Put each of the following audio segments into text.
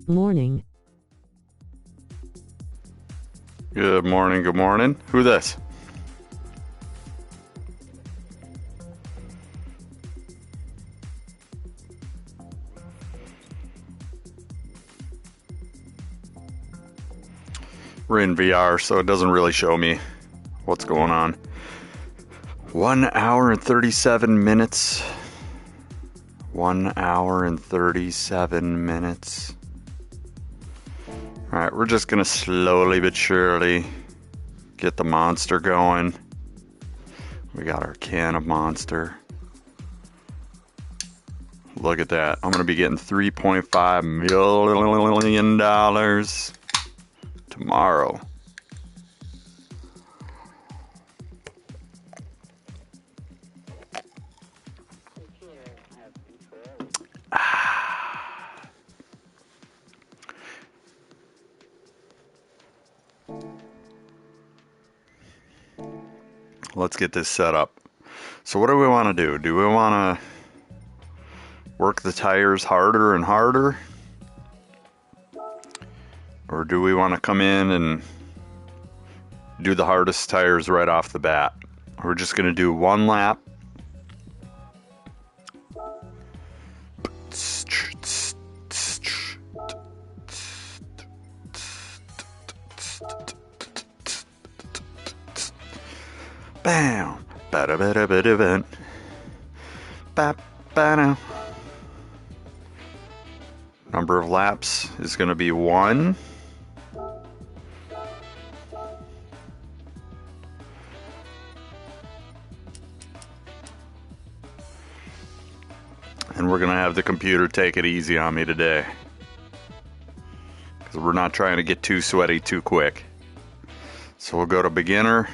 Morning. Good morning, good morning. Who this? We're in VR, so it doesn't really show me what's going on. 1 hour and 37 minutes. 1 hour and 37 minutes. Alright, we're just gonna slowly but surely get the monster going. We got our can of Monster. Look at that. I'm gonna be getting $3.5 million tomorrow. Let's get this set up. So what do we want to do? Do we want to work the tires harder and harder? Or do we want to come in and do the hardest tires right off the bat? We're just going to do one lap. Bam! Ba-da-ba-da-ba-da-ba. Ba-ba-da. Number of laps is going to be 1. And we're going to have the computer take it easy on me today. Because we're not trying to get too sweaty too quick. So we'll go to beginner.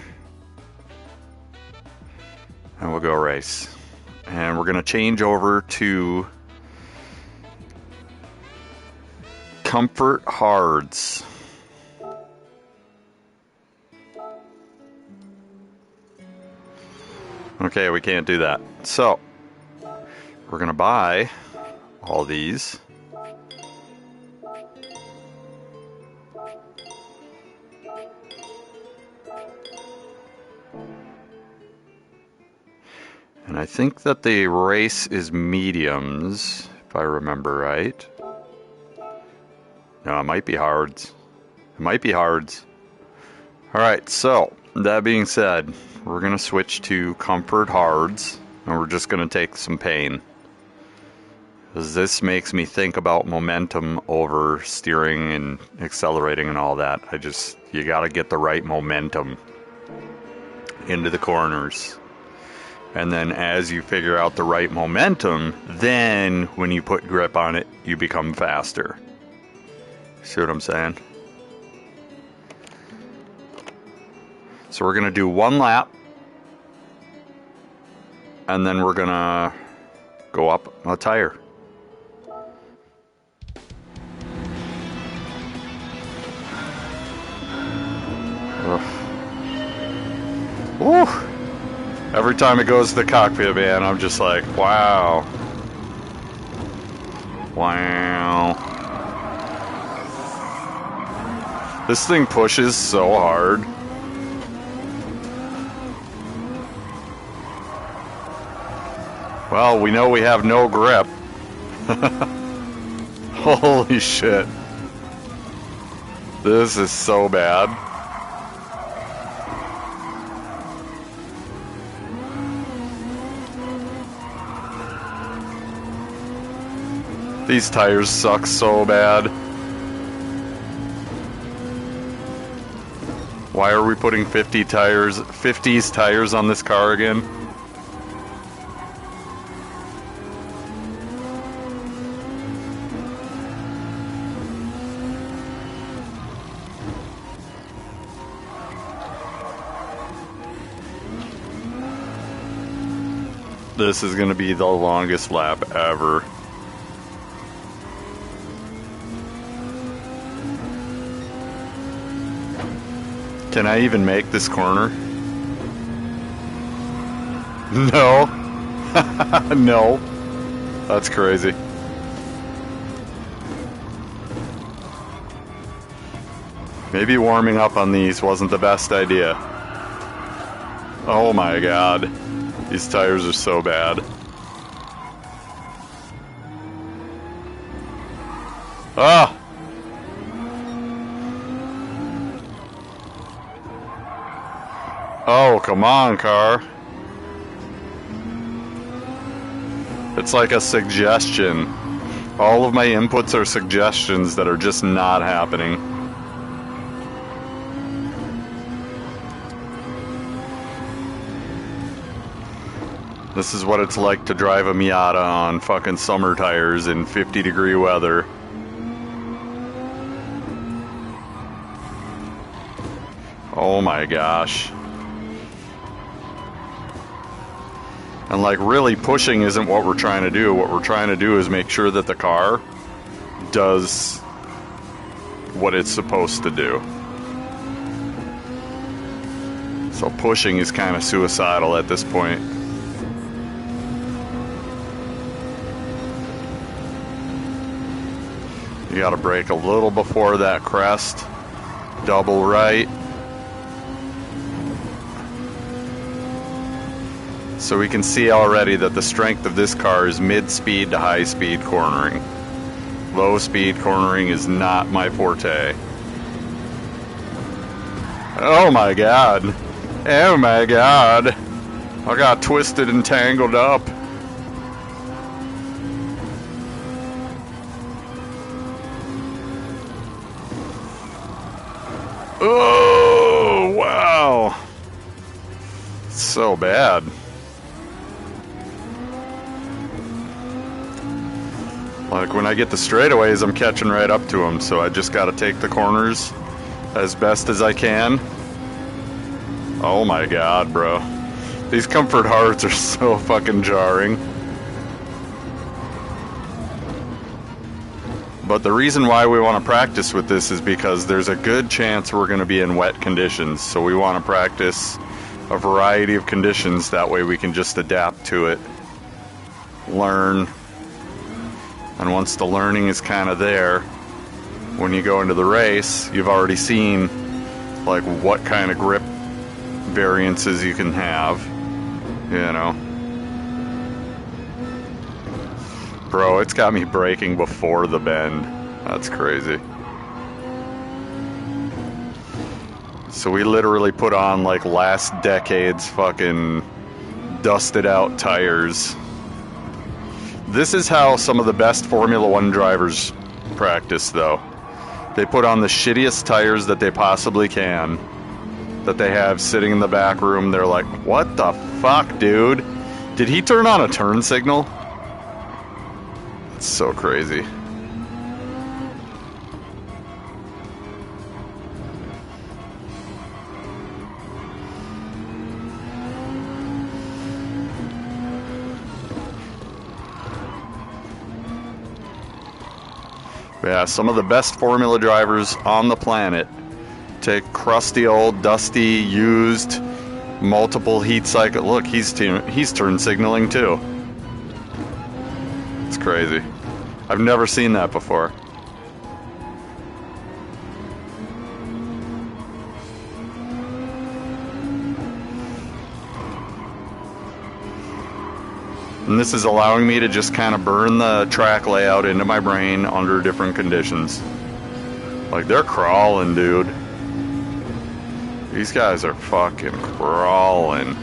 And we'll go race. And we're going to change over to comfort hards. Okay, we can't do that. So, we're going to buy all these. And I think that the race is mediums, if I remember right. No, it might be hards. It might be hards. Alright, so, that being said, we're going to switch to comfort hards, and we're just going to take some pain. Because this makes me think about momentum over steering and accelerating and all that. You got to get the right momentum into the corners. And then as you figure out the right momentum, then when you put grip on it, you become faster. See what I'm saying? So we're going to do one lap. And then we're going to go up a tire. Woo! Every time it goes to the cockpit, man, I'm just like, wow. Wow. This thing pushes so hard. Well, we know we have no grip. Holy shit. This is so bad. These tires suck so bad. Why are we putting 50s tires on this car again? This is gonna be the longest lap ever. Can I even make this corner? No. No. That's crazy. Maybe warming up on these wasn't the best idea. Oh my god. These tires are so bad. Ah! Oh, come on, car. It's like a suggestion. All of my inputs are suggestions that are just not happening. This is what it's like to drive a Miata on fucking summer tires in 50-degree weather. Oh my gosh. And like really pushing isn't what we're trying to do. What we're trying to do is make sure that the car does what it's supposed to do. So pushing is kind of suicidal at this point. You gotta brake a little before that crest. Double right. So we can see already that the strength of this car is mid-speed to high-speed cornering. Low-speed cornering is not my forte. Oh my god. Oh my god. I got twisted and tangled up. Oh, wow. So bad. Like when I get the straightaways, I'm catching right up to them, so I just gotta take the corners as best as I can. Oh my god, bro. These comfort hards are so fucking jarring. But the reason why we want to practice with this is because there's a good chance we're going to be in wet conditions. So we want to practice a variety of conditions. That way we can just adapt to it, learn. And once the learning is kind of there, when you go into the race, you've already seen like what kind of grip variances you can have, you know. Bro, it's got me braking before the bend. That's crazy. So we literally put on like last decade's fucking dusted out tires. This is how some of the best Formula One drivers practice though. They put on the shittiest tires that they possibly can, that they have sitting in the back room. They're like, what the fuck, dude? Did he turn on a turn signal? It's so crazy. Yeah, some of the best Formula drivers on the planet take crusty old, dusty, used, multiple heat cycle. Look, he's turn signaling too. It's crazy. I've never seen that before. And this is allowing me to just kind of burn the track layout into my brain under different conditions. Like, they're crawling, dude. These guys are fucking crawling.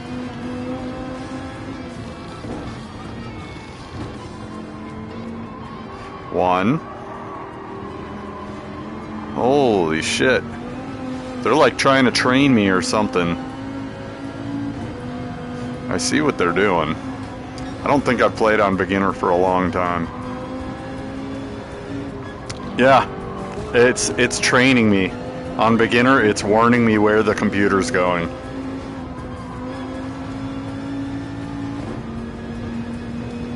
One. Holy shit. They're like trying to train me or something. I see what they're doing. I don't think I've played on beginner for a long time. Yeah, it's training me. On beginner, it's warning me where the computer's going.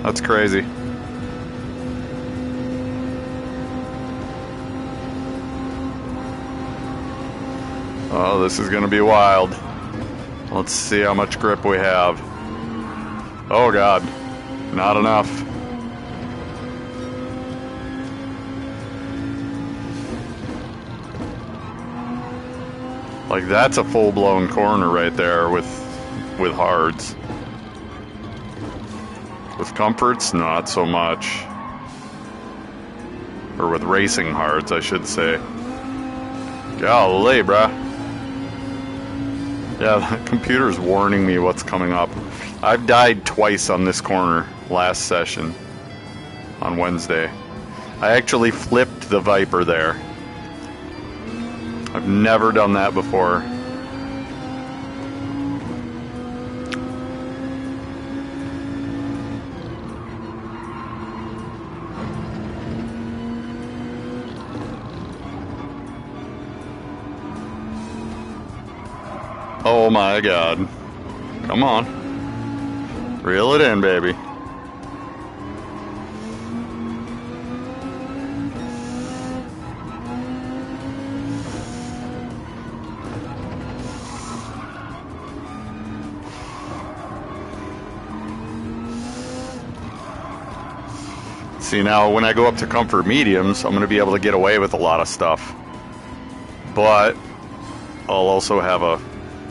That's crazy. Oh, this is gonna be wild. Let's see how much grip we have. Oh god, not enough. Like that's a full-blown corner right there with hards. With comforts, not so much. Or with racing hards, I should say. Golly, bruh. Yeah, the computer's warning me what's coming up. I've died twice on this corner last session on Wednesday. I actually flipped the Viper there. I've never done that before. Oh my god. Come on. Reel it in, baby. See, now when I go up to comfort mediums, I'm going to be able to get away with a lot of stuff. But I'll also have a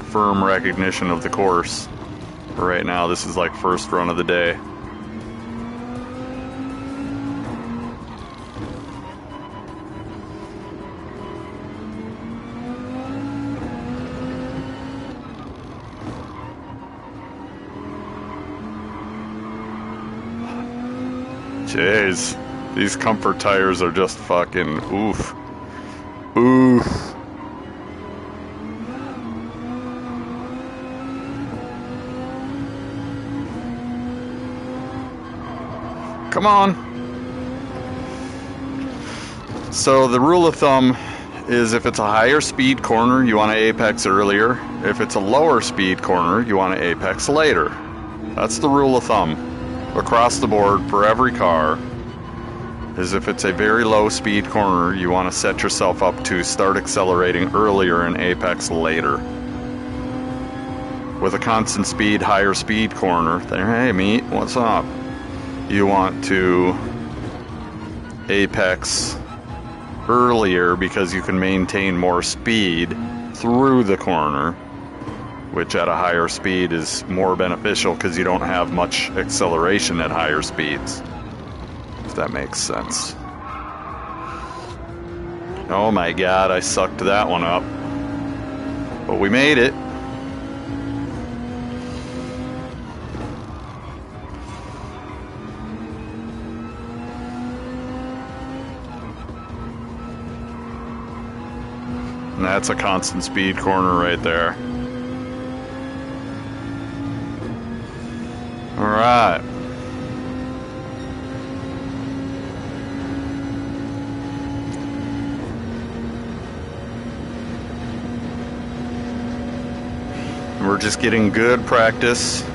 firm recognition of the course. Right now, this is like first run of the day. Jeez, these comfort tires are just fucking oof. Oof. Come on. So the rule of thumb is if it's a higher speed corner, you want to apex earlier. If it's a lower speed corner, you want to apex later. That's the rule of thumb across the board for every car. Is if it's a very low speed corner, you want to set yourself up to start accelerating earlier and apex later. With a constant speed, higher speed corner, hey meat, what's up? You want to apex earlier because you can maintain more speed through the corner, which at a higher speed is more beneficial because you don't have much acceleration at higher speeds, if that makes sense. Oh my god, I sucked that one up. But we made it. And that's a constant speed corner right there. All right. We're just getting good practice.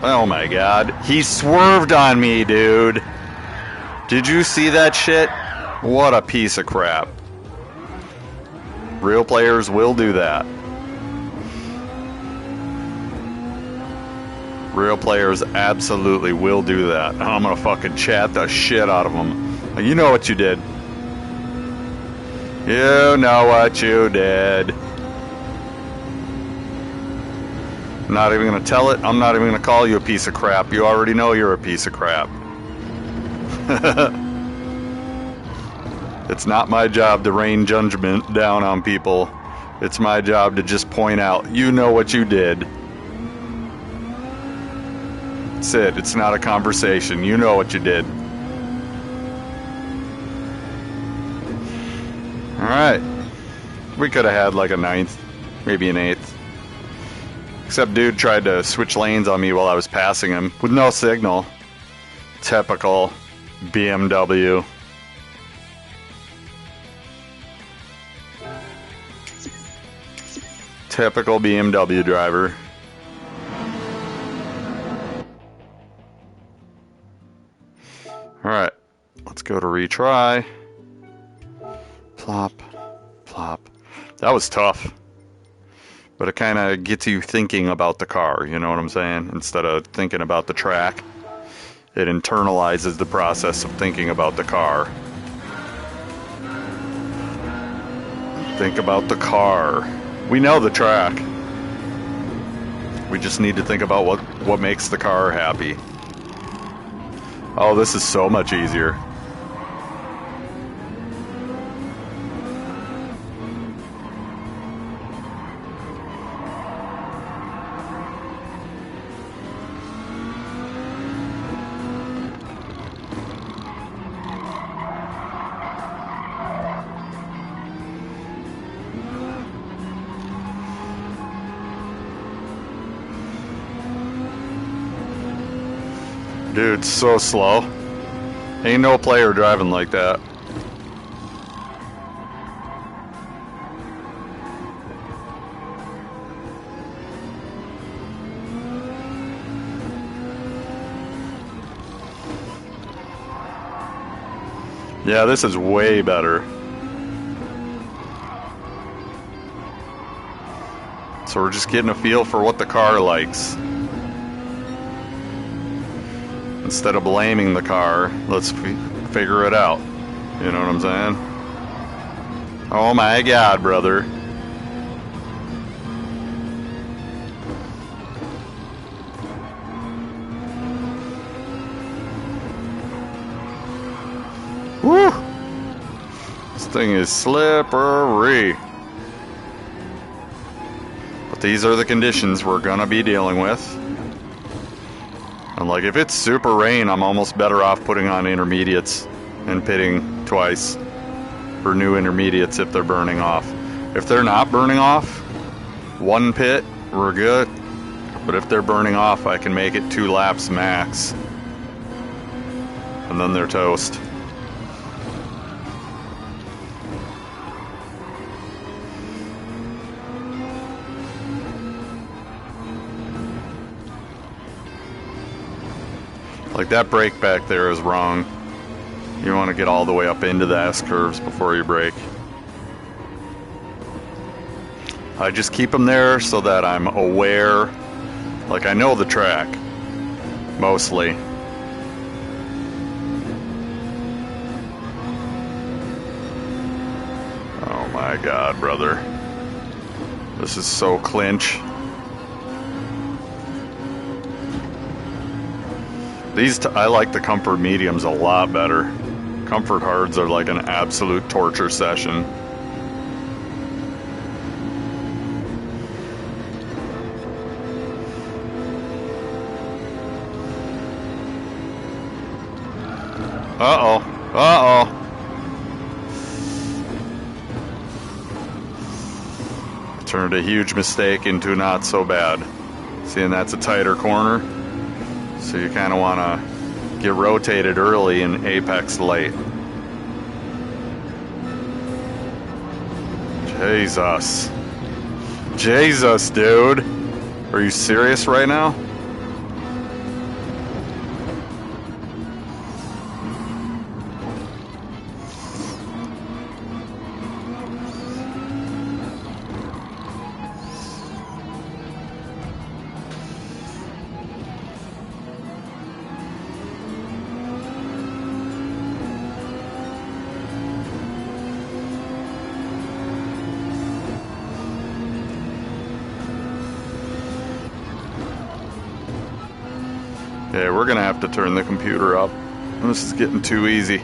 Oh my god. He swerved on me, dude. Did you see that shit? What a piece of crap. Real players will do that. Real players absolutely will do that. And I'm gonna fucking chat the shit out of them. You know what you did. You know what you did. I'm not even gonna tell it. I'm not even gonna call you a piece of crap. You already know you're a piece of crap. It's not my job to rain judgment down on people. It's my job to just point out, you know what you did. That's it. It's not a conversation. You know what you did. Alright. We could have had like a 9th, maybe an 8th. Except dude tried to switch lanes on me while I was passing him with no signal. Typical BMW. Typical BMW driver. go to retry. Plop, plop. That was tough. But it kind of gets you thinking about the car, you know what I'm saying? Instead of thinking about the track, it internalizes the process of thinking about the car. Think about the car. We know the track. We just need to think about what makes the car happy. Oh, this is so much easier. Dude, so slow. Ain't no player driving like that. Yeah, this is way better. So we're just getting a feel for what the car likes. Instead of blaming the car, let's figure it out. You know what I'm saying? Oh my God, brother. Woo! This thing is slippery. But these are the conditions we're gonna be dealing with. And like, if it's super rain, I'm almost better off putting on intermediates and pitting twice for new intermediates if they're burning off. If they're not burning off, one pit, we're good. But if they're burning off, I can make it 2 laps max. And then they're toast. Like, that brake back there is wrong. You want to get all the way up into the S-curves before you brake. I just keep them there so that I'm aware. Like, I know the track, mostly. Oh my God, brother. This is so clinch. I like the comfort mediums a lot better. Comfort hards are like an absolute torture session. Uh-oh. Uh-oh. Turned a huge mistake into not so bad. Seeing that's a tighter corner. So you kind of want to get rotated early and apex late. Jesus. Jesus, dude. Are you serious right now? Yeah, we're gonna have to turn the computer up. This is getting too easy.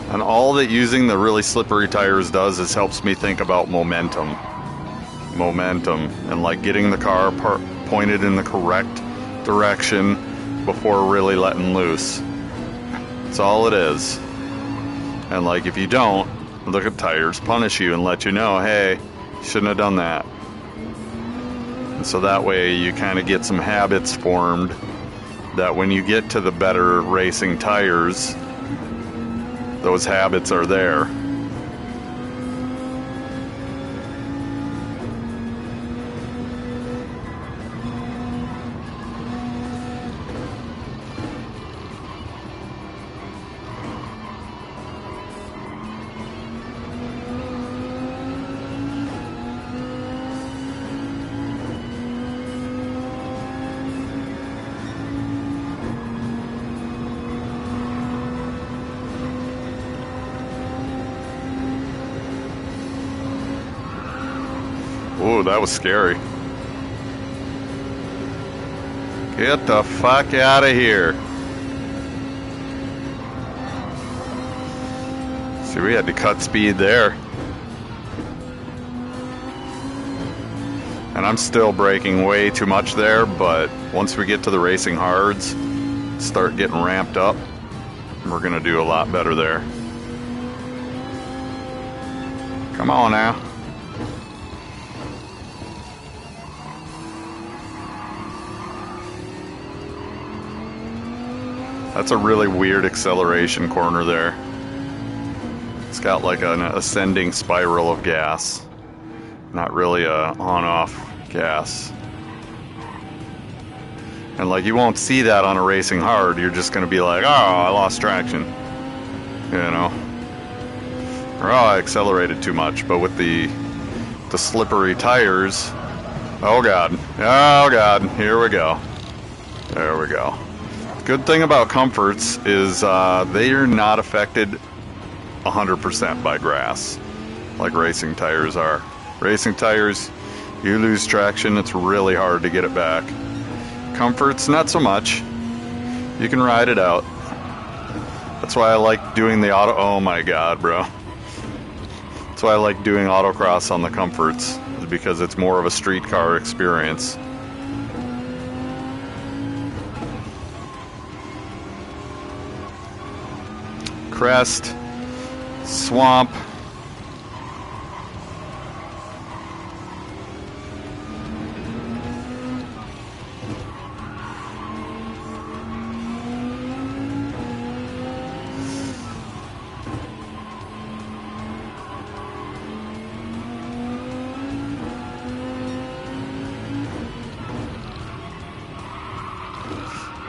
And all that using the really slippery tires does is helps me think about momentum. And like getting the car pointed in the correct direction before really letting loose. That's all it is. And like if you don't, look at tires punish you and let you know, hey, you shouldn't have done that. And so that way you kind of get some habits formed that when you get to the better racing tires, those habits are there. Ooh, that was scary. Get the fuck out of here. See, we had to cut speed there. And I'm still braking way too much there, but once we get to the racing hards, start getting ramped up, we're gonna do a lot better there. Come on now. That's a really weird acceleration corner there. It's got like an ascending spiral of gas. Not really a on-off gas. And like you won't see that on a racing hard. You're just gonna be like, oh, I lost traction. You know? Or oh, I accelerated too much. But with the slippery tires, oh god, here we go. There we go. Good thing about comforts is they are not affected 100% by grass like racing tires are. Racing tires, you lose traction, it's really hard to get it back. Comforts, not so much. You can ride it out. That's why I like doing the auto... Oh my god, bro. That's why I like doing autocross on the comforts, is because it's more of a street car experience. Crest, swamp.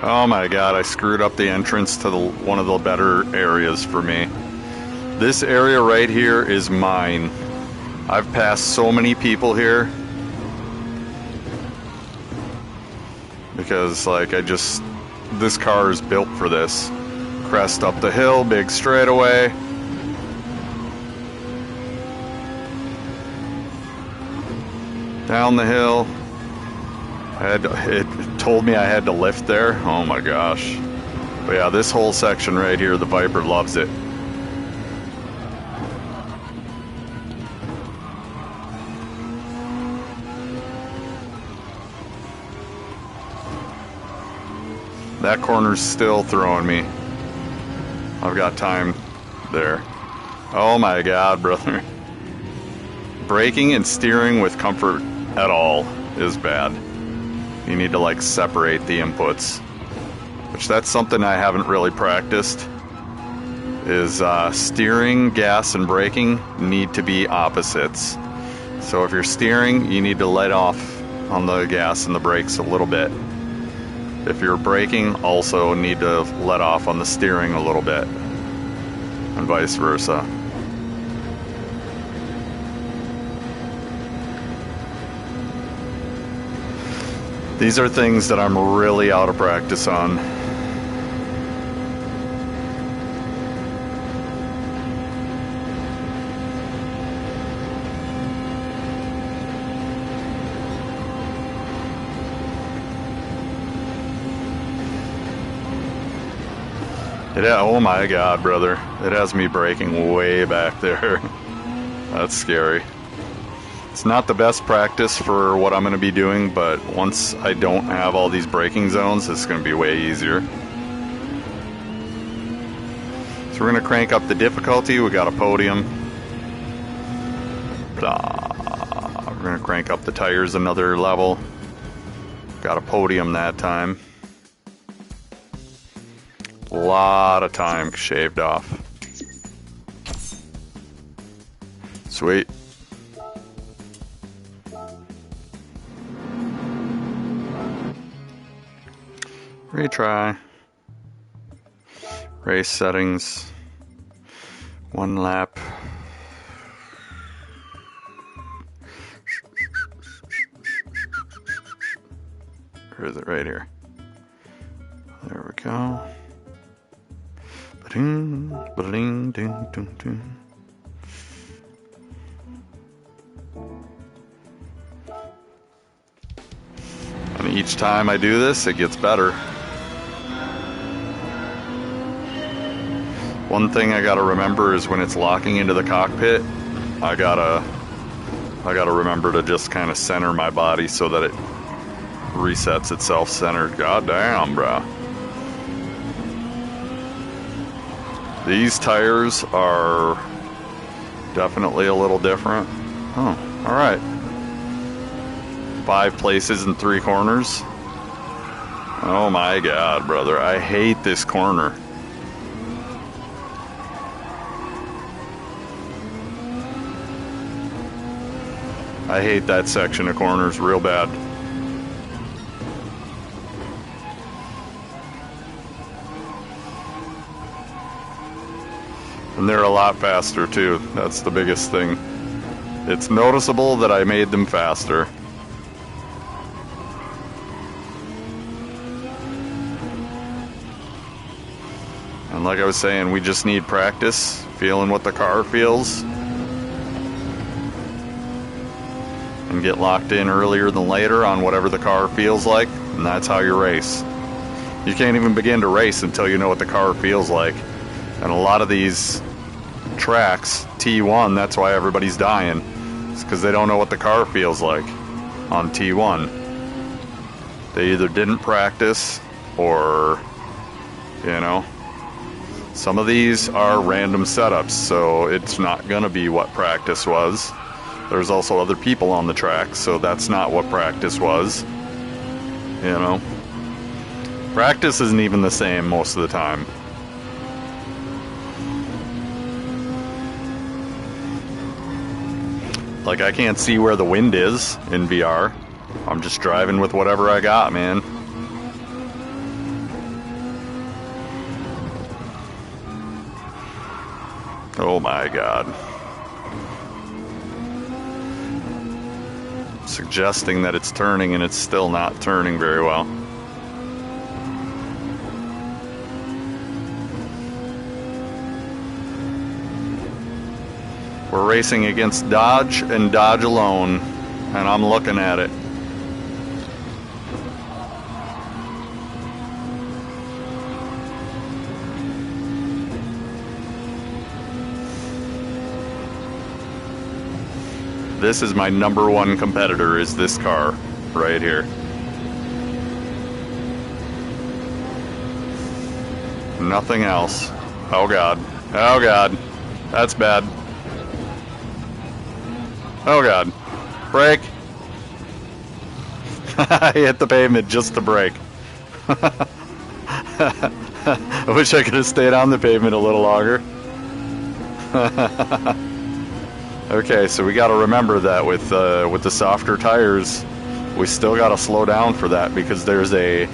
Oh my god, I screwed up the entrance to one of the better areas for me. This area right here is mine. I've passed so many people here. Because like this car is built for this. Crest up the hill, big straightaway. Down the hill. It told me I had to lift there. Oh my gosh. But yeah, this whole section right here, the Viper loves it. That corner's still throwing me. I've got time there. Oh my god, brother. Braking and steering with comfort at all is bad. You need to like separate the inputs, which that's something I haven't really practiced, is steering, gas, and braking need to be opposites. So if you're steering, you need to let off on the gas and the brakes a little bit. If you're braking, also need to let off on the steering a little bit, and vice versa. These are things that I'm really out of practice on. Oh my god, brother. It has me braking way back there. That's scary. It's not the best practice for what I'm going to be doing, but once I don't have all these braking zones, it's going to be way easier. So we're going to crank up the difficulty. We got a podium. We're going to crank up the tires another level. Got a podium that time. A lot of time shaved off. Sweet. Retry. Race settings. 1 lap. Or is it right here? There we go. Ba-ding, ba-ding, ding, ding, ding. And each time I do this, it gets better. One thing I gotta remember is when it's locking into the cockpit, I gotta remember to just kind of center my body so that it resets itself centered. God damn, bro. These tires are definitely a little different. Oh, alright. 5 places and 3 corners. Oh my god, brother. I hate this corner. I hate that section of corners real bad. And they're a lot faster too. That's the biggest thing. It's noticeable that I made them faster. And like I was saying, we just need practice, feeling what the car feels. And get locked in earlier than later on whatever the car feels like, and that's how you race. You can't even begin to race until you know what the car feels like. And a lot of these tracks, T1, that's why everybody's dying. It's because they don't know what the car feels like on T1. They either didn't practice or, you know, some of these are random setups, so it's not going to be what practice was. There's also other people on the track, so that's not what practice was. You know? Practice isn't even the same most of the time. Like, I can't see where the wind is in VR. I'm just driving with whatever I got, man. Oh my god. Suggesting that it's turning and it's still not turning very well. We're racing against Dodge and Dodge alone, and I'm looking at it. This is my number one competitor, is this car right here. Nothing else. Oh god. Oh god. That's bad. Oh god. Brake. I hit the pavement just to brake. I wish I could have stayed on the pavement a little longer. Okay, so we got to remember that with the softer tires, we still got to slow down for that because there's a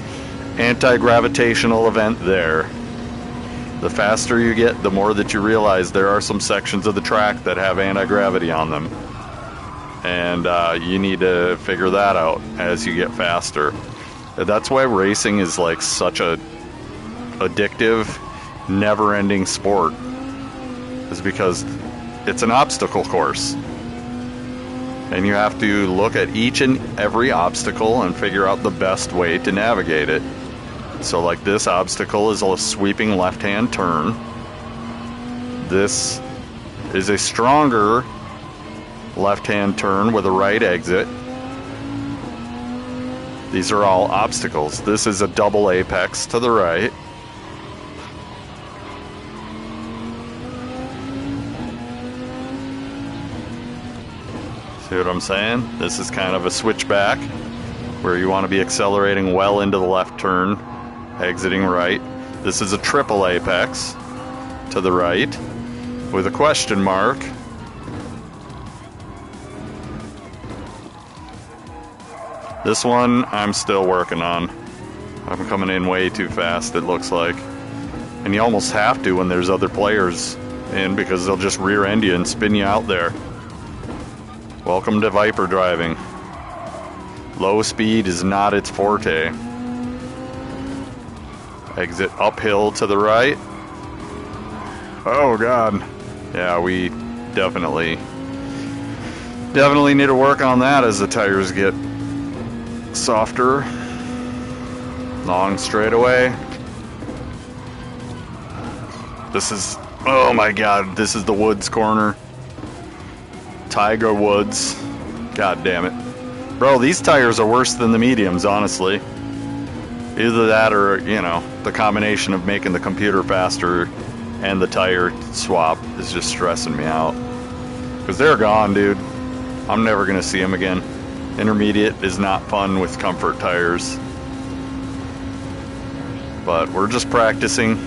anti-gravitational event there. The faster you get, the more that you realize there are some sections of the track that have anti-gravity on them. And you need to figure that out as you get faster. That's why racing is like such a addictive, never-ending sport. Is because it's an obstacle course. And you have to look at each and every obstacle and figure out the best way to navigate it. So like this obstacle is a sweeping left-hand turn. This is a stronger left-hand turn with a right exit. These are all obstacles. This is a double apex to the right. See what I'm saying? This is kind of a switchback where you want to be accelerating well into the left turn, exiting right. This is a triple apex to the right with a question mark. This one I'm still working on. I'm coming in way too fast, it looks like. And you almost have to when there's other players in, because they'll just rear end you and spin you out there. Welcome to Viper driving. Low speed is not its forte. Exit uphill to the right. Oh god. Yeah, we definitely need to work on that as the tires get softer. Long straightaway. This is, oh my god, this is the Woods corner. Tiger Woods. God damn it. Bro, these tires are worse than the mediums, honestly. Either that or, you know, the combination of making the computer faster and the tire swap is just stressing me out. Because they're gone, dude. I'm never going to see them again. Intermediate is not fun with comfort tires. But we're just practicing.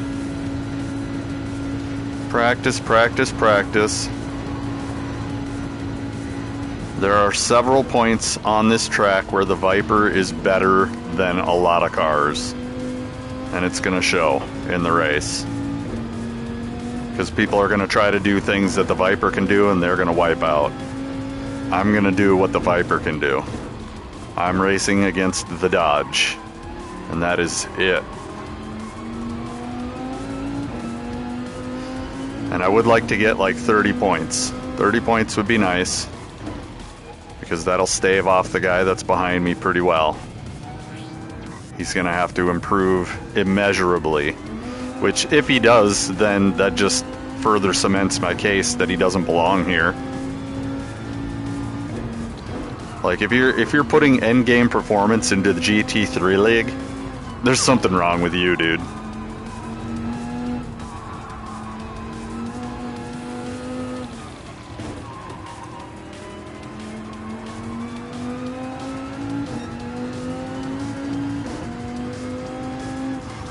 Practice, practice, practice. There are several points on this track where the Viper is better than a lot of cars. And it's going to show in the race. Because people are going to try to do things that the Viper can do and they're going to wipe out. I'm going to do what the Viper can do. I'm racing against the Dodge. And that is it. And I would like to get like 30 points. 30 points would be nice. Because that'll stave off the guy that's behind me pretty well. He's going to have to improve immeasurably. Which, if he does, then that just further cements my case that he doesn't belong here. Like, if you're putting endgame performance into the GT3 league, there's something wrong with you, dude.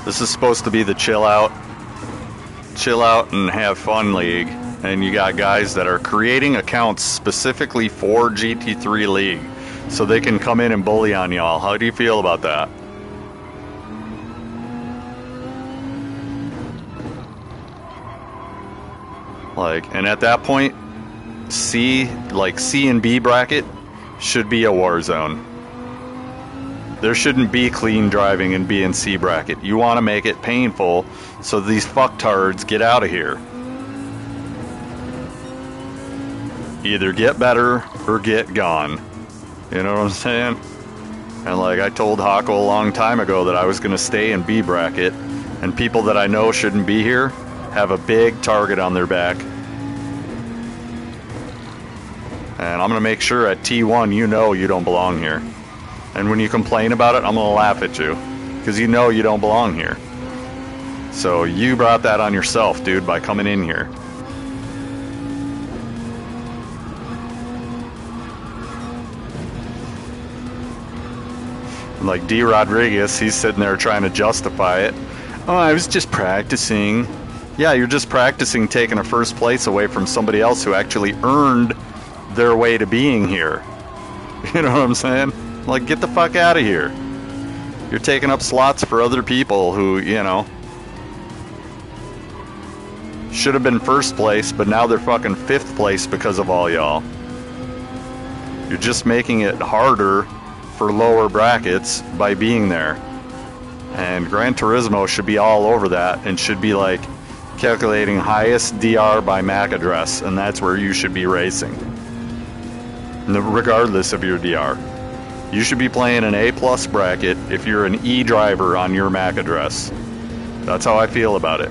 This is supposed to be the chill out and have fun league, and you got guys that are creating accounts specifically for GT3 League so they can come in and bully on y'all. How do you feel about that? Like, and at that point, C and B bracket should be a war zone. There shouldn't be clean driving in B and C bracket. You want to make it painful so these fucktards get out of here. Either get better or get gone. You know what I'm saying? And like I told Hako a long time ago that I was going to stay in B bracket, and people that I know shouldn't be here have a big target on their back. And I'm going to make sure at T1 you know you don't belong here. And when you complain about it, I'm going to laugh at you. Because you know you don't belong here. So you brought that on yourself, dude, by coming in here. Like D. Rodriguez, he's sitting there trying to justify it. Oh, I was just practicing. Yeah, you're just practicing taking a first place away from somebody else who actually earned their way to being here. You know what I'm saying? Like, get the fuck out of here. You're taking up slots for other people who, you know, should have been first place, but now they're fucking fifth place because of all y'all. You're just making it harder for lower brackets by being there. And Gran Turismo should be all over that and should be like calculating highest DR by MAC address, and that's where you should be racing. Regardless of your DR. You should be playing an A+ bracket if you're an E driver on your MAC address. That's how I feel about it.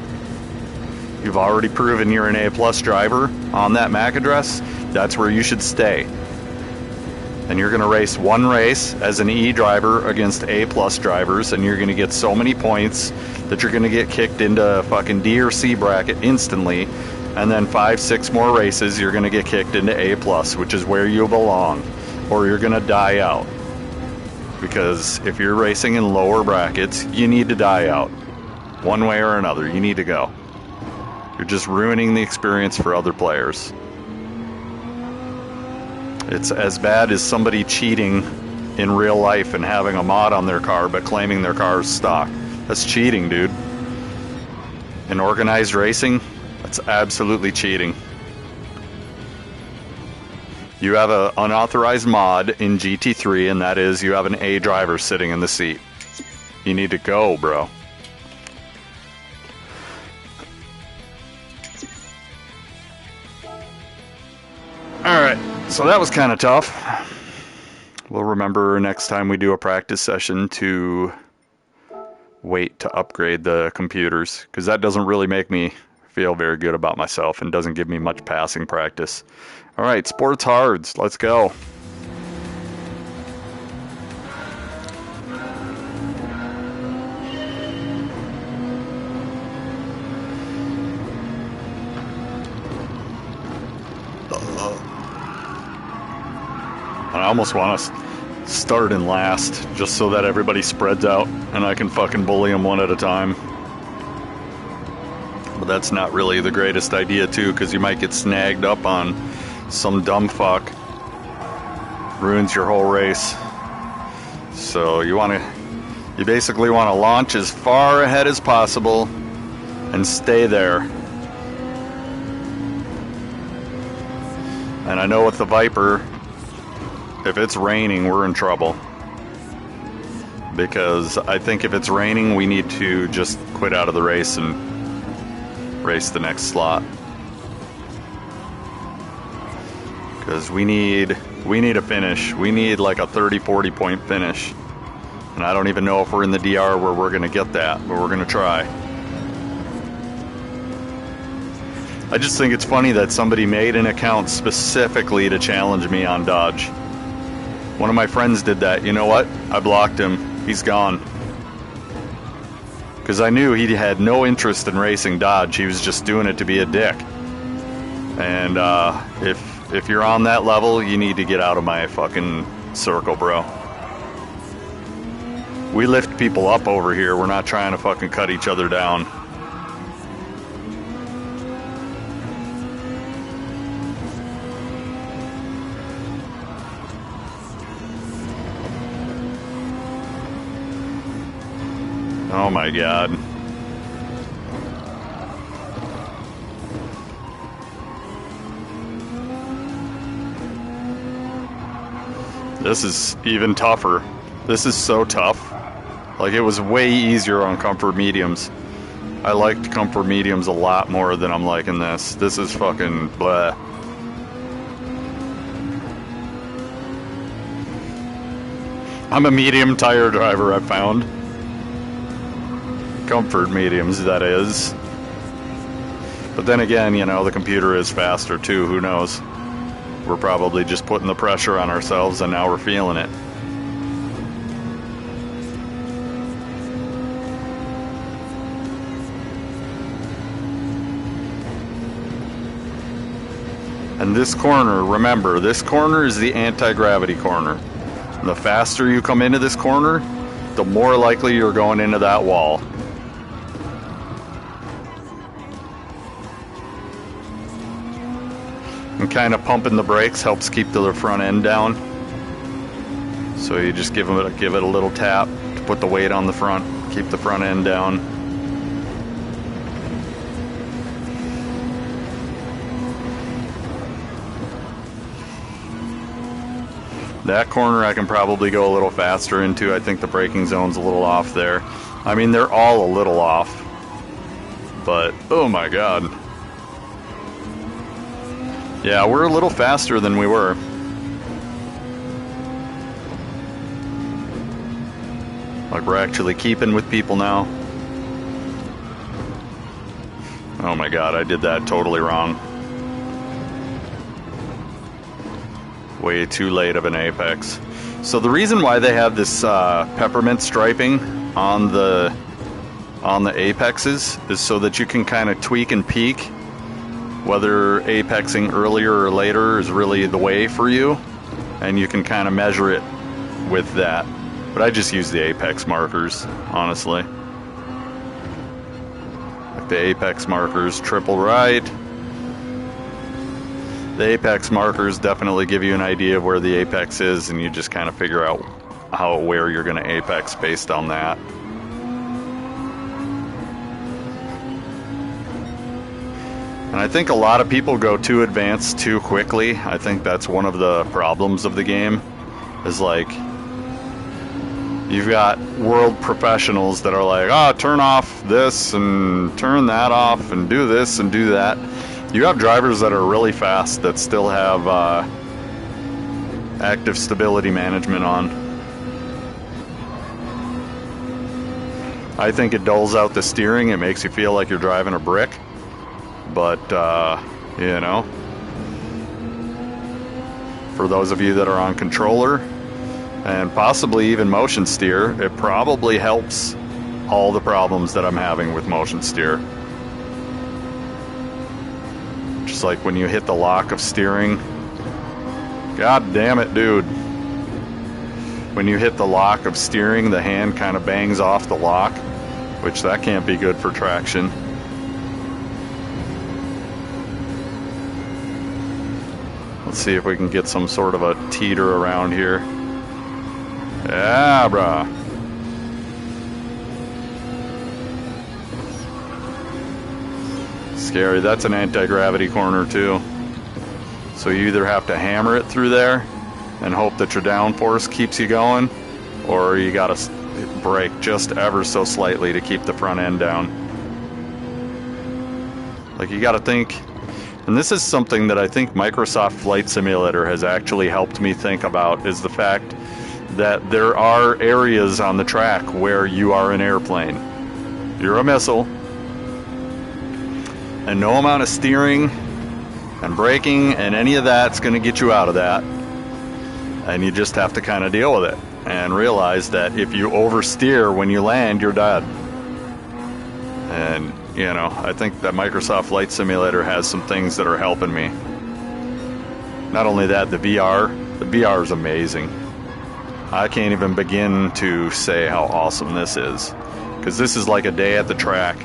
You've already proven you're an A+ driver on that MAC address. That's where you should stay. And you're going to race one race as an E driver against A+ drivers, and you're going to get so many points that you're going to get kicked into fucking D or C bracket instantly, and then 5, 6 more races, you're going to get kicked into A+, which is where you belong, or you're going to die out. Because if you're racing in lower brackets, you need to die out. One way or another, you need to go. You're just ruining the experience for other players. It's as bad as somebody cheating in real life and having a mod on their car but claiming their car is stock. That's cheating, dude. In organized racing, that's absolutely cheating. You have an unauthorized mod in GT3, and that is you have an A driver sitting in the seat. You need to go, bro. Alright, so that was kind of tough. We'll remember next time we do a practice session to wait to upgrade the computers, because that doesn't really make me feel very good about myself and doesn't give me much passing practice. Alright, sports hards, let's go. I almost want to start in last, just so that everybody spreads out and I can fucking bully them one at a time. But that's not really the greatest idea too, because you might get snagged up on some dumb fuck. Ruins your whole race. So you basically want to launch as far ahead as possible and stay there. And I know with the Viper, if it's raining, we're in trouble. Because I think if it's raining, we need to just quit out of the race and race the next slot. Because we need a finish. We need like a 30-40 point finish. And I don't even know if we're in the DR where we're going to get that, but we're going to try. I just think it's funny that somebody made an account specifically to challenge me on Dodge. One of my friends did that. You know what? I blocked him. He's gone. Because I knew he had no interest in racing Dodge. He was just doing it to be a dick. And if you're on that level, you need to get out of my fucking circle, bro. We lift people up over here. We're not trying to fucking cut each other down. Oh my god. This is even tougher. This is so tough. Like, it was way easier on comfort mediums. I liked comfort mediums a lot more than I'm liking this. This is fucking bleh. I'm a medium tire driver, I found. Comfort mediums, that is. But then again, you know, the computer is faster too, who knows? We're probably just putting the pressure on ourselves and now we're feeling it. And this corner, remember, this corner is the anti-gravity corner. The faster you come into this corner, the more likely you're going into that wall. And kind of pumping the brakes helps keep the front end down. So you just give it a little tap to put the weight on the front, keep the front end down. That corner I can probably go a little faster into. I think the braking zone's a little off there. I mean, they're all a little off. But, oh my god. Yeah, we're a little faster than we were. Like, we're actually keeping with people now. Oh my god, I did that totally wrong. Way too late of an apex. So the reason why they have this peppermint striping on the apexes is so that you can kind of tweak and peak whether apexing earlier or later is really the way for you, and you can kind of measure it with that. But I just use the apex markers, honestly. Like the apex markers, triple right. The apex markers definitely give you an idea of where the apex is, and you just kind of figure out where you're going to apex based on that. And I think a lot of people go too advanced too quickly. I think that's one of the problems of the game, is like, you've got world professionals that are like, oh, turn off this and turn that off and do this and do that. You have drivers that are really fast that still have active stability management on. I think it dulls out the steering. It makes you feel like you're driving a brick. But, you know, for those of you that are on controller and possibly even motion steer, it probably helps all the problems that I'm having with motion steer. Just like when you hit the lock of steering. God damn it, dude. When you hit the lock of steering, the hand kind of bangs off the lock, which that can't be good for traction. Let's see if we can get some sort of a teeter around here. Yeah, brah. Scary. That's an anti-gravity corner too. So you either have to hammer it through there and hope that your downforce keeps you going, or you gotta brake just ever so slightly to keep the front end down. Like, you gotta think. And this is something that I think Microsoft Flight Simulator has actually helped me think about, is the fact that there are areas on the track where you are an airplane. You're a missile. And no amount of steering and braking and any of that's going to get you out of that. And you just have to kind of deal with it and realize that if you oversteer when you land, you're dead. And you know, I think that Microsoft Flight Simulator has some things that are helping me. Not only that, the VR is amazing. I can't even begin to say how awesome this is, because this is like a day at the track.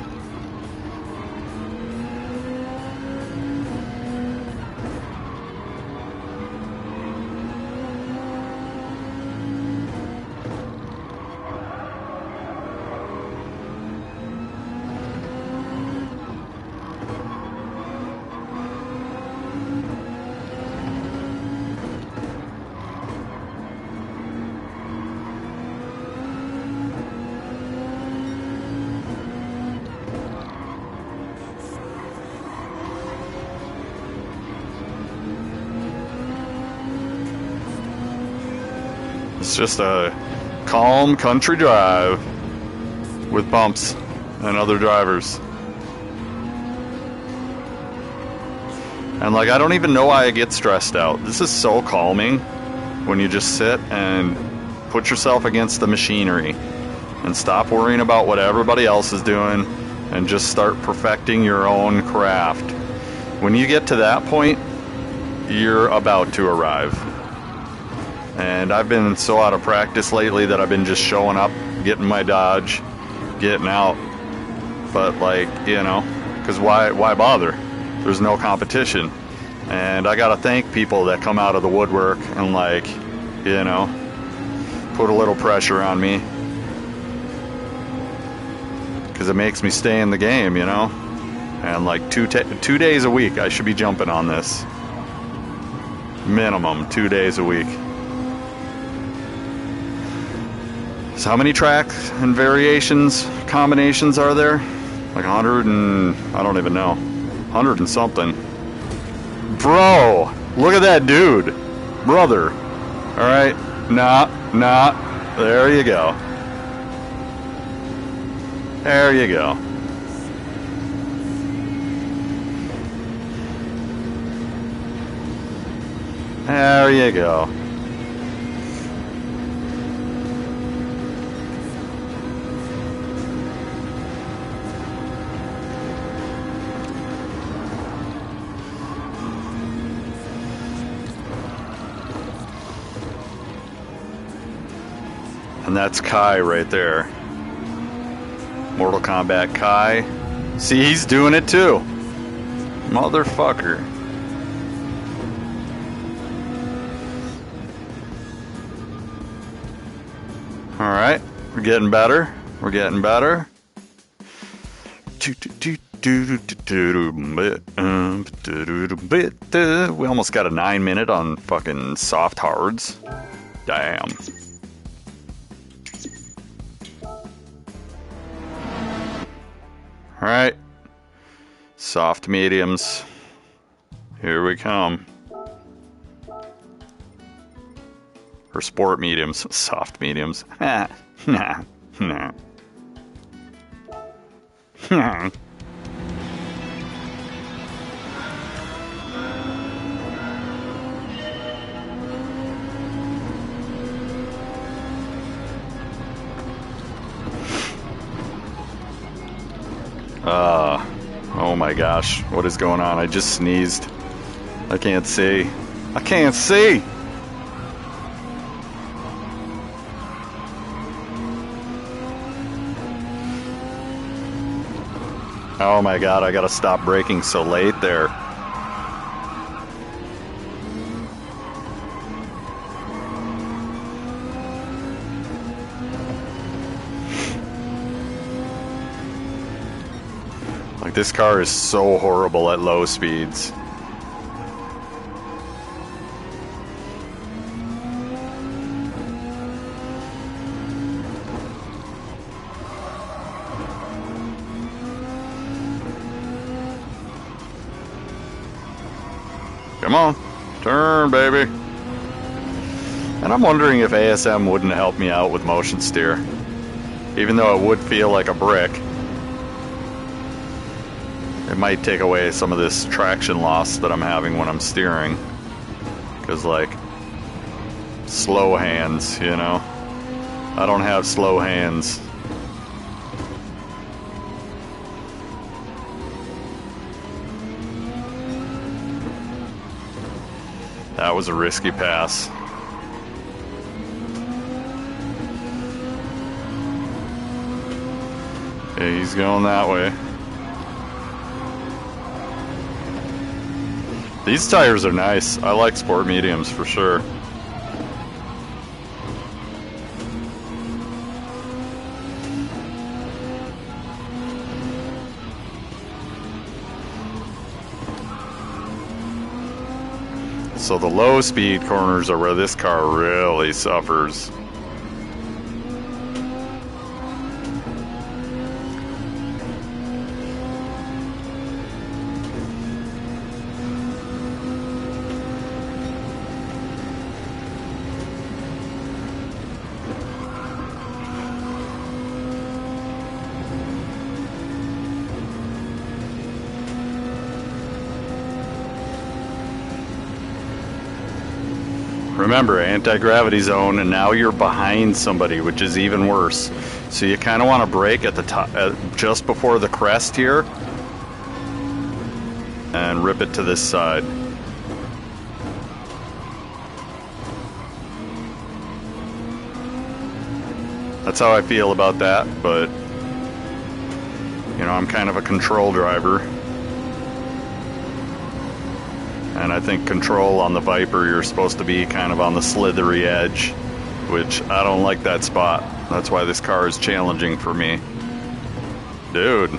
It's just a calm country drive with bumps and other drivers. And like, I don't even know why I get stressed out. This is so calming when you just sit and put yourself against the machinery and stop worrying about what everybody else is doing and just start perfecting your own craft. When you get to that point, you're about to arrive. And I've been so out of practice lately that I've been just showing up, getting my dodge, getting out. But like, you know, because why bother? There's no competition. And I gotta thank people that come out of the woodwork and, like, you know, put a little pressure on me, because it makes me stay in the game, you know. And like 2 days a week I should be jumping on this. Minimum 2 days a week. So how many tracks and variations, combinations are there? Like 100 and, I don't even know, 100 and something. Bro, look at that dude. Brother. Alright, nah, there you go. There you go. There you go. And that's Kai right there. Mortal Kombat Kai. See, he's doing it too. Motherfucker. Alright, we're getting better. We're getting better. We almost got a 9-minute on fucking soft hards. Damn. Alright. Soft mediums. Here we come. Or sport mediums. Soft mediums. Nah. Nah. Nah. Oh my gosh, what is going on? I just sneezed. I can't see. I can't see! Oh my god, I gotta stop braking so late there. Like, this car is so horrible at low speeds. Come on, turn, baby. And I'm wondering if ASM wouldn't help me out with motion steer. Even though it would feel like a brick. It might take away some of this traction loss that I'm having when I'm steering. Because, like, slow hands, you know? I don't have slow hands. That was a risky pass. Okay, he's going that way. These tires are nice. I like sport mediums for sure. So the low speed corners are where this car really suffers. Remember, anti-gravity zone, and now you're behind somebody, which is even worse. So you kind of want to brake at the top, just before the crest here, and rip it to this side. That's how I feel about that, but you know, I'm kind of a control driver. And I think control on the Viper, you're supposed to be kind of on the slithery edge, which I don't like that spot. That's why this car is challenging for me. Dude.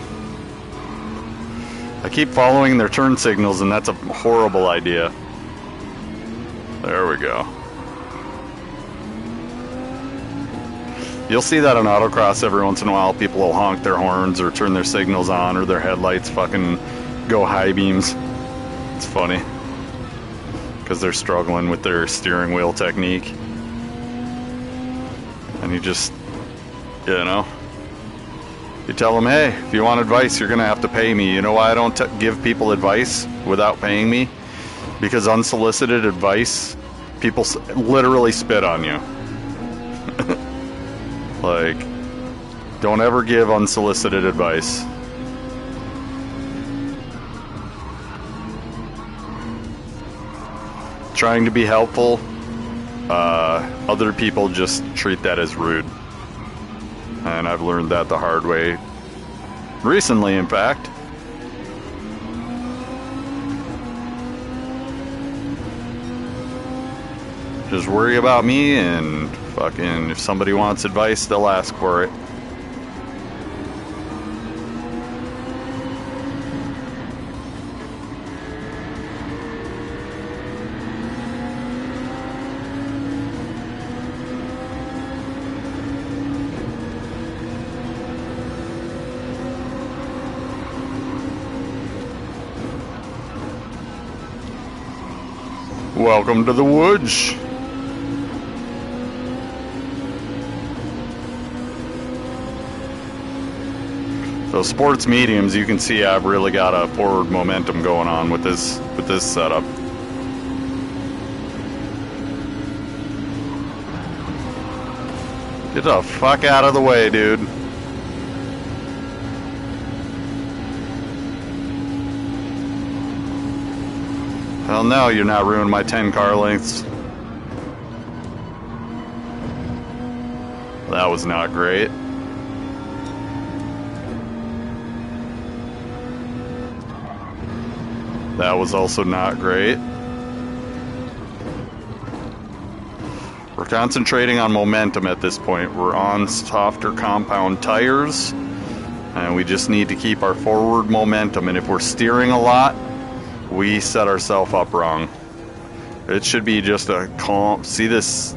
I keep following their turn signals, and that's a horrible idea. There we go. You'll see that on autocross every once in a while. People will honk their horns or turn their signals on, or their headlights fucking go high beams. It's funny. Because they're struggling with their steering wheel technique. And you just, you know, you tell them, hey, if you want advice, you're going to have to pay me. You know why I don't give people advice without paying me? Because unsolicited advice, people literally spit on you. Like, don't ever give unsolicited advice. Trying to be helpful, other people just treat that as rude. And I've learned that the hard way recently, in fact. Just worry about me, and fucking if somebody wants advice, they'll ask for it. Welcome to the woods. So sports mediums, you can see I've really got a forward momentum going on with this setup. Get the fuck out of the way, dude. Hell no, you're not ruining my 10 car lengths. That was not great. That was also not great. We're concentrating on momentum at this point. We're on softer compound tires, and we just need to keep our forward momentum. And if we're steering a lot, we set ourselves up wrong. It should be just a calm. See this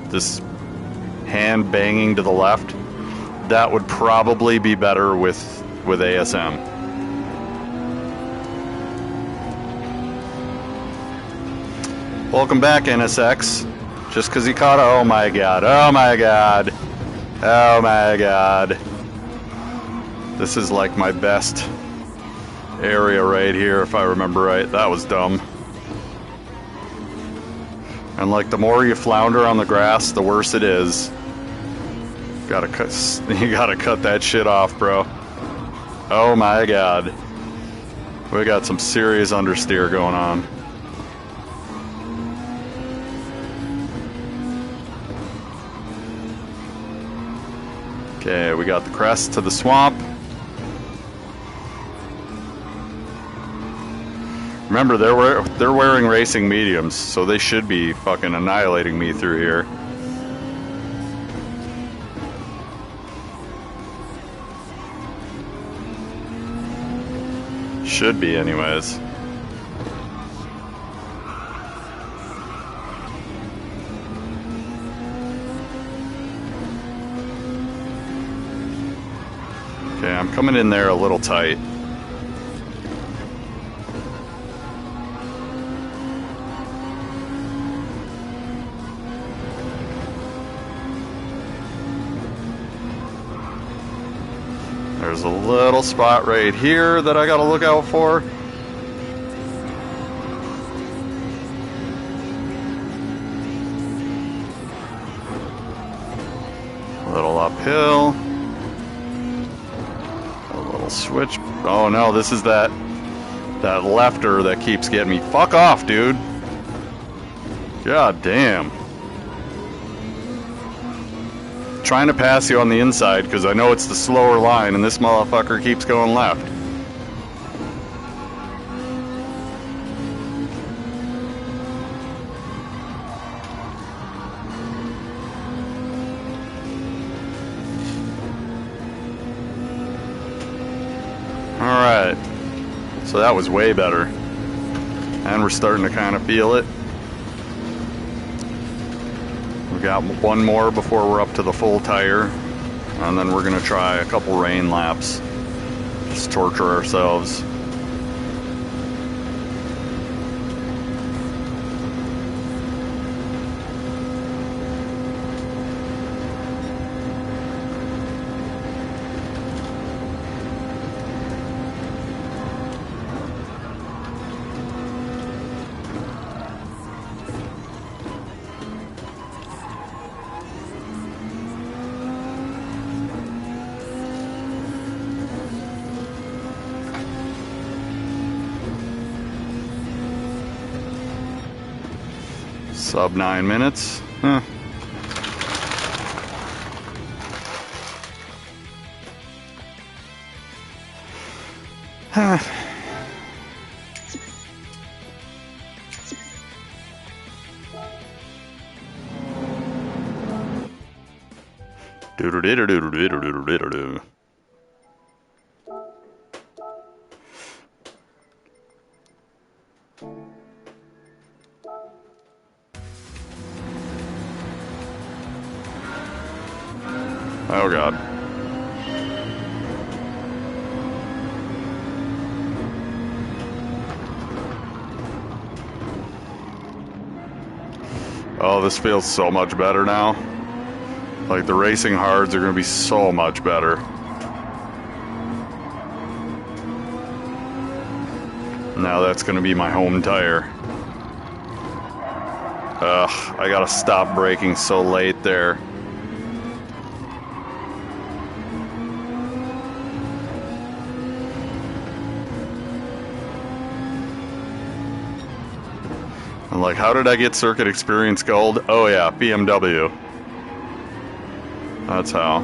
hand banging to the left? That would probably be better with ASM. Welcome back, NSX. Just because he caught oh my god, oh my god, oh my god. This is like my best area right here, if I remember right. That was dumb. And like the more you flounder on the grass, the worse it is. You gotta cut that shit off, bro. Oh my god. We got some serious understeer going on. Okay, we got the crest to the swamp. Remember, they're wearing racing mediums, so they should be fucking annihilating me through here. Should be, anyways. Okay, I'm coming in there a little tight. There's a little spot right here that I gotta look out for. A little uphill. Switch. Oh no, this is that lefter that keeps getting me. Fuck off, dude. God damn. Trying to pass you on the inside because I know it's the slower line and this motherfucker keeps going left. Alright, so that was way better. And we're starting to kind of feel it. We got one more before we're up to the full tire. And then we're going to try a couple rain laps. Just torture ourselves. Sub 9 minutes. Huh. Oh god. Oh, this feels so much better now. Like, the racing hards are going to be so much better. Now that's going to be my home tire. Ugh, I gotta stop braking so late there. I'm like, how did I get Circuit Experience Gold? Oh yeah, BMW. That's how.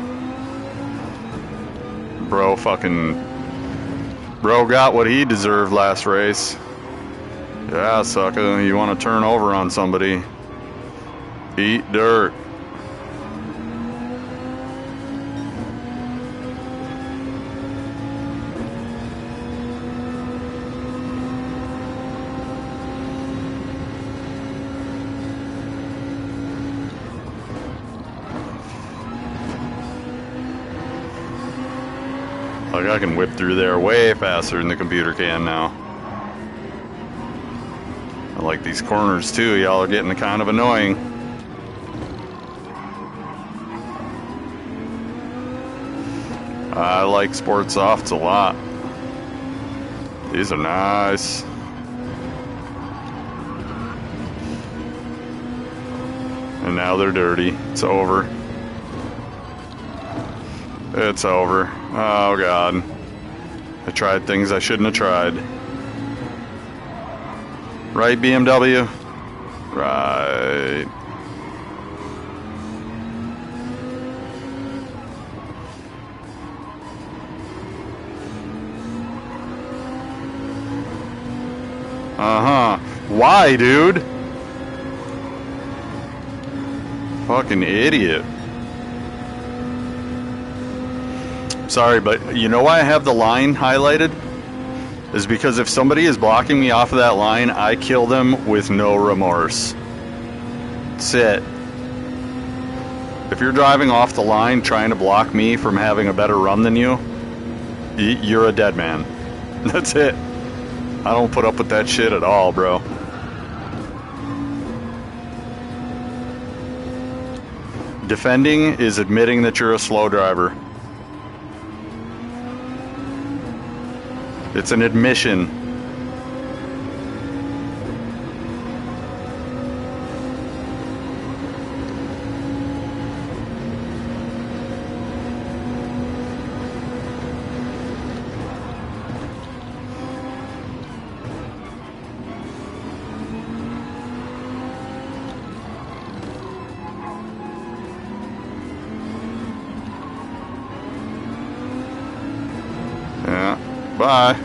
Bro got what he deserved last race. Yeah, sucker, you want to turn over on somebody. Eat dirt. Like, I can whip through there way faster than the computer can now. I like these corners too, y'all are getting kind of annoying. I like sport softs a lot. These are nice. And now they're dirty. It's over. It's over. Oh god. I tried things I shouldn't have tried. Right, BMW? Right. Uh-huh. Why, dude? Fucking idiot. Sorry, but you know why I have the line highlighted? Is because if somebody is blocking me off of that line, I kill them with no remorse. That's it. If you're driving off the line trying to block me from having a better run than you, you're a dead man. That's it. I don't put up with that shit at all, bro. Defending is admitting that you're a slow driver. It's an admission. Yeah. Bye.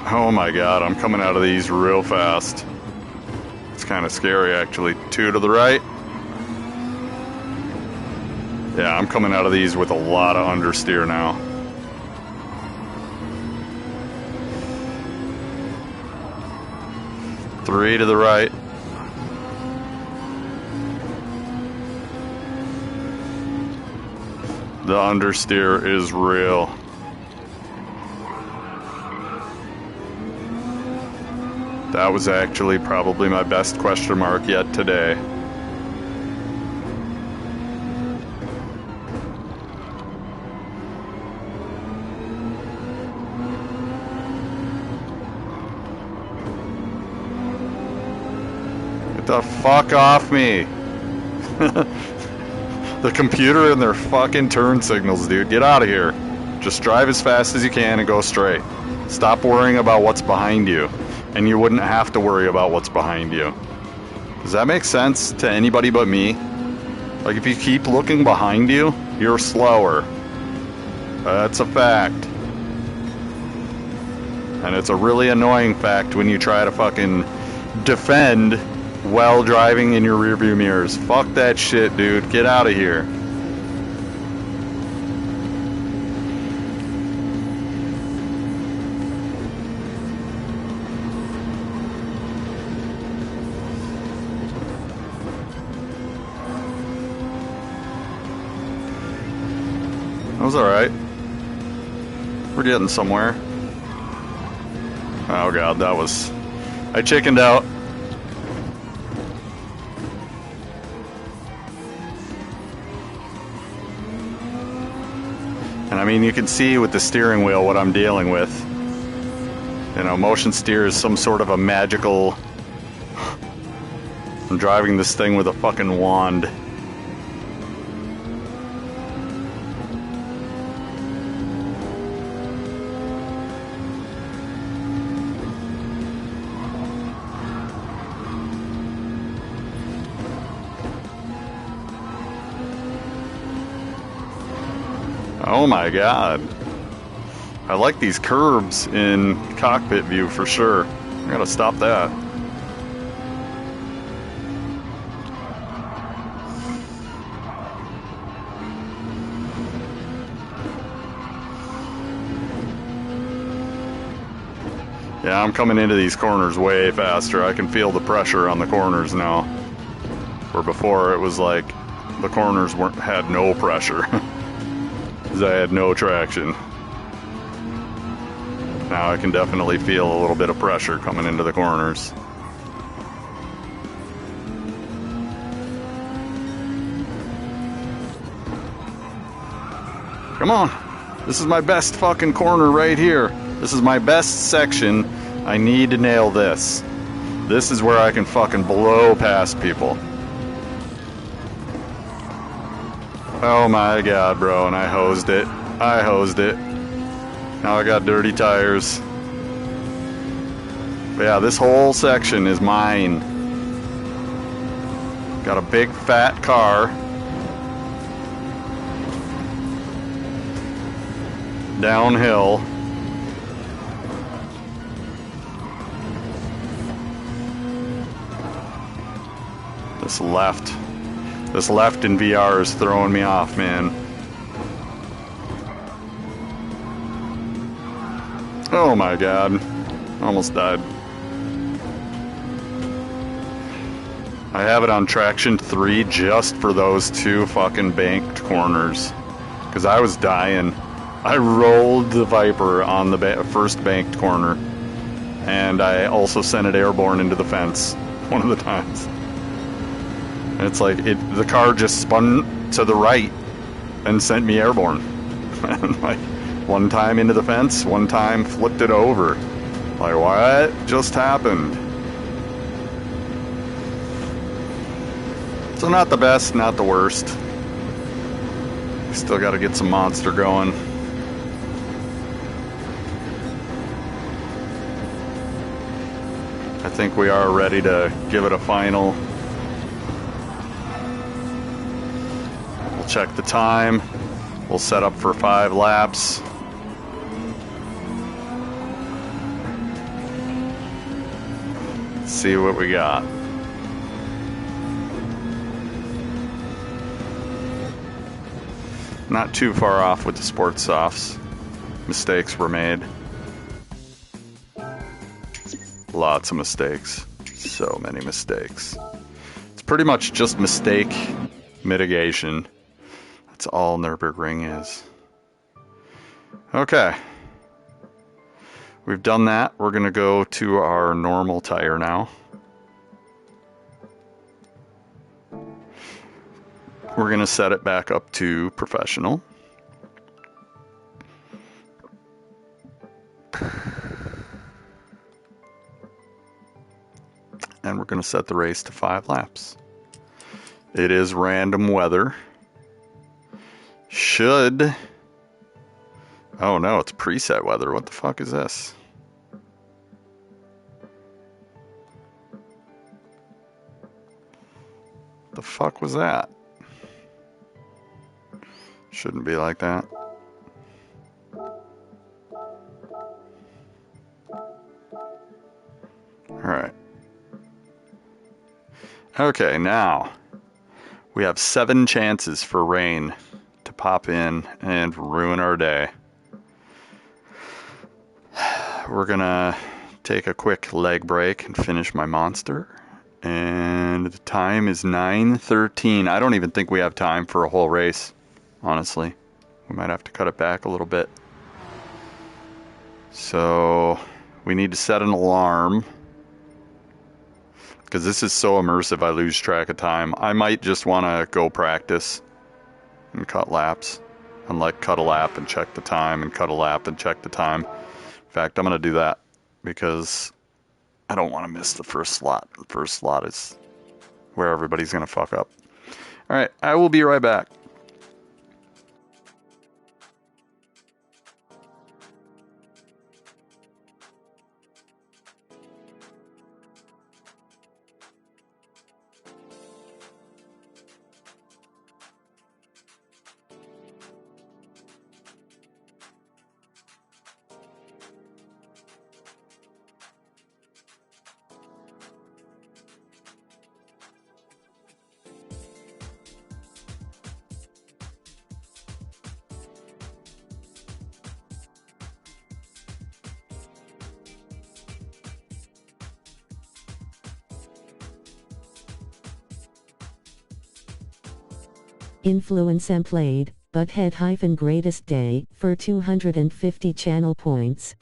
Oh my god, I'm coming out of these real fast. It's kind of scary, actually. 2 to the right. Yeah, I'm coming out of these with a lot of understeer now. Three to the right. The understeer is real. That was actually probably my best question mark yet today. Get the fuck off me. The computer and their fucking turn signals, dude. Get out of here. Just drive as fast as you can and go straight. Stop worrying about what's behind you, and you wouldn't have to worry about what's behind you. Does that make sense to anybody but me? Like, if you keep looking behind you, you're slower. That's a fact. And it's a really annoying fact when you try to fucking defend while driving in your rearview mirrors. Fuck that shit, dude. Get out of here. That was alright. We're getting somewhere. Oh god, that was... I chickened out. And I mean, you can see with the steering wheel what I'm dealing with. You know, motion steer is some sort of a magical... I'm driving this thing with a fucking wand. Oh my god. I like these curbs in cockpit view for sure. I gotta stop that. Yeah, I'm coming into these corners way faster. I can feel the pressure on the corners now. Where before it was like the corners had no pressure. I had no traction. Now I can definitely feel a little bit of pressure coming into the corners. Come on! This is my best fucking corner right here. This is my best section. I need to nail this. This is where I can fucking blow past people. Oh my god, bro, and I hosed it. I hosed it. Now I got dirty tires. But yeah, this whole section is mine. Got a big fat car. Downhill. This left in VR is throwing me off, man. Oh my god. Almost died. I have it on traction 3 just for those 2 fucking banked corners. Because I was dying. I rolled the Viper on the first banked corner. And I also sent it airborne into the fence one of the times. And it's like, the car just spun to the right and sent me airborne. And like, one time into the fence, one time flipped it over. Like, what just happened? So not the best, not the worst. Still gotta get some monster going. I think we are ready to give it a final. Check the time. We'll set up for 5 laps. Let's see what we got. Not too far off with the sports softs. Mistakes were made. Lots of mistakes. So many mistakes. It's pretty much just mistake mitigation. That's all Nürburgring is. Okay. We've done that. We're going to go to our normal tire now. We're going to set it back up to professional. And we're going to set the race to 5 laps. It is random weather. Should Oh no, it's preset weather. What the fuck is this? The fuck was that? Shouldn't be like that. Alright. Okay, now we have 7 chances for rain to pop in and ruin our day. We're gonna take a quick leg break and finish my monster. And the time is 9:13. I don't even think we have time for a whole race, honestly. We might have to cut it back a little bit. So we need to set an alarm, because this is so immersive I lose track of time. I might just want to go practice and cut laps. And like cut a lap and check the time and cut a lap and check the time. In fact, I'm going to do that because I don't want to miss the first slot. The first slot is where everybody's going to fuck up. All right, I will be right back. Influence and played, Butthead-greatest day, for 250 channel points.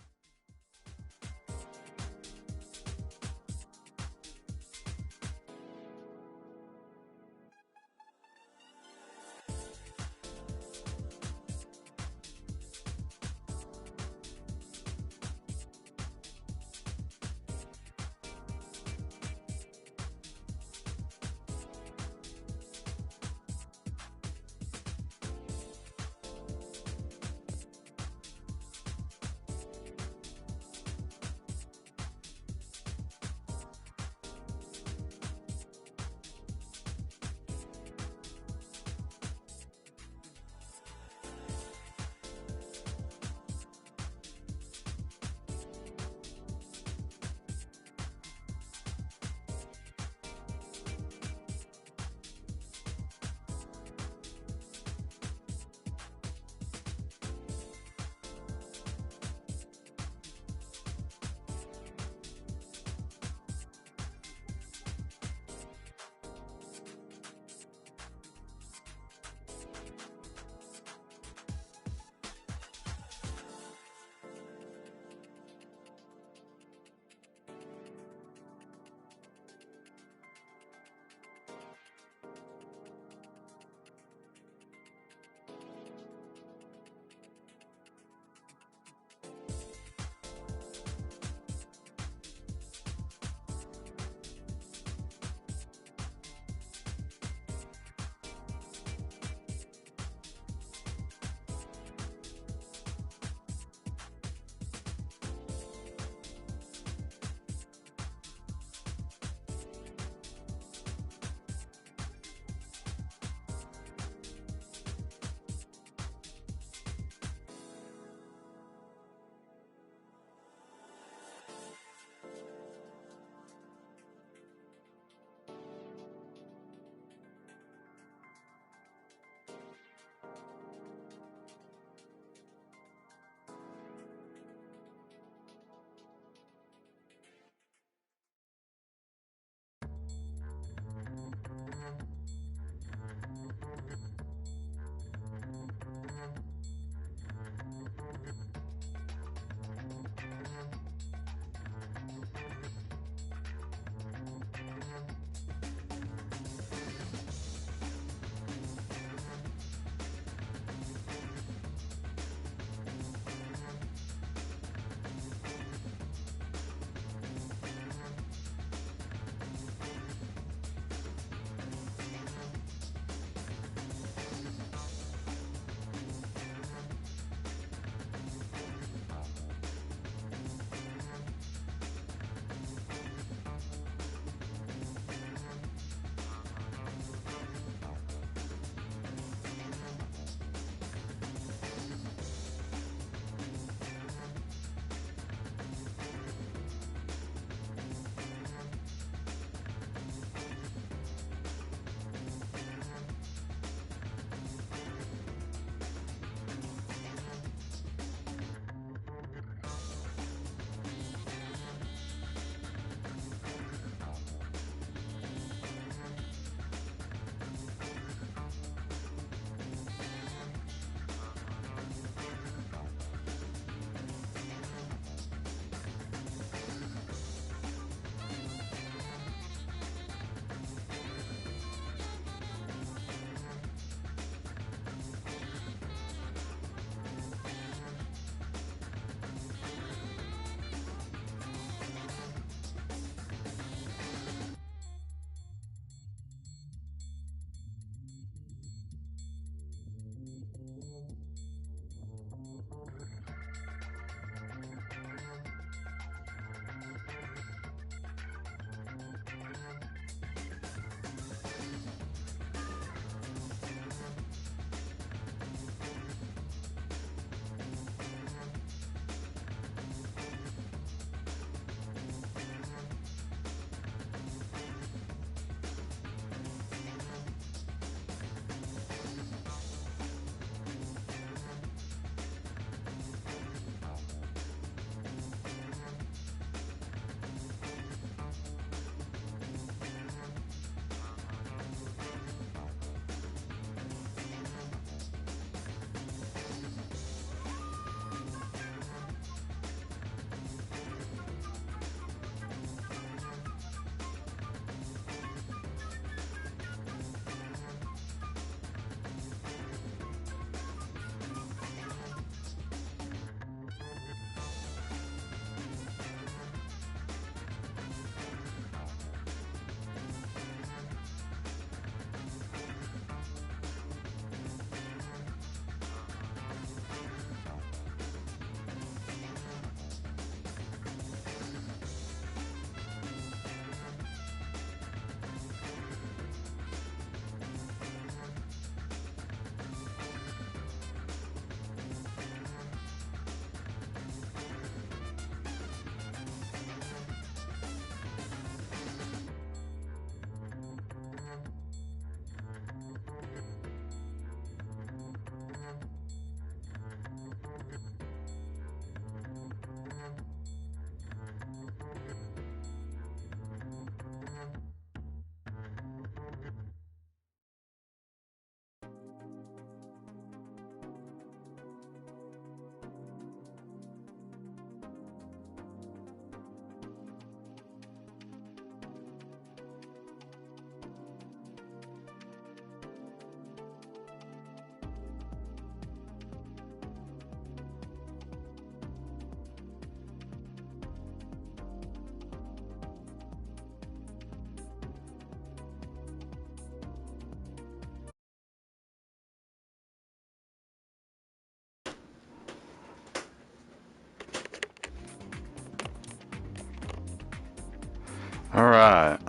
Alright.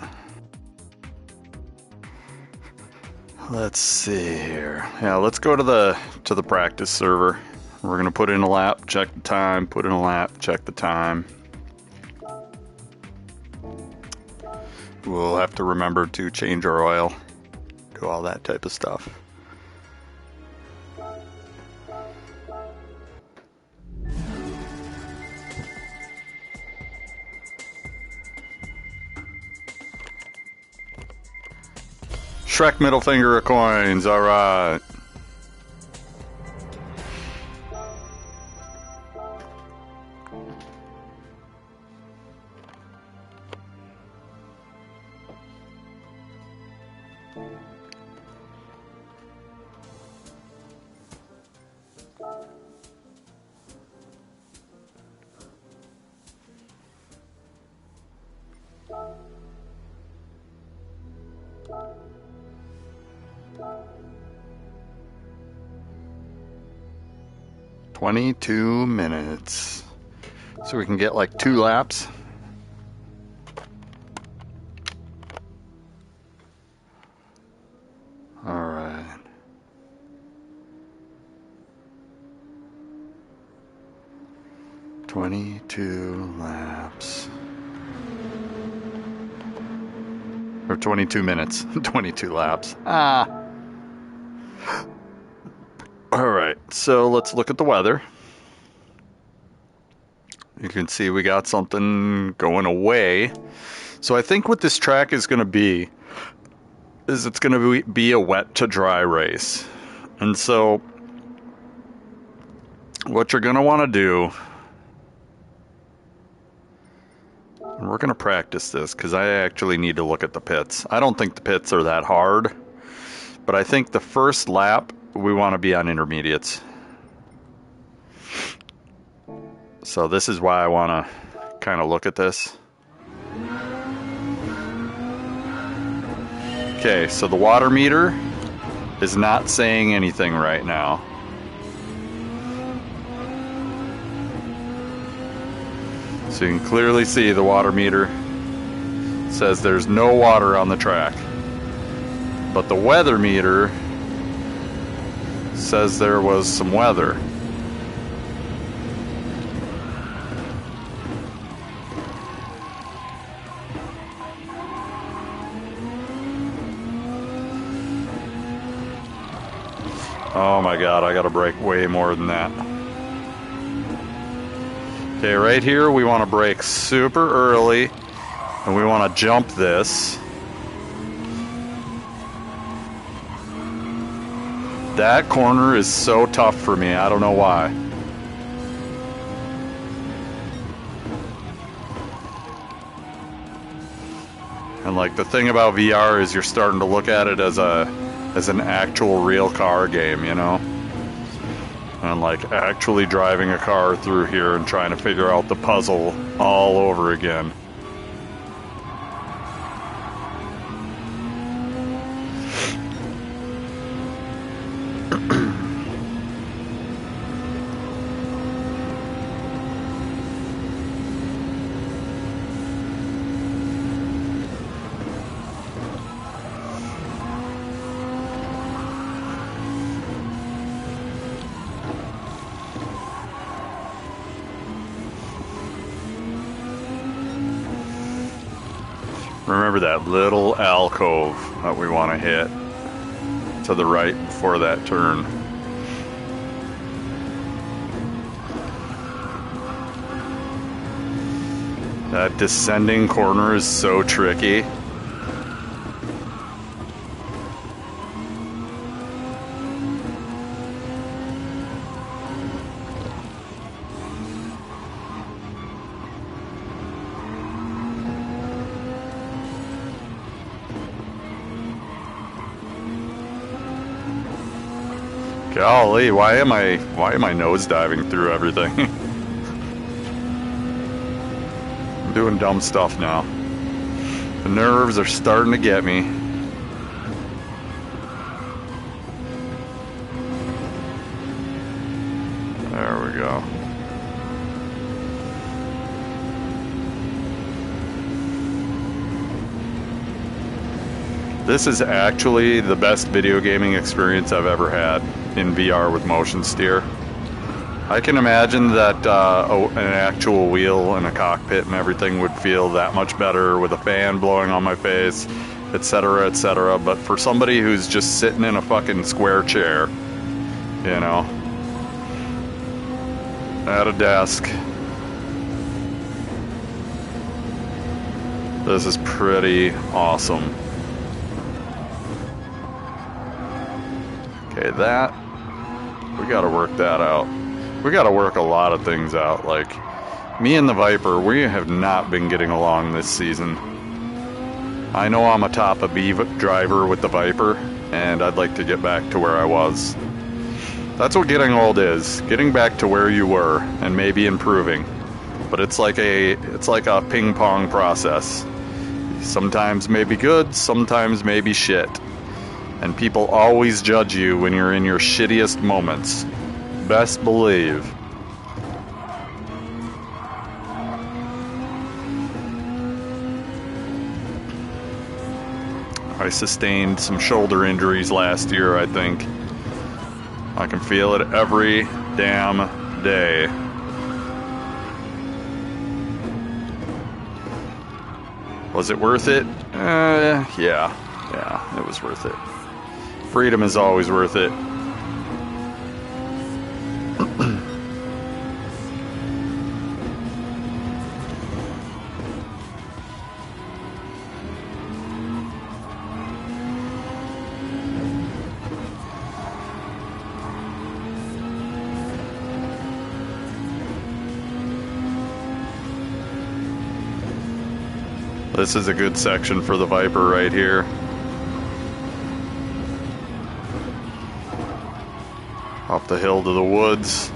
Let's see here. Yeah, let's go to the practice server. We're gonna put in a lap, check the time, put in a lap, check the time. We'll have to remember to change our oil, do all that type of stuff. Shrek middle finger of coins, alright. "22 minutes. So we can get like 2 laps. Alright. "22 laps. Or 22 minutes. 22 laps. Ah. Alright, so let's look at the weather. You can see we got something going away. So I think what this track is going to be is it's going to be a wet to dry race. And so what you're going to want to do, and we're going to practice this because I actually need to look at the pits. I don't think the pits are that hard, but I think the first lap we want to be on intermediates. So this is why I want to kind of look at this. Okay, so the water meter is not saying anything right now. So you can clearly see the water meter says there's no water on the track. But the weather meter says there was some weather. Oh my god, I gotta brake way more than that. Okay, right here we want to brake super early and we want to jump this. That corner is so tough for me, I don't know why. And like the thing about VR is you're starting to look at it as an actual real car game, you know? And like actually driving a car through here and trying to figure out the puzzle all over again. Remember that little alcove that we want to hit to the right before that turn. That descending corner is so tricky. Golly, why am I nose diving through everything? I'm doing dumb stuff now. The nerves are starting to get me. There we go. This is actually the best video gaming experience I've ever had in VR with motion steer. I can imagine that an actual wheel and a cockpit and everything would feel that much better with a fan blowing on my face, etc., etc. But for somebody who's just sitting in a fucking square chair, you know, at a desk, this is pretty awesome. Okay, that, we gotta work that out. We gotta work a lot of things out. Like, me and the Viper, we have not been getting along this season. I know I'm a top a B driver with the Viper, and I'd like to get back to where I was. That's what getting old is. Getting back to where you were, and maybe improving. But it's like a ping pong process. Sometimes maybe good, sometimes maybe shit. And people always judge you when you're in your shittiest moments. Best believe. I sustained some shoulder injuries last year, I think. I can feel it every damn day. Was it worth it? Yeah, it was worth it. Freedom is always worth it. This is a good section for the Viper right here. Up the hill to the woods.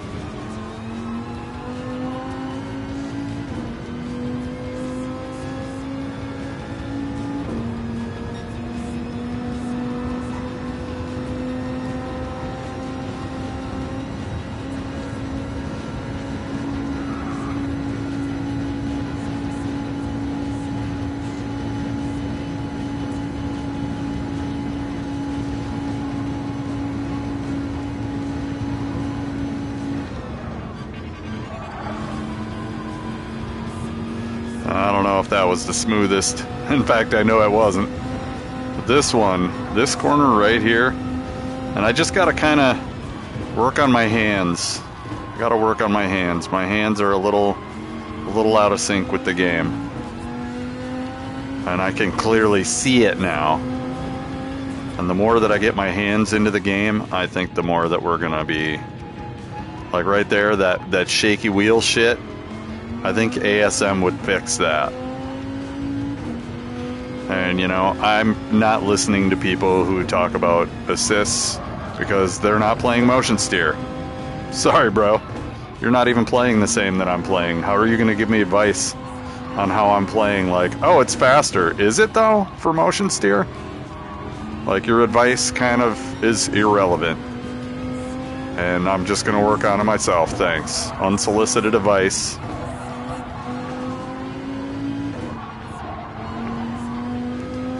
I don't know if that was the smoothest. In fact, I know it wasn't. But this one, this corner right here, and I just gotta kind of work on my hands. I gotta work on my hands. My hands are a little out of sync with the game. And I can clearly see it now. And the more that I get my hands into the game, I think the more that we're gonna be, like right there, that shaky wheel shit, I think ASM would fix that. And, you know, I'm not listening to people who talk about assists because they're not playing motion steer. Sorry, bro. You're not even playing the same that I'm playing. How are you going to give me advice on how I'm playing? Like, oh, it's faster. Is it, though, for motion steer? Like, your advice kind of is irrelevant. And I'm just going to work on it myself, thanks. Unsolicited advice.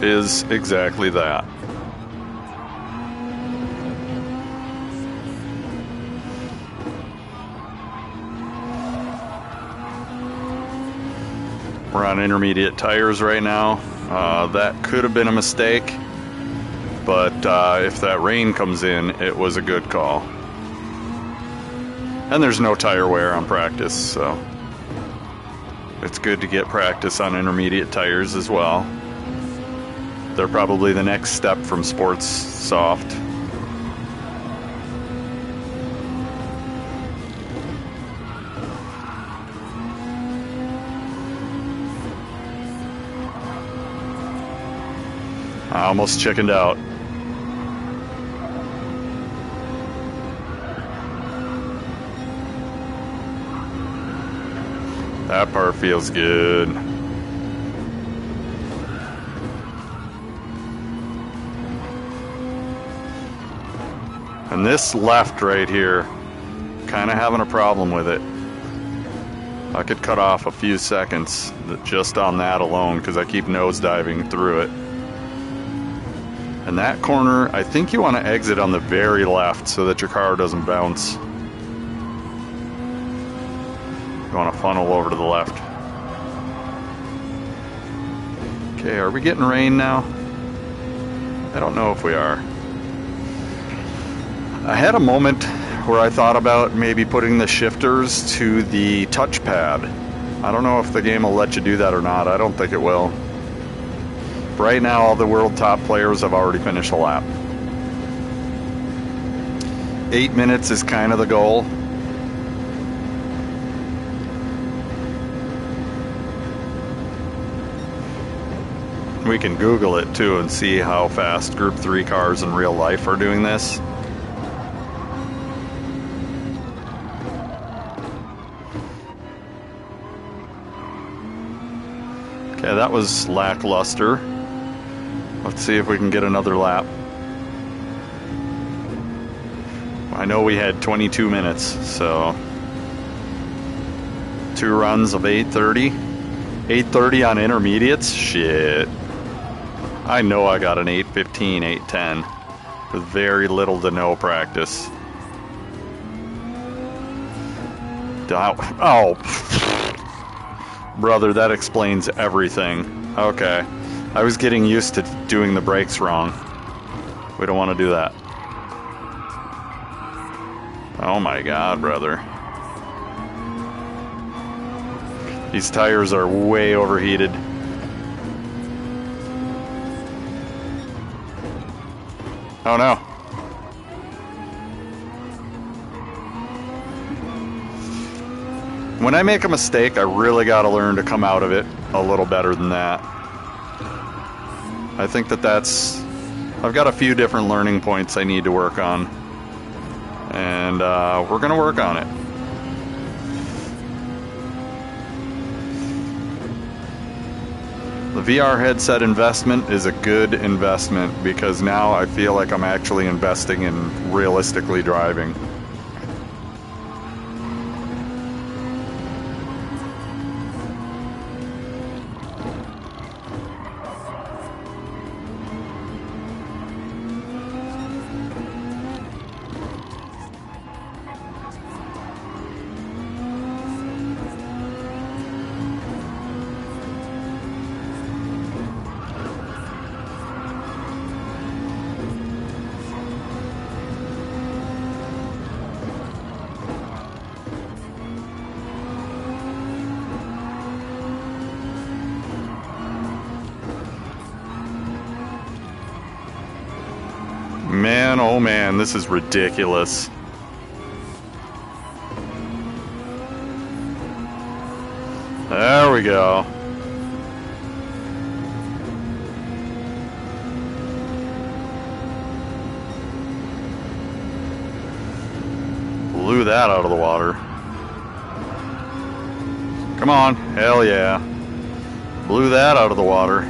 Is exactly that. We're on intermediate tires right now. That could have been a mistake, but if that rain comes in, it was a good call. And there's no tire wear on practice, so it's good to get practice on intermediate tires as well. They're probably the next step from sports soft. I almost chickened out. That part feels good. And this left right here, kind of having a problem with it. I could cut off a few seconds just on that alone because I keep nosediving through it. And that corner, I think you want to exit on the very left so that your car doesn't bounce. You want to funnel over to the left. Okay, are we getting rain now? I don't know if we are. I had a moment where I thought about maybe putting the shifters to the touchpad. I don't know if the game will let you do that or not. I don't think it will. Right now, all the world top players have already finished a lap. 8 minutes is kind of the goal. We can Google it too and see how fast Group 3 cars in real life are doing this. Okay, that was lackluster. Let's see if we can get another lap. I know we had 22 minutes, so 2 runs of 8:30. 8:30 on intermediates? Shit. I know I got an 8:15, 8:10 with very little to no practice. Oh, brother, that explains everything. Okay. I was getting used to doing the brakes wrong. We don't want to do that. Oh my God, brother. These tires are way overheated. Oh no. When I make a mistake, I really got to learn to come out of it a little better than that. I think I've got a few different learning points I need to work on. And we're going to work on it. The VR headset investment is a good investment because now I feel like I'm actually investing in realistically driving. Man, oh man, this is ridiculous. There we go. Blew that out of the water. Come on, hell yeah. Blew that out of the water.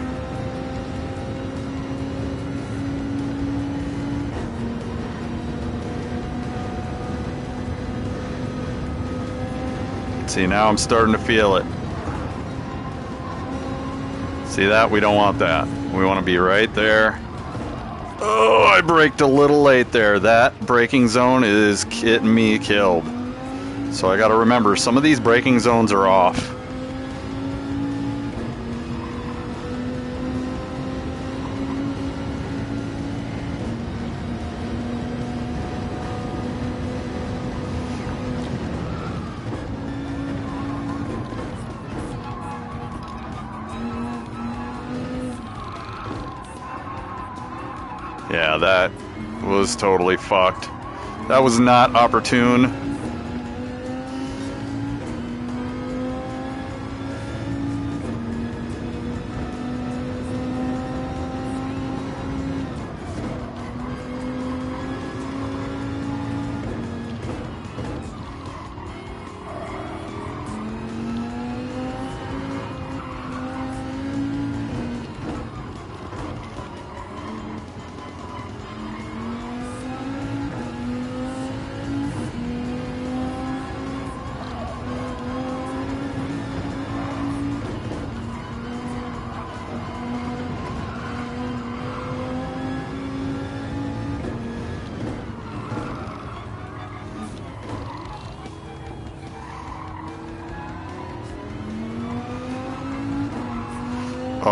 See, now I'm starting to feel it. See that? We don't want that. We want to be right there. Oh, I braked a little late there. That braking zone is getting me killed. So I got to remember, some of these braking zones are off. Yeah, that was totally fucked. That was not opportune.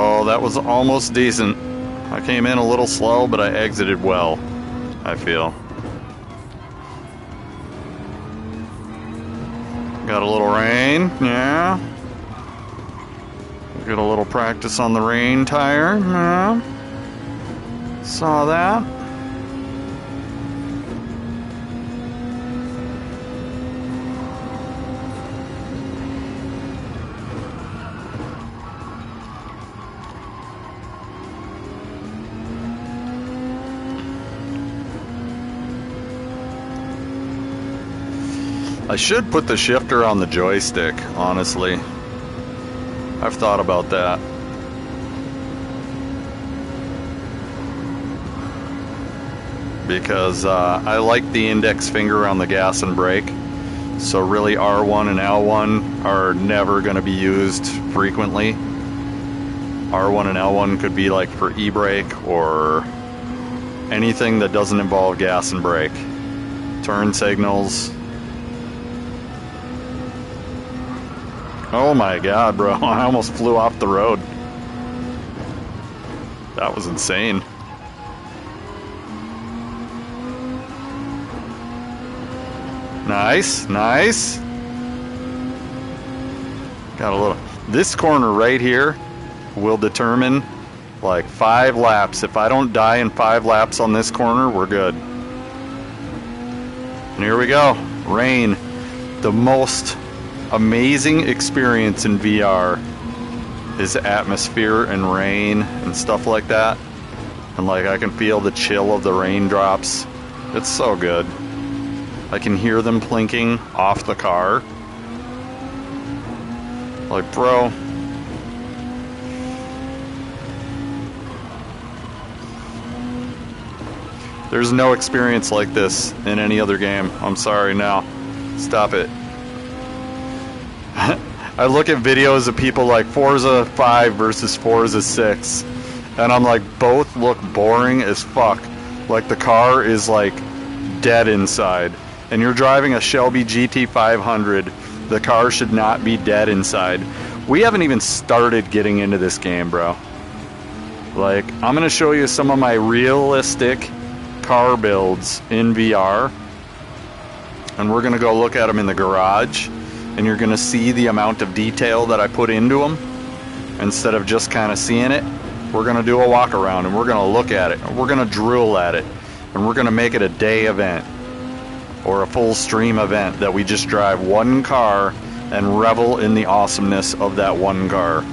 Oh, that was almost decent. I came in a little slow, but I exited well, I feel. Got a little rain, yeah. Get a little practice on the rain tire, yeah. Saw that. I should put the shifter on the joystick, honestly. I've thought about that. Because I like the index finger on the gas and brake. So really R1 and L1 are never going to be used frequently. R1 and L1 could be like for e-brake or anything that doesn't involve gas and brake. Turn signals. Oh my god, bro. I almost flew off the road. That was insane. Nice, nice. Got a little... This corner right here will determine like 5 laps. If I don't die in 5 laps on this corner, we're good. And here we go. Rain. The most amazing experience in VR is atmosphere and rain and stuff like that. And like I can feel the chill of the raindrops. It's so good. I can hear them plinking off the car. Like, bro. There's no experience like this in any other game. I'm sorry, now. Stop it. I look at videos of people like Forza 5 versus Forza 6, and I'm like, both look boring as fuck. Like the car is like dead inside. And you're driving a Shelby GT500. The car should not be dead inside. We haven't even started getting into this game, bro. Like, I'm gonna show you some of my realistic car builds in VR. And we're gonna go look at them in the garage. And you're gonna see the amount of detail that I put into them. Instead of just kind of seeing it, we're gonna do a walk around and we're gonna look at it. And we're gonna drool at it. And we're gonna make it a day event. Or a full stream event that we just drive one car and revel in the awesomeness of that one car.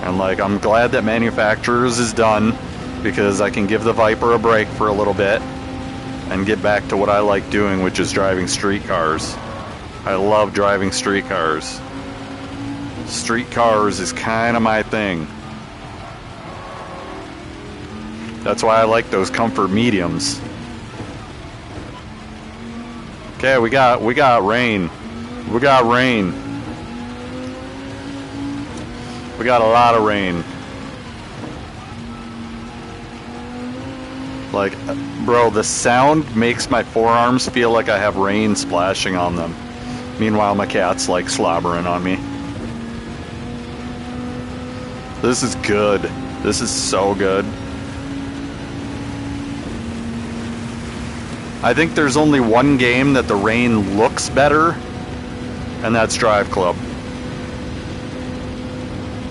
And like, I'm glad that Manufacturers is done because I can give the Viper a break for a little bit and get back to what I like doing, which is driving street cars. I love driving street cars. Street cars is kind of my thing. That's why I like those comfort mediums. Okay, we got rain. We got rain. We got a lot of rain. Like, bro, the sound makes my forearms feel like I have rain splashing on them. Meanwhile, my cat's like slobbering on me. This is good. This is so good. I think there's only one game that the rain looks better, and that's Drive Club.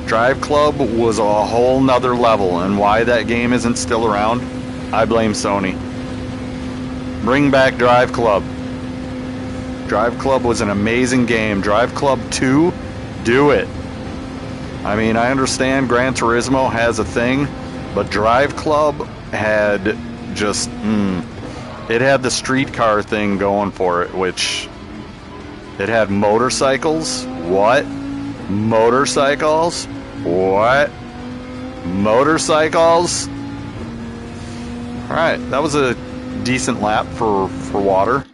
Drive Club was a whole nother level, and why that game isn't still around, I blame Sony. Bring back Drive Club. Drive Club was an amazing game. Drive Club 2, do it. I mean, I understand Gran Turismo has a thing, but Drive Club had just, it had the streetcar thing going for it, which it had motorcycles. What? Motorcycles? What? Motorcycles? Alright, that was a decent lap for water.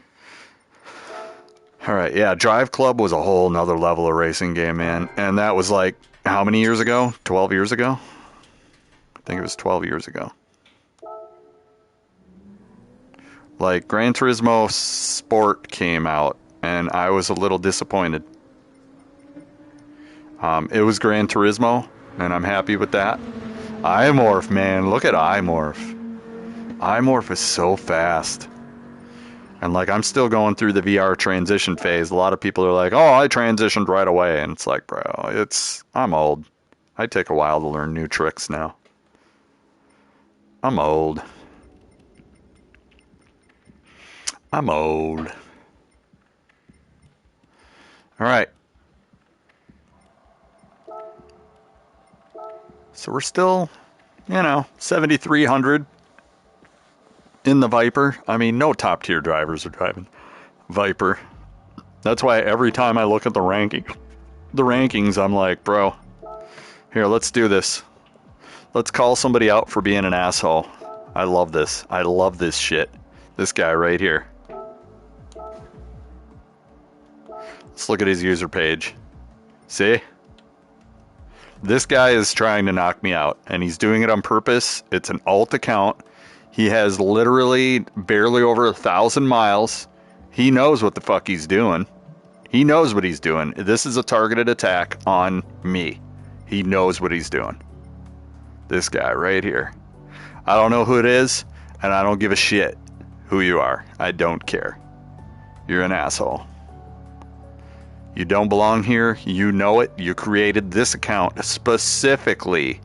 Alright, yeah, Drive Club was a whole nother level of racing game, man. And that was like, how many years ago? 12 years ago? I think it was 12 years ago. Like, Gran Turismo Sport came out, and I was a little disappointed. It was Gran Turismo, and I'm happy with that. iMorph, man, look at iMorph. iMorph is so fast. And like, I'm still going through the VR transition phase. A lot of people are like, oh, I transitioned right away. And it's like, bro, I'm old. I take a while to learn new tricks now. I'm old. I'm old. All right. So we're still, 7,300 in the Viper. I mean, no top tier drivers are driving Viper. That's why every time I look at the rankings, I'm like, bro, here, let's do this. Let's call somebody out for being an asshole. I love this. I love this shit. This guy right here. Let's look at his user page. See? This guy is trying to knock me out, and he's doing it on purpose. It's an alt account. He has literally barely over 1,000 miles. He knows what the fuck he's doing. He knows what he's doing. This is a targeted attack on me. He knows what he's doing. This guy right here. I don't know who it is, and I don't give a shit who you are. I don't care. You're an asshole. You don't belong here. You know it. You created this account specifically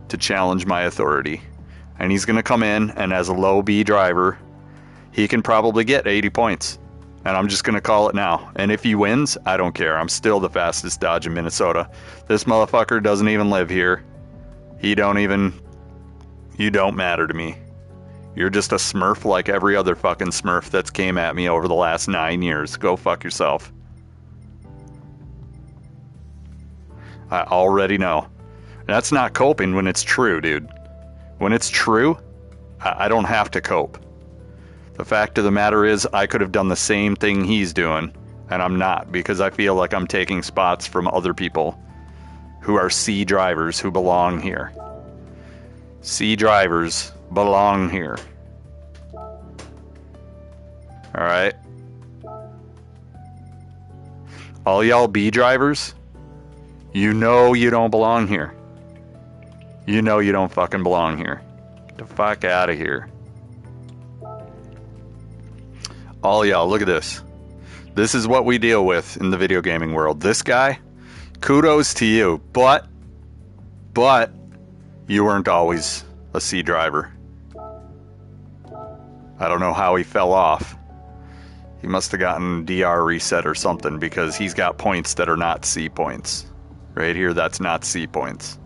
to challenge my authority. And he's going to come in, and as a low B driver, he can probably get 80 points. And I'm just going to call it now. And if he wins, I don't care. I'm still the fastest Dodge in Minnesota. This motherfucker doesn't even live here. You don't matter to me. You're just a smurf like every other fucking smurf that's came at me over the last 9 years. Go fuck yourself. I already know. That's not coping when it's true, dude. When it's true, I don't have to cope. The fact of the matter is, I could have done the same thing he's doing, and I'm not, because I feel like I'm taking spots from other people who are C drivers who belong here. C drivers belong here. Alright? All y'all B drivers, you know you don't belong here. You know you don't fucking belong here. Get the fuck out of here. All y'all, look at this. This is what we deal with in the video gaming world. This guy, kudos to you, but you weren't always a C driver. I don't know how he fell off. He must have gotten DR reset or something, because he's got points that are not C points. Right here, that's not C points.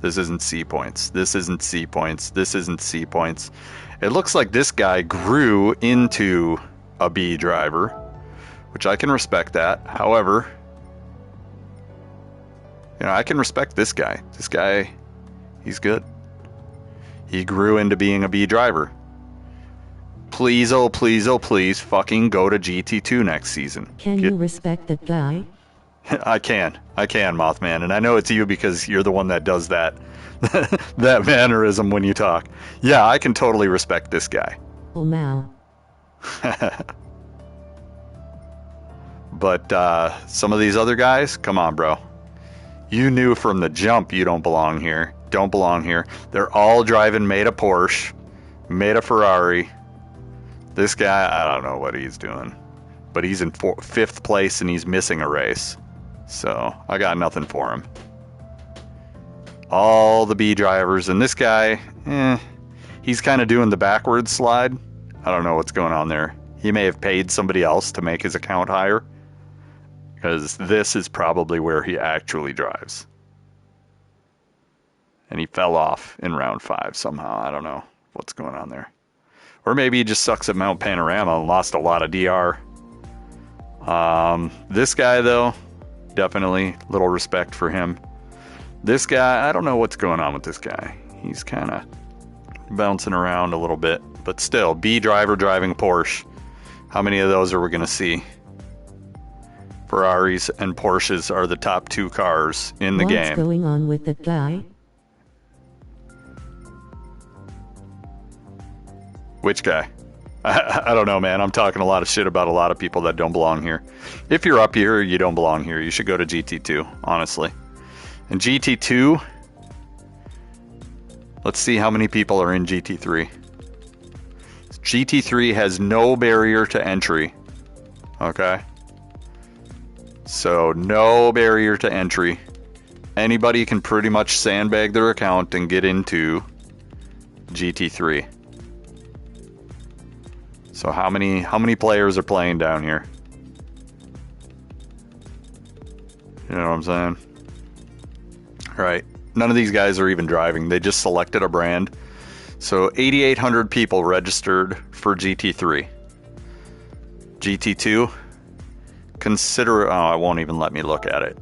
This isn't C points. This isn't C points. This isn't C points. It looks like this guy grew into a B driver, which I can respect that. However, I can respect this guy. This guy, he's good. He grew into being a B driver. Please, oh please, oh please, fucking go to GT2 next season. Can you respect that guy? I can, Mothman, and I know it's you because you're the one that does that that mannerism when you talk. Yeah, I can totally respect this guy. Oh, now. But some of these other guys, come on, bro. You knew from the jump you don't belong here. Don't belong here. They're all driving made a Porsche, made a Ferrari. This guy, I don't know what he's doing, but he's in 5th place and he's missing a race. So I got nothing for him. All the B drivers, and this guy, he's kind of doing the backwards slide. I don't know what's going on there. He may have paid somebody else to make his account higher, because this is probably where he actually drives. And he fell off in round 5 somehow. I don't know what's going on there. Or maybe he just sucks at Mount Panorama and lost a lot of DR. This guy, though, definitely little respect for him. This guy, I don't know what's going on with this guy. He's kind of bouncing around a little bit. But still, B driver driving Porsche. How many of those are we going to see? Ferraris and Porsches are the top 2 cars in the game. What's going on with that guy? Which guy? I don't know, man. I'm talking a lot of shit about a lot of people that don't belong here. If you're up here, you don't belong here. You should go to GT2, honestly. And GT2, let's see how many people are in GT3. GT3 has no barrier to entry. Okay? So, no barrier to entry. Anybody can pretty much sandbag their account and get into GT3. So how many players are playing down here? You know what I'm saying? All right. None of these guys are even driving. They just selected a brand. So 8,800 people registered for GT3. GT2, consider... Oh, it won't even let me look at it.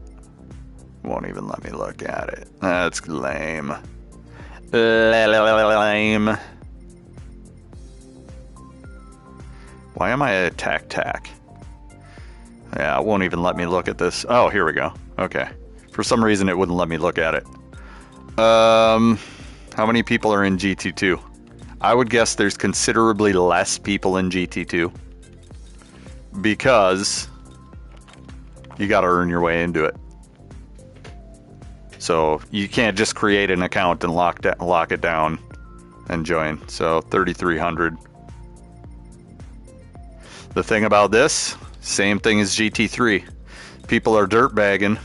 Won't even let me look at it. That's lame. Lame. Why am I a tac? Yeah, it won't even let me look at this. Oh, here we go. Okay. For some reason, it wouldn't let me look at it. How many people are in GT2? I would guess there's considerably less people in GT2 because you got to earn your way into it. So you can't just create an account and lock it down and join. So 3,300. The thing about this, same thing as GT3. People are dirtbagging.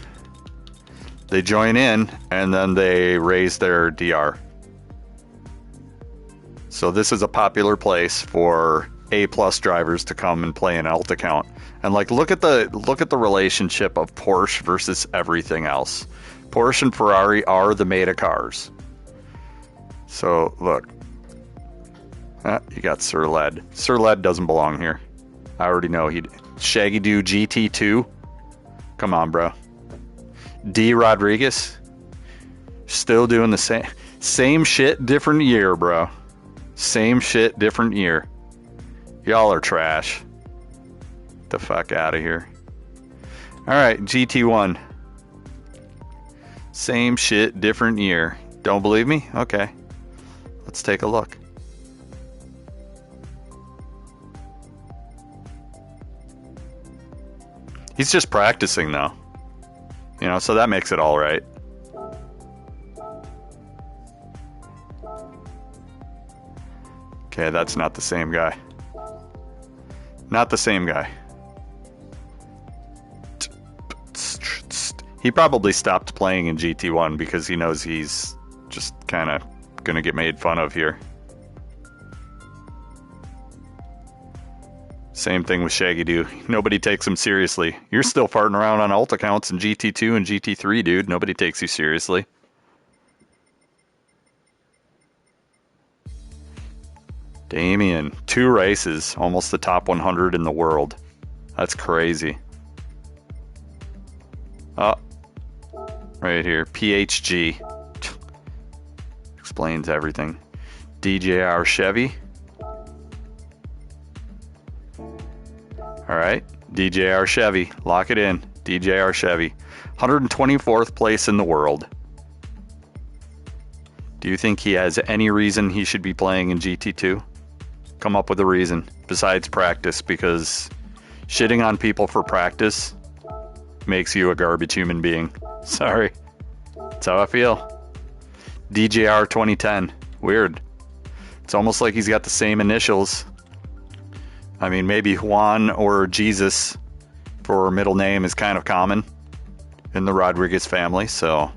They join in and then they raise their DR. So this is a popular place for A+ drivers to come and play an alt account. And like look at the relationship of Porsche versus everything else. Porsche and Ferrari are the meta cars. So look. You got Sir Led. Sir Led doesn't belong here. I already know he'd Shaggy Do GT2. Come on, bro. D Rodriguez. Still doing the same shit, different year, bro. Same shit, different year. Y'all are trash. Get the fuck out of here. Alright, GT1. Same shit, different year. Don't believe me? Okay. Let's take a look. He's just practicing though. You know, so that makes it all right. Okay, that's not the same guy. Not the same guy. He probably stopped playing in GT1 because he knows he's just kind of going to get made fun of here. Same thing with Shaggy Doo. Nobody takes him seriously. You're still farting around on alt accounts in GT2 and GT3, dude. Nobody takes you seriously. Damien, 2 races, almost the top 100 in the world. That's crazy. Oh, right here, PHG. Explains everything. DJR Chevy. Alright, DJR Chevy. Lock it in. DJR Chevy. 124th place in the world. Do you think he has any reason he should be playing in GT2? Come up with a reason besides practice, because shitting on people for practice makes you a garbage human being. Sorry. That's how I feel. DJR 2010. Weird. It's almost like he's got the same initials. I mean, maybe Juan or Jesus for middle name is kind of common in the Rodriguez family, so,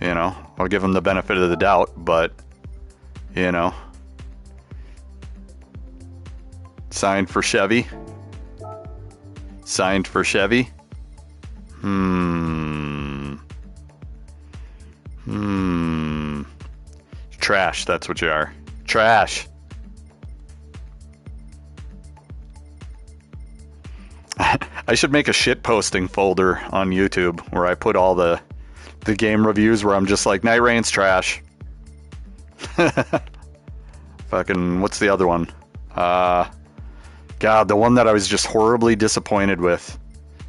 you know, I'll give him the benefit of the doubt, but, you know. Signed for Chevy. Signed for Chevy. Trash, that's what you are. Trash. I should make a shit posting folder on YouTube where I put all the game reviews where I'm just like, Night Rain's trash. Fucking, what's the other one? God, the one that I was just horribly disappointed with.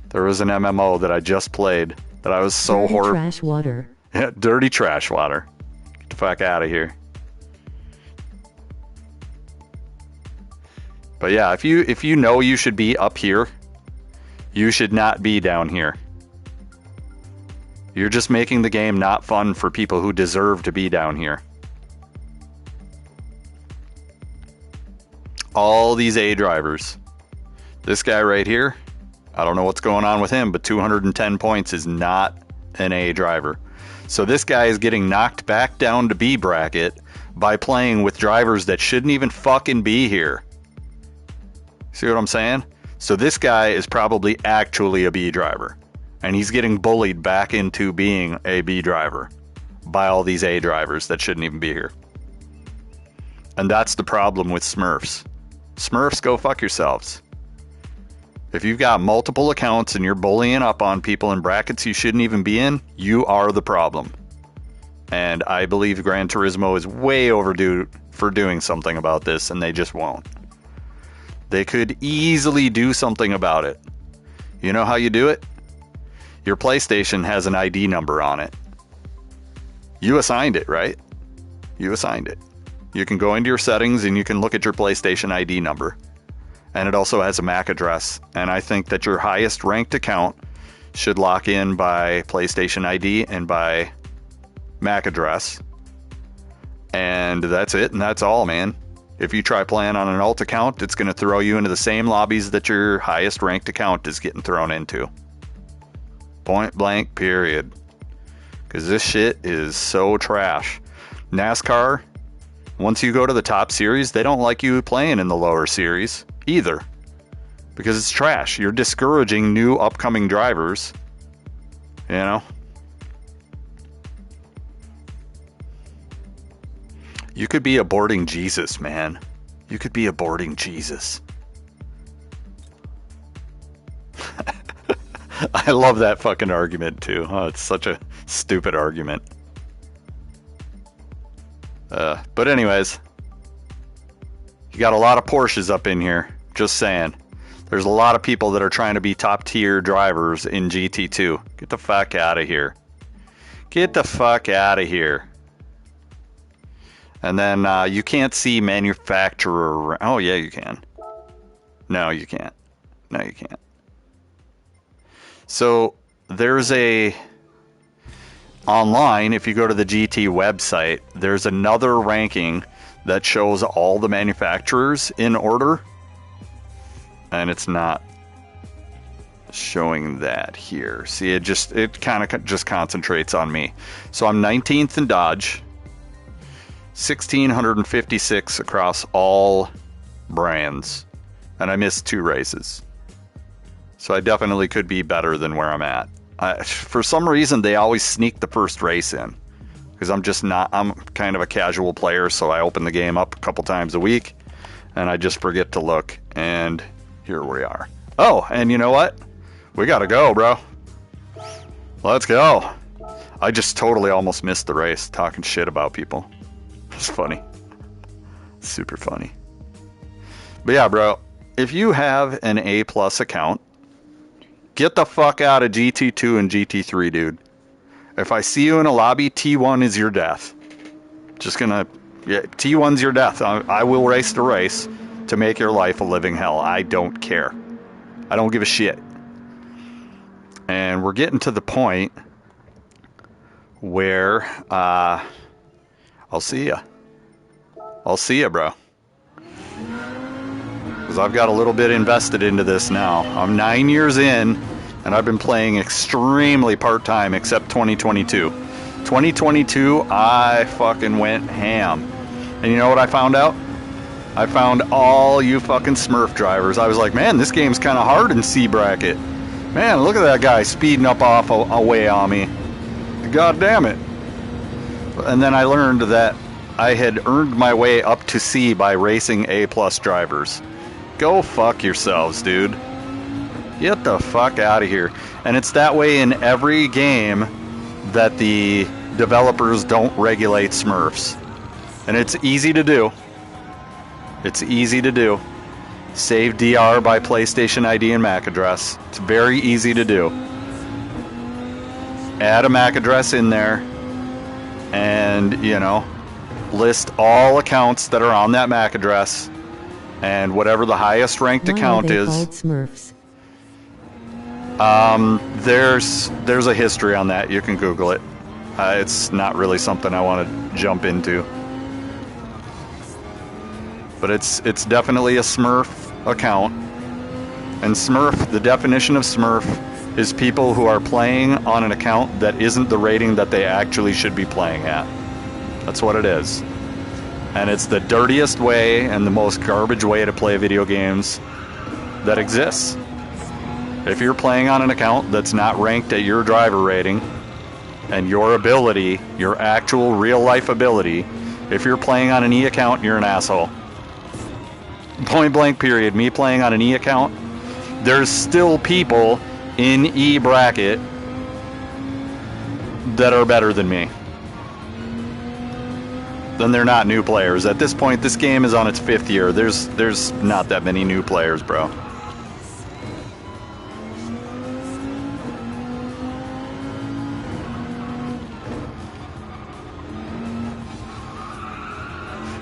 There was an MMO that I just played that I was so horrible. Dirty trash water. Yeah, dirty trash water. Get the fuck out of here. But yeah, if you know you should be up here, you should not be down here. You're just making the game not fun for people who deserve to be down here. All these A drivers. This guy right here, I don't know what's going on with him, but 210 points is not an A driver. So this guy is getting knocked back down to B bracket by playing with drivers that shouldn't even fucking be here. See what I'm saying? So this guy is probably actually a B driver. And he's getting bullied back into being a B driver by all these A drivers that shouldn't even be here. And that's the problem with Smurfs. Smurfs, go fuck yourselves. If you've got multiple accounts and you're bullying up on people in brackets you shouldn't even be in, you are the problem. And I believe Gran Turismo is way overdue for doing something about this, and they just won't. They could easily do something about it. You know how you do it? Your PlayStation has an ID number on it. You assigned it, right? You assigned it. You can go into your settings and you can look at your PlayStation ID number. And it also has a MAC address. And I think that your highest ranked account should lock in by PlayStation ID and by MAC address. And that's it, and that's all, man. If you try playing on an alt account, it's going to throw you into the same lobbies that your highest ranked account is getting thrown into. Point blank, period. Because this shit is so trash. NASCAR, once you go to the top series, they don't like you playing in the lower series either. Because it's trash. You're discouraging new upcoming drivers. You know? You could be aborting Jesus, man. You could be aborting Jesus. I love that fucking argument too. Oh, it's such a stupid argument. But anyways, you got a lot of Porsches up in here. Just saying. There's a lot of people that are trying to be top tier drivers in GT2. Get the fuck out of here. Get the fuck out of here. And then you can't see manufacturer. Oh yeah, you can. No, you can't. No, you can't. So there's online, if you go to the GT website, there's another ranking that shows all the manufacturers in order. And it's not showing that here. See, it kind of just concentrates on me. So I'm 19th in Dodge, 1,656 across all brands, and I missed 2 races. So I definitely could be better than where I'm at. For some reason, they always sneak the first race in. Because I'm kind of a casual player, so I open the game up a couple times a week, and I just forget to look. And here we are. Oh, and you know what? We gotta go, bro. Let's go. I just totally almost missed the race, talking shit about people. It's funny. Super funny. But yeah, bro, if you have an A+ account, get the fuck out of GT2 and GT3, dude. If I see you in a lobby, T1 is your death. T1's your death. I will race the race to make your life a living hell. I don't care. I don't give a shit. And we're getting to the point where I'll see ya. I'll see ya, bro. Because I've got a little bit invested into this now. I'm 9 years in, and I've been playing extremely part-time, except 2022. 2022, I fucking went ham. And you know what I found out? I found all you fucking Smurf drivers. I was like, man, this game's kind of hard in C bracket. Man, look at that guy speeding up off away on me. God damn it. And then I learned that I had earned my way up to C by racing A+ drivers. Go fuck yourselves, dude. Get the fuck out of here. And it's that way in every game that the developers don't regulate Smurfs. And it's easy to do. It's easy to do. Save DR by PlayStation ID and MAC address. It's very easy to do. Add a MAC address in there and, list all accounts that are on that MAC address And whatever the highest ranked Why account are they is, called Smurfs? there's a history on that. You can Google it. It's not really something I want to jump into. But it's definitely a Smurf account. And Smurf, the definition of Smurf is people who are playing on an account that isn't the rating that they actually should be playing at. That's what it is. And it's the dirtiest way and the most garbage way to play video games that exists. If you're playing on an account that's not ranked at your driver rating and your ability, your actual real life ability, if you're playing on an E account, you're an asshole. Point blank period. Me playing on an E account, there's still people in E bracket that are better than me. Then they're not new players. At this point, this game is on its 5th year. There's not that many new players, bro.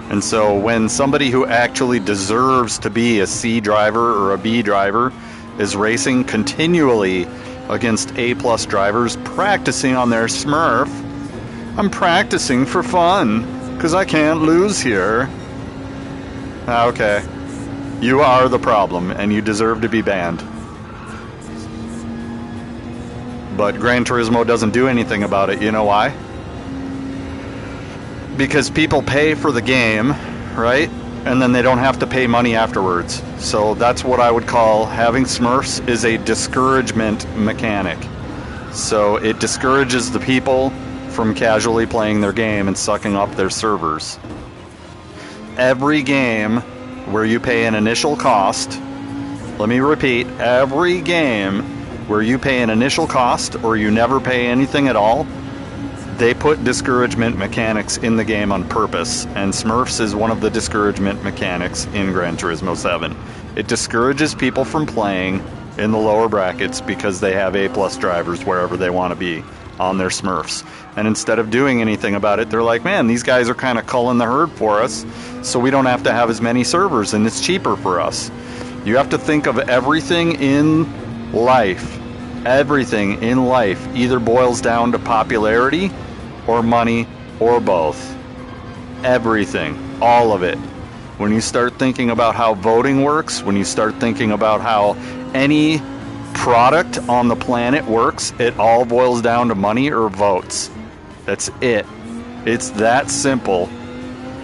And so when somebody who actually deserves to be a C driver or a B driver is racing continually against A+ drivers practicing on their Smurf, I'm practicing for fun. Because I can't lose here. Okay. You are the problem, and you deserve to be banned. But Gran Turismo doesn't do anything about it. You know why? Because people pay for the game, right? And then they don't have to pay money afterwards. So that's what I would call having Smurfs is a discouragement mechanic. So it discourages the people from casually playing their game and sucking up their servers. Every game where you pay an initial cost, let me repeat, every game where you pay an initial cost or you never pay anything at all, they put discouragement mechanics in the game on purpose, and Smurfs is one of the discouragement mechanics in Gran Turismo 7. It discourages people from playing in the lower brackets because they have A+ drivers wherever they want to be on their Smurfs. And instead of doing anything about it, they're like, man, these guys are kind of culling the herd for us, so we don't have to have as many servers, and it's cheaper for us. You have to think of everything in life. Everything in life either boils down to popularity or money or both. Everything. All of it. When you start thinking about how voting works, when you start thinking about how any product on the planet works, it all boils down to money or votes. That's it. It's that simple.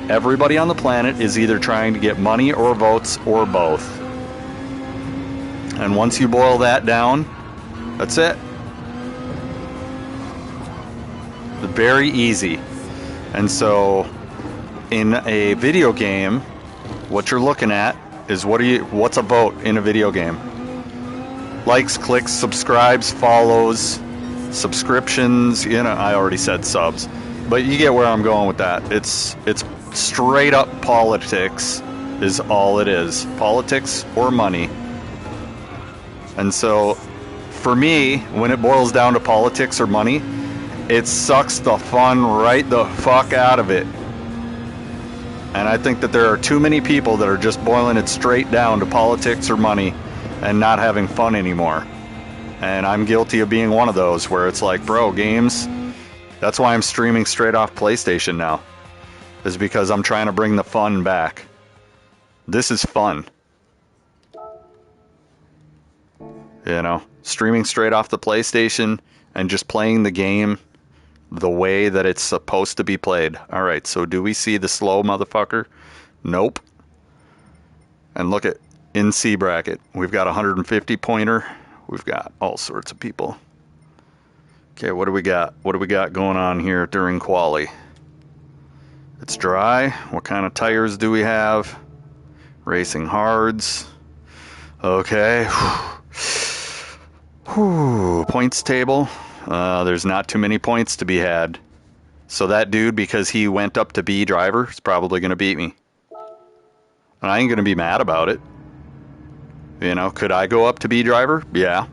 Everybody on the planet is either trying to get money or votes or both. And once you boil that down, that's it. Very easy. And so in a video game, what you're looking at is what's a vote in a video game? Likes, clicks, subscribes, follows, subscriptions, I already said subs. But you get where I'm going with that. It's straight up politics is all it is. Politics or money. And so for me, when it boils down to politics or money, it sucks the fun right the fuck out of it. And I think that there are too many people that are just boiling it straight down to politics or money and not having fun anymore. And I'm guilty of being one of those where it's like, bro, games, that's why I'm streaming straight off PlayStation now, is because I'm trying to bring the fun back. This is fun. Streaming straight off the PlayStation and just playing the game the way that it's supposed to be played. All right, so do we see the slow motherfucker? Nope. And look at in C bracket. We've got a 150 pointer. We've got all sorts of people. Okay, what do we got? What do we got going on here during quali? It's dry. What kind of tires do we have? Racing hards. Okay. Whew. Points table. There's not too many points to be had. So that dude, because he went up to B driver, is probably going to beat me. And I ain't going to be mad about it. Could I go up to B driver? Yeah.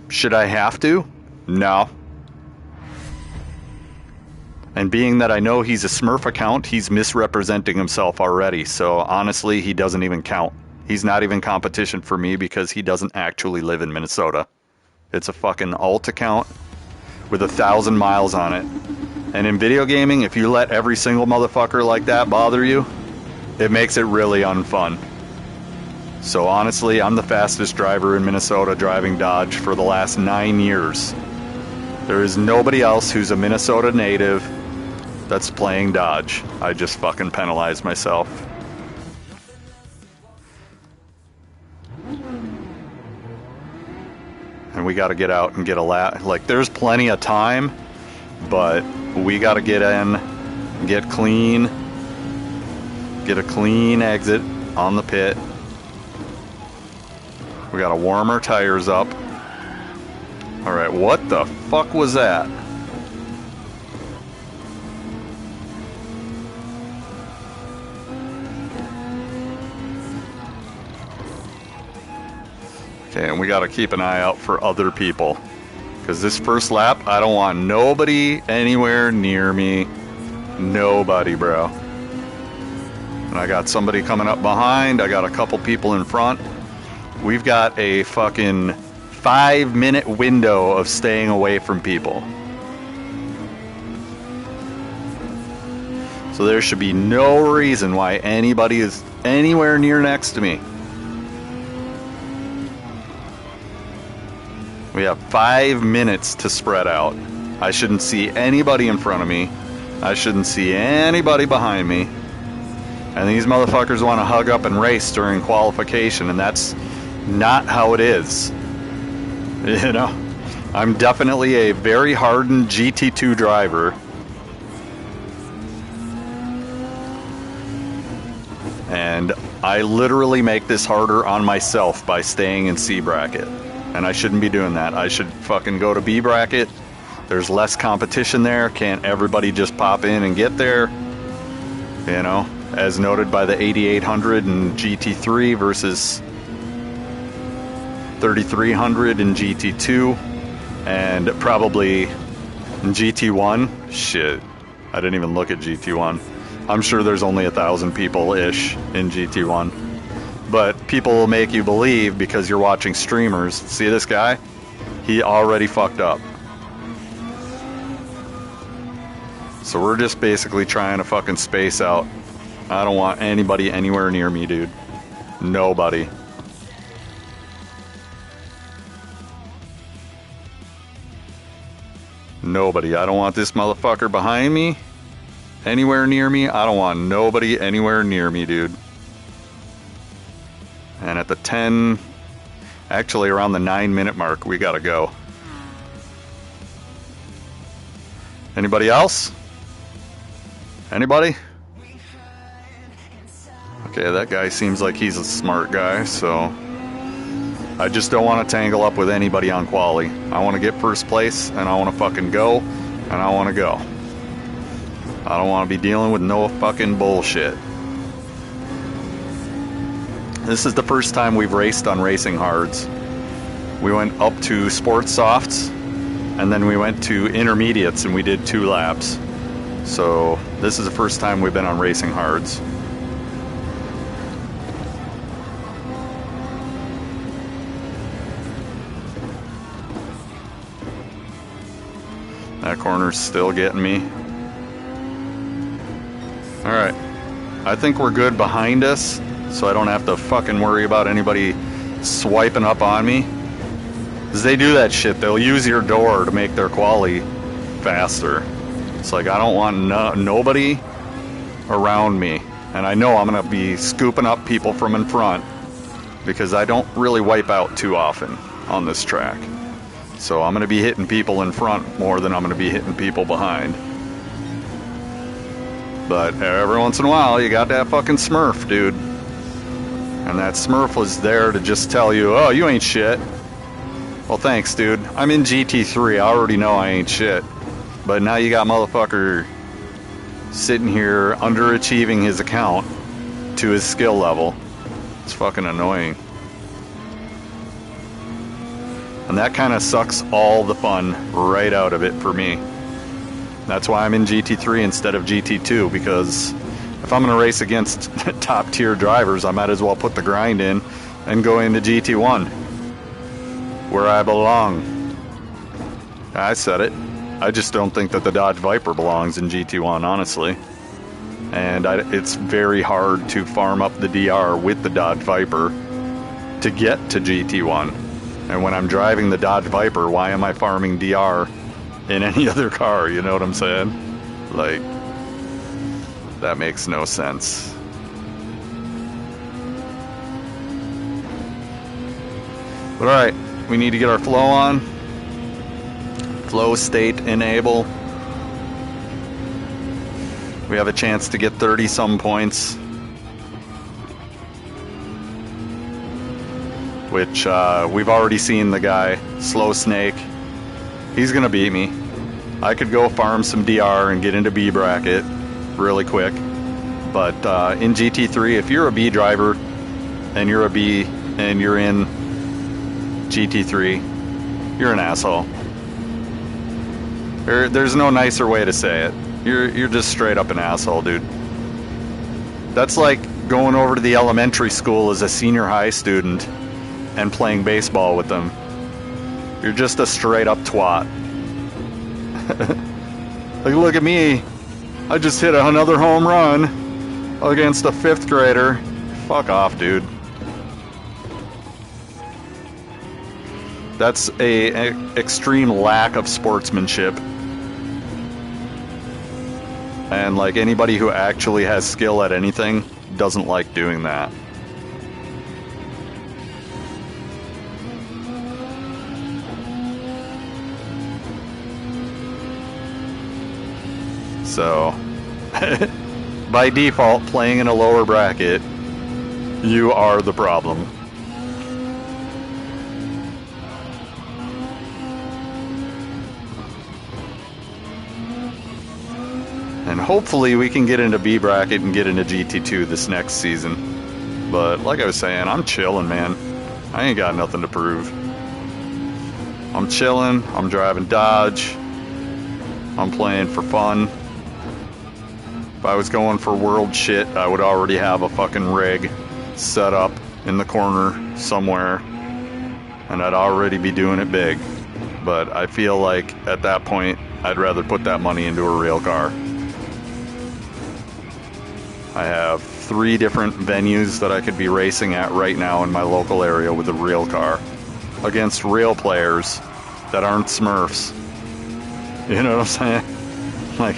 Should I have to? No. And being that I know he's a Smurf account, he's misrepresenting himself already. So honestly, he doesn't even count. He's not even competition for me because he doesn't actually live in Minnesota. It's a fucking alt account with 1,000 miles on it. And in video gaming, if you let every single motherfucker like that bother you, it makes it really unfun. So honestly, I'm the fastest driver in Minnesota driving Dodge for the last 9 years. There is nobody else who's a Minnesota native that's playing Dodge. I just fucking penalized myself. And we gotta get out and get a lap. Like, there's plenty of time, but we gotta get in, get clean, get a clean exit on the pit. We gotta warm our tires up. Alright, what the fuck was that? Okay, and we gotta keep an eye out for other people. Because this first lap, I don't want nobody anywhere near me. Nobody, bro. And I got somebody coming up behind. I got a couple people in front. We've got a fucking 5-minute window of staying away from people. So there should be no reason why anybody is anywhere near next to me. We have 5 minutes to spread out. I shouldn't see anybody in front of me. I shouldn't see anybody behind me. And these motherfuckers want to hug up and race during qualification, and that's not how it is. You know? I'm definitely a very hardened GT2 driver. And I literally make this harder on myself by staying in C bracket. And I shouldn't be doing that. I should fucking go to B bracket. There's less competition there. Can't everybody just pop in and get there? You know, as noted by the 8800 in GT3 versus 3300 in GT2. And probably in GT1. Shit. I didn't even look at GT1. I'm sure there's only 1,000 people-ish in GT1. But people will make you believe because you're watching streamers. See this guy? He already fucked up. So we're just basically trying to fucking space out. I don't want anybody anywhere near me, dude. Nobody. Nobody. I don't want this motherfucker behind me anywhere near me. I don't want nobody anywhere near me, dude. And at the 10, actually around the 9-minute mark, we gotta go. Anybody else? Anybody? Okay, that guy seems like he's a smart guy, so I just don't want to tangle up with anybody on quali. I want to get first place, and I want to fucking go, and I want to go. I don't want to be dealing with no fucking bullshit. This is the first time we've raced on Racing Hards. We went up to Sports Softs, and then we went to Intermediates, and we did 2 laps. So this is the first time we've been on Racing Hards. That corner's still getting me. Alright. I think we're good behind us, so I don't have to fucking worry about anybody swiping up on me. Because they do that shit. They'll use your door to make their quali faster. It's like, I don't want nobody around me. And I know I'm going to be scooping up people from in front because I don't really wipe out too often on this track. So I'm going to be hitting people in front more than I'm going to be hitting people behind. But every once in a while, you got that fucking Smurf, dude. And that Smurf was there to just tell you, oh, you ain't shit. Well, thanks, dude. I'm in GT3. I already know I ain't shit. But now you got motherfucker sitting here underachieving his account to his skill level. It's fucking annoying. And that kind of sucks all the fun right out of it for me. That's why I'm in GT3 instead of GT2, because if I'm going to race against top tier drivers, I might as well put the grind in and go into GT1, where I belong. I said it. I just don't think that the Dodge Viper belongs in GT1, honestly. And it's very hard to farm up the DR with the Dodge Viper to get to GT1. And when I'm driving the Dodge Viper, why am I farming DR in any other car? You know what I'm saying? Like, that makes no sense. But alright, we need to get our flow on. Flow state enable. We have a chance to get 30-some points, which we've already seen the guy, Slow Snake. He's gonna beat me. I could go farm some DR and get into B bracket really quick, but in GT3, if you're a B driver and you're a B and you're in GT3, you're an asshole. There's no nicer way to say it. You're just straight up an asshole, dude. That's like going over to the elementary school as a senior high student and playing baseball with them. You're just a straight up twat. Like, look at me. I just hit another home run against a 5th grader. Fuck off, dude. That's an extreme lack of sportsmanship. And like anybody who actually has skill at anything doesn't like doing that. So, by default, playing in a lower bracket, you are the problem. And hopefully we can get into B bracket and get into GT2 this next season. But like I was saying, I'm chilling, man. I ain't got nothing to prove. I'm chilling, I'm driving Dodge, I'm playing for fun. If I was going for world shit, I would already have a fucking rig set up in the corner somewhere, and I'd already be doing it big. But I feel like at that point, I'd rather put that money into a real car. I have 3 different venues that I could be racing at right now in my local area with a real car against real players that aren't Smurfs. You know what I'm saying? Like,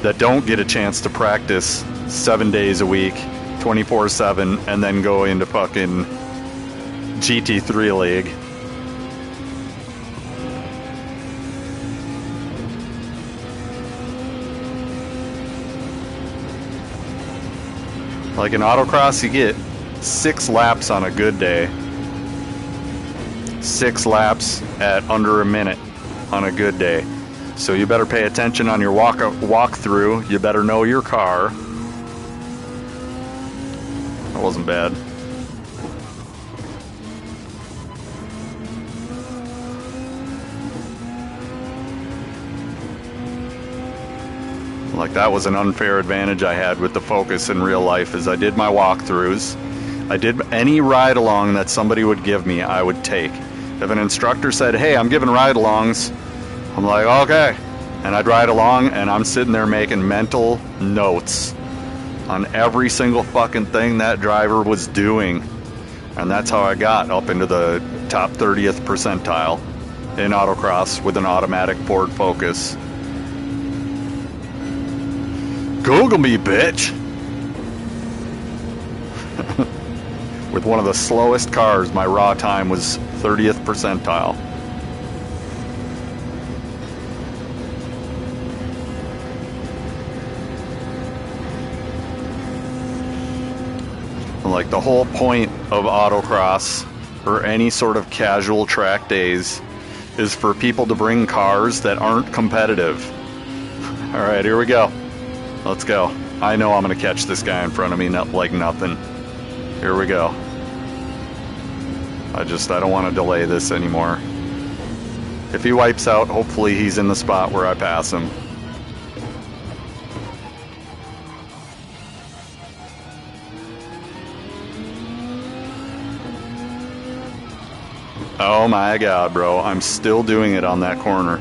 that don't get a chance to practice 7 days a week, 24/7, and then go into fucking GT3 league. Like in autocross, you get 6 laps on a good day. 6 laps at under a minute on a good day. So you better pay attention on your walkthrough. You better know your car. That wasn't bad. Like, that was an unfair advantage I had with the Focus in real life, is I did my walkthroughs. I did any ride-along that somebody would give me, I would take. If an instructor said, hey, I'm giving ride-alongs, I'm like, okay. And I'd ride along, and I'm sitting there making mental notes on every single fucking thing that driver was doing. And that's how I got up into the top 30th percentile in autocross with an automatic Ford Focus. Google me, bitch! With one of the slowest cars, my raw time was 30th percentile. Like, the whole point of autocross or any sort of casual track days is for people to bring cars that aren't competitive. All right, here we go. Let's go. I know I'm going to catch this guy in front of me like nothing. Here we go. I don't want to delay this anymore. If he wipes out, hopefully he's in the spot where I pass him. Oh my god, bro. I'm still doing it on that corner.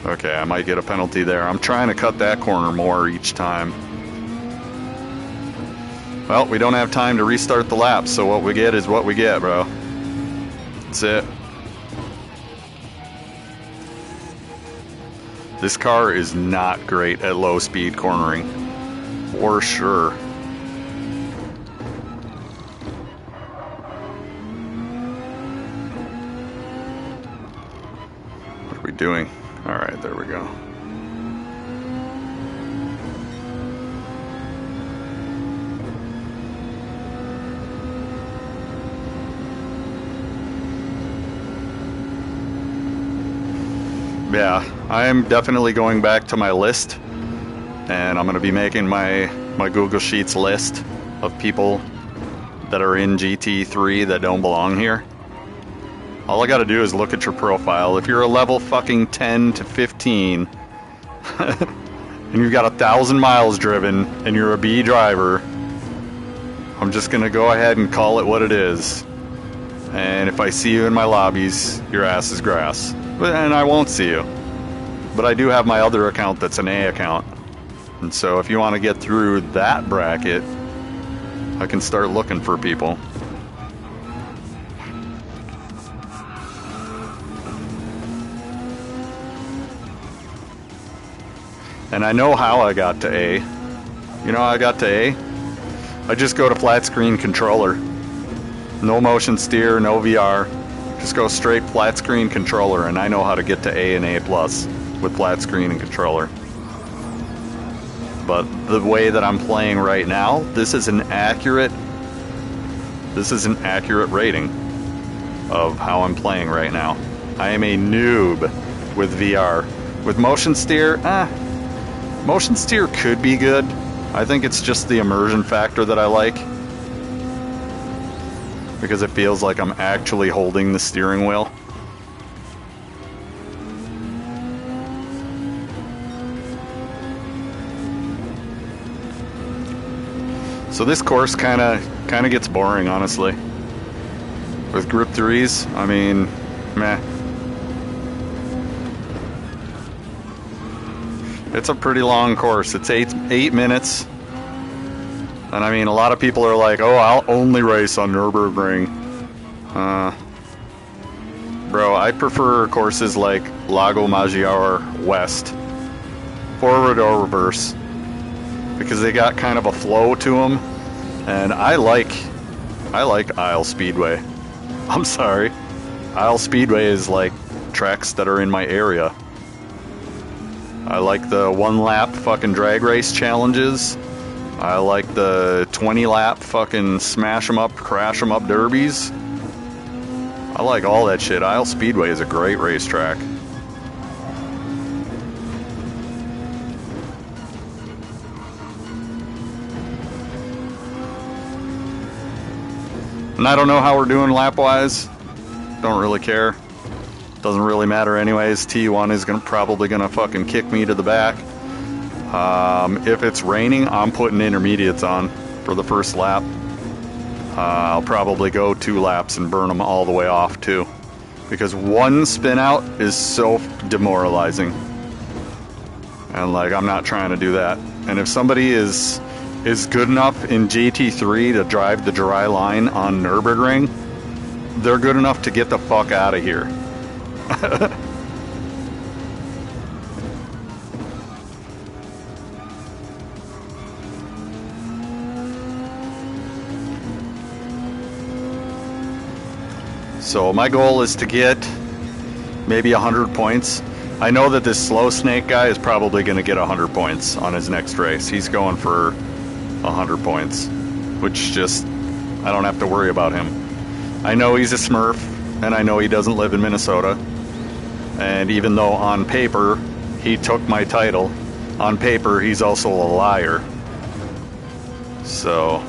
Okay, I might get a penalty there. I'm trying to cut that corner more each time. Well, we don't have time to restart the lap, so what we get is what we get, bro. That's it. This car is not great at low speed cornering. For sure. What are we doing? Alright, there we go. Yeah, I am definitely going back to my list, and I'm going to be making my Google Sheets list of people that are in GT3 that don't belong here. All I got to do is look at your profile. If you're a level fucking 10 to 15 and you've got 1,000 miles driven and you're a B driver, I'm just going to go ahead and call it what it is. And if I see you in my lobbies, your ass is grass. And I won't see you. But I do have my other account that's an A account. And so if you want to get through that bracket, I can start looking for people. And I know how I got to A. You know how I got to A? I just go to flat screen controller. No motion steer, no VR. Just go straight flat screen controller, and I know how to get to A and A+ with flat screen and controller. But the way that I'm playing right now, this is an accurate rating of how I'm playing right now. I am a noob with VR. With motion steer, motion steer could be good. I think it's just the immersion factor that I like, because it feels like I'm actually holding the steering wheel. So this course kind of gets boring, honestly. With Group 3s, I mean, meh. It's a pretty long course. It's 8 minutes. And I mean, a lot of people are like, oh, I'll only race on Nürburgring. Bro, I prefer courses like Lago Maggiore West. Forward or reverse. Because they got kind of a flow to them. And I like Isle Speedway. I'm sorry. Isle Speedway is like tracks that are in my area. I like the 1-lap fucking drag race challenges. I like the 20-lap fucking smash 'em up, crash 'em up derbies. I like all that shit. Isle Speedway is a great racetrack. And I don't know how we're doing lap-wise. Don't really care. Doesn't really matter anyways. T1 is probably gonna fucking kick me to the back. If it's raining, I'm putting intermediates on for the first lap. I'll probably go 2 laps and burn them all the way off too, because one spin out is so demoralizing, and like I'm not trying to do that. And if somebody is good enough in GT3 to drive the dry line on Nürburgring, they're good enough to get the fuck out of here. So my goal is to get maybe 100 points. I know that this Slow Snake guy is probably going to get 100 points on his next race. He's going for 100 points, which just, I don't have to worry about him. I know he's a Smurf, and I know he doesn't live in Minnesota. And even though on paper he took my title, on paper he's also a liar. So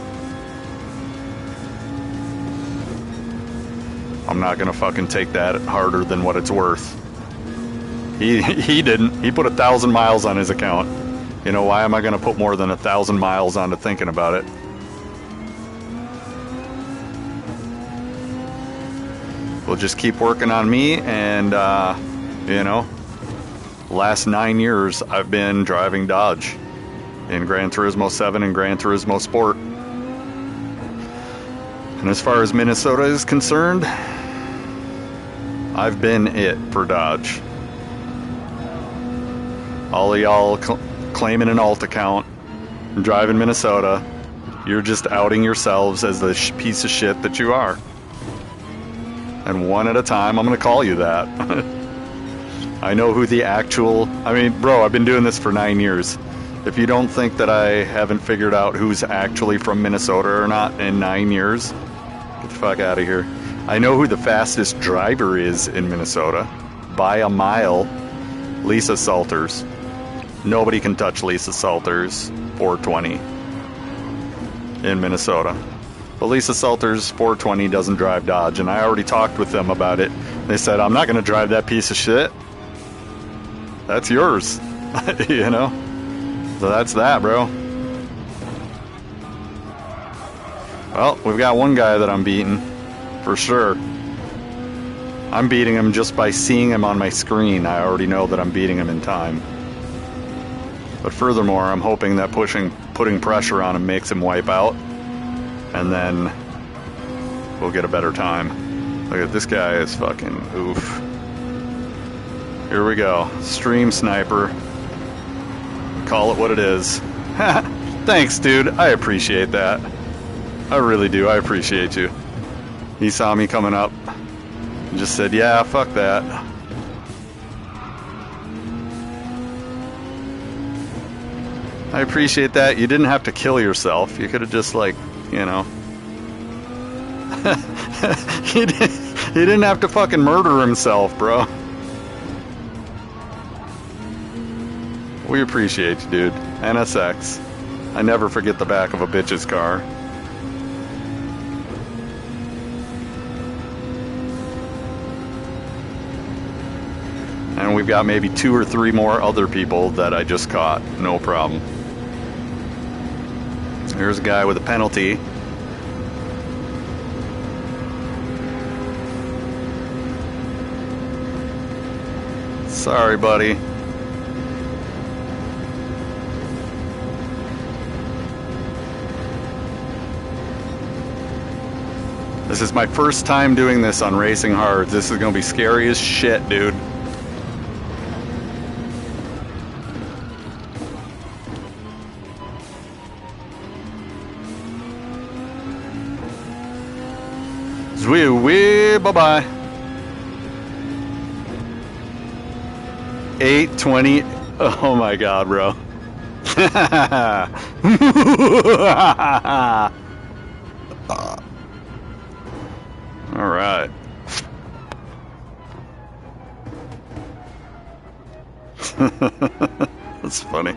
I'm not gonna fucking take that harder than what it's worth. He didn't. He put 1,000 miles on his account. You know, why am I gonna put more than 1,000 miles onto thinking about it? We'll just keep working on me, and you know, last 9 years I've been driving Dodge in Gran Turismo 7 and Gran Turismo Sport. And as far as Minnesota is concerned, I've been it for Dodge. All of y'all claiming an alt account and driving Minnesota, you're just outing yourselves as the piece of shit that you are. And one at a time, I'm going to call you that. I know who the actual... I mean, bro, I've been doing this for 9 years. If you don't think that I haven't figured out who's actually from Minnesota or not in 9 years, get the fuck out of here. I know who the fastest driver is in Minnesota. By a mile, Lisa Salters. Nobody can touch Lisa Salters 420 in Minnesota. But Lisa Salters 420 doesn't drive Dodge, and I already talked with them about it. They said, I'm not going to drive that piece of shit. That's yours. You know? So that's that, bro. Well, we've got one guy that I'm beating, for sure. I'm beating him just by seeing him on my screen. I already know that I'm beating him in time. But furthermore, I'm hoping that putting pressure on him makes him wipe out, and then we'll get a better time. Look at this guy is fucking oof. Here we go. Stream sniper. Call it what it is. Thanks, dude. I appreciate that. I really do. I appreciate you. He saw me coming up and just said, yeah, fuck that. I appreciate that. You didn't have to kill yourself. You could have just, like, you know. He didn't have to fucking murder himself, bro. We appreciate you, dude. NSX. I never forget the back of a bitch's car. And we've got maybe 2 or 3 more other people that I just caught. No problem. Here's a guy with a penalty. Sorry, buddy. This is my first time doing this on Racing Hards. This is gonna be scary as shit, dude. Wee, bye-bye. 820. Oh my god, bro. All right. That's funny.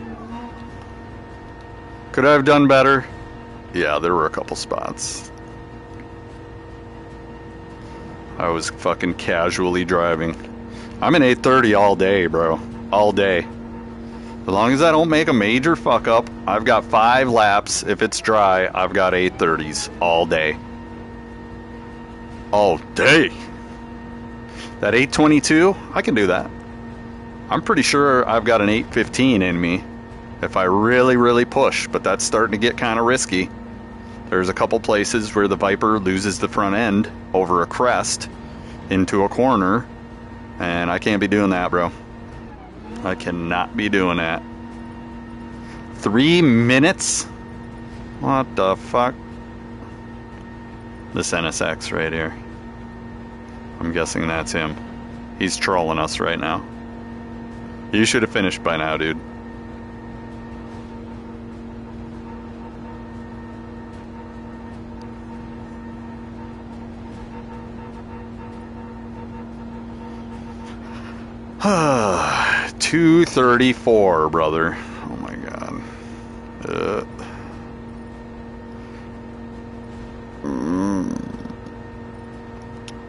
Could I have done better? Yeah, there were a couple spots. I was fucking casually driving. I'm in 830 all day, bro. All day. As long as I don't make a major fuck up, I've got 5 laps. If it's dry, I've got 830s all day. All day. That 822, I can do that. I'm pretty sure I've got an 815 in me if I really, really push, but that's starting to get kind of risky. There's a couple places where the Viper loses the front end over a crest into a corner, and I can't be doing that, bro. I cannot be doing that. 3 minutes? What the fuck? This NSX right here. I'm guessing that's him. He's trolling us right now. You should have finished by now, dude. Ah, 234, brother. Oh my god.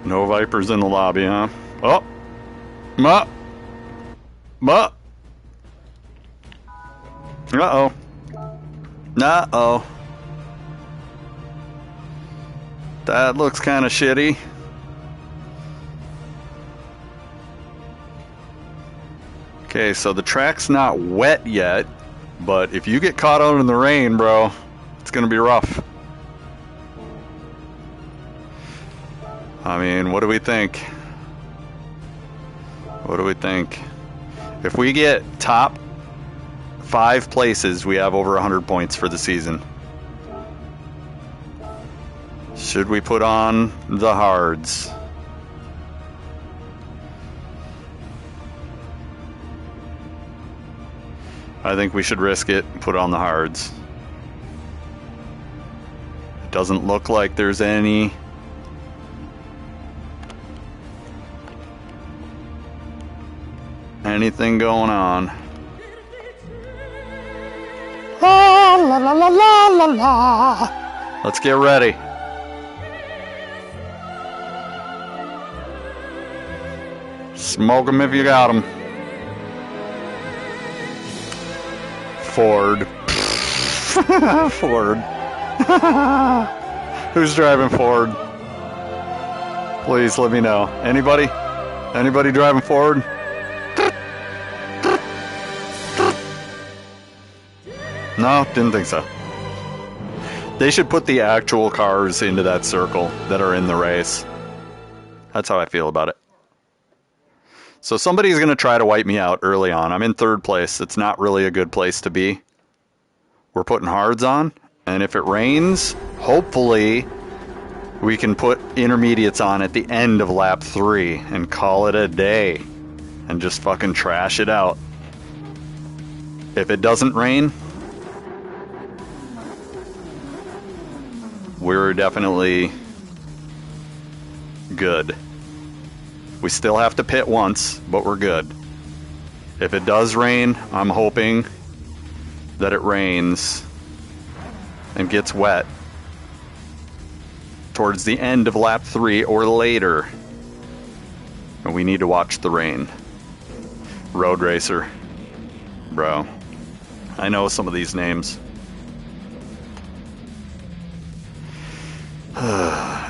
No Vipers in the lobby, huh? Oh! Ma! Ma! Uh-oh. Uh-oh. That looks kind of shitty. Okay, so the track's not wet yet, but if you get caught out in the rain, bro, it's gonna be rough. I mean, what do we think? What do we think? If we get top 5 places, we have over 100 points for the season. Should we put on the hards? I think we should risk it and put on the hards. It doesn't look like there's anything going on. La la la la la la la. Let's get ready. Smoke 'em if you got 'em. Ford. Ford. Who's driving Ford? Please let me know. Anybody? Anybody driving Ford? No, didn't think so. They should put the actual cars into that circle that are in the race. That's how I feel about it. So somebody's going to try to wipe me out early on. I'm in 3rd place. It's not really a good place to be. We're putting hards on, and if it rains, hopefully we can put intermediates on at the end of lap 3 and call it a day and just fucking trash it out. If it doesn't rain, we're definitely good. We still have to pit once, but we're good. If it does rain, I'm hoping that it rains and gets wet towards the end of lap 3 or later. And we need to watch the rain. Road Racer. Bro, I know some of these names.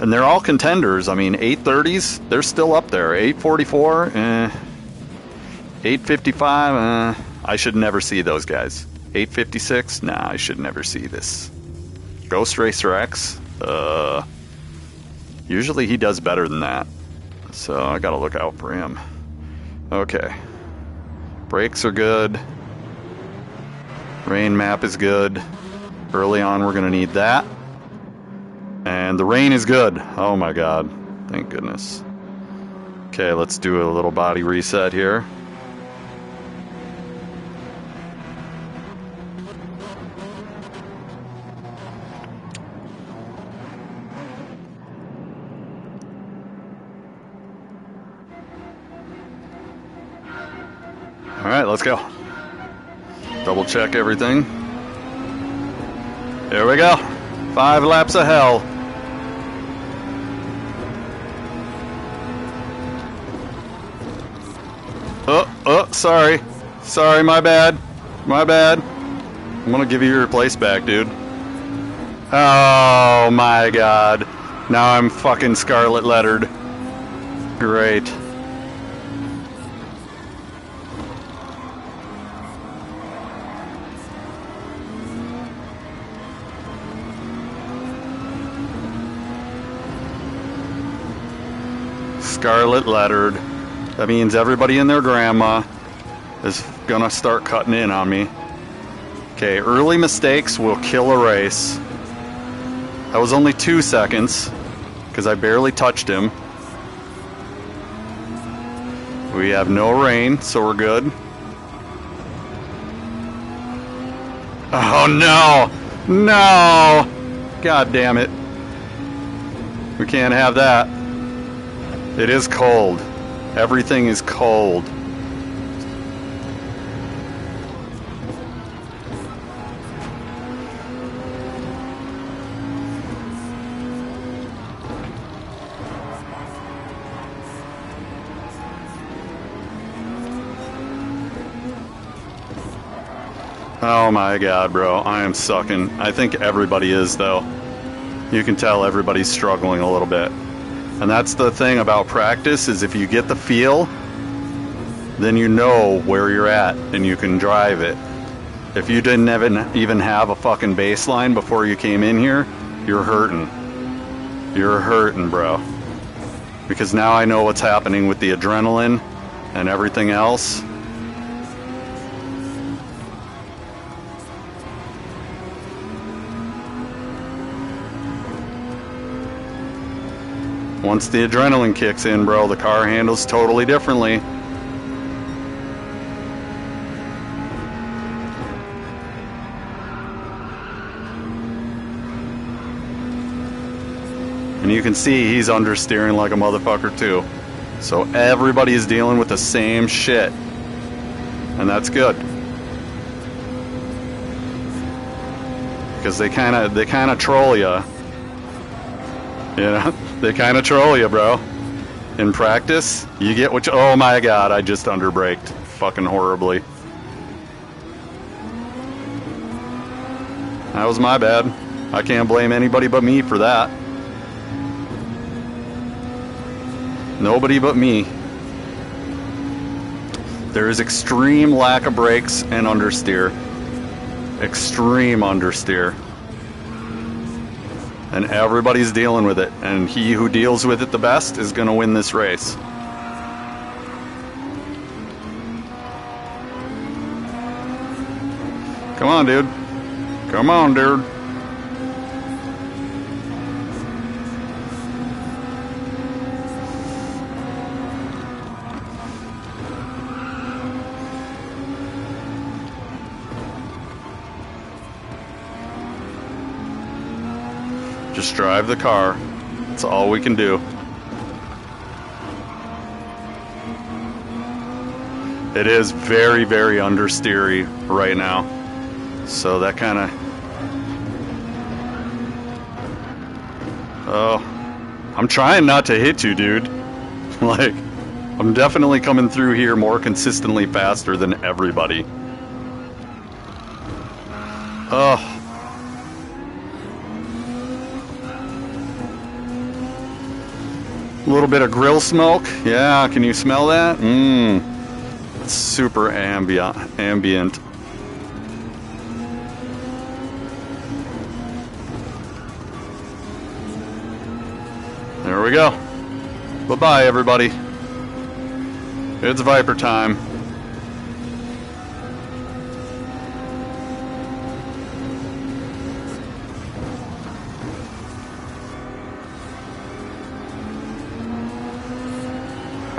And they're all contenders. I mean, 830s, they're still up there. 844, 855, I should never see those guys. 856, nah, I should never see this. Ghost Racer X, usually he does better than that. So I gotta look out for him. Okay. Brakes are good. Rain map is good. Early on, we're gonna need that. And the rain is good. Oh my god. Thank goodness. Okay, let's do a little body reset here. Alright, let's go. Double check everything. Here we go. 5 laps of hell. Oh, sorry. Sorry, my bad. My bad. I'm gonna give you your place back, dude. Oh my god. Now I'm fucking scarlet lettered. Great. Scarlet lettered. That means everybody and their grandma is gonna start cutting in on me. Okay, early mistakes will kill a race. That was only 2 seconds, because I barely touched him. We have no rain, so we're good. Oh no! No! God damn it. We can't have that. It is cold. Everything is cold. Oh my god, bro. I am sucking. I think everybody is, though. You can tell everybody's struggling a little bit. And that's the thing about practice, is if you get the feel, then you know where you're at and you can drive it. If you didn't even have a fucking baseline before you came in here, you're hurting. You're hurting, bro. Because now I know what's happening with the adrenaline and everything else. Once the adrenaline kicks in, bro, the car handles totally differently. And you can see he's understeering like a motherfucker too. So everybody's dealing with the same shit. And that's good. Because they kinda troll ya. You know? They kinda troll you, bro. In practice, you get what you... Oh my god, I just underbraked. Fucking horribly. That was my bad. I can't blame anybody but me for that. Nobody but me. There is extreme lack of brakes and understeer. Extreme understeer. And everybody's dealing with it. And he who deals with it the best is going to win this race. Come on, dude. Come on, dude. Just drive the car. That's all we can do. It is very, very understeery right now. So that kind of... Oh, I'm trying not to hit you, dude. Like, I'm definitely coming through here more consistently faster than everybody. Oh. A little bit of grill smoke. Yeah, can you smell that? It's super ambient. There we go. Bye-bye, everybody. It's Viper time.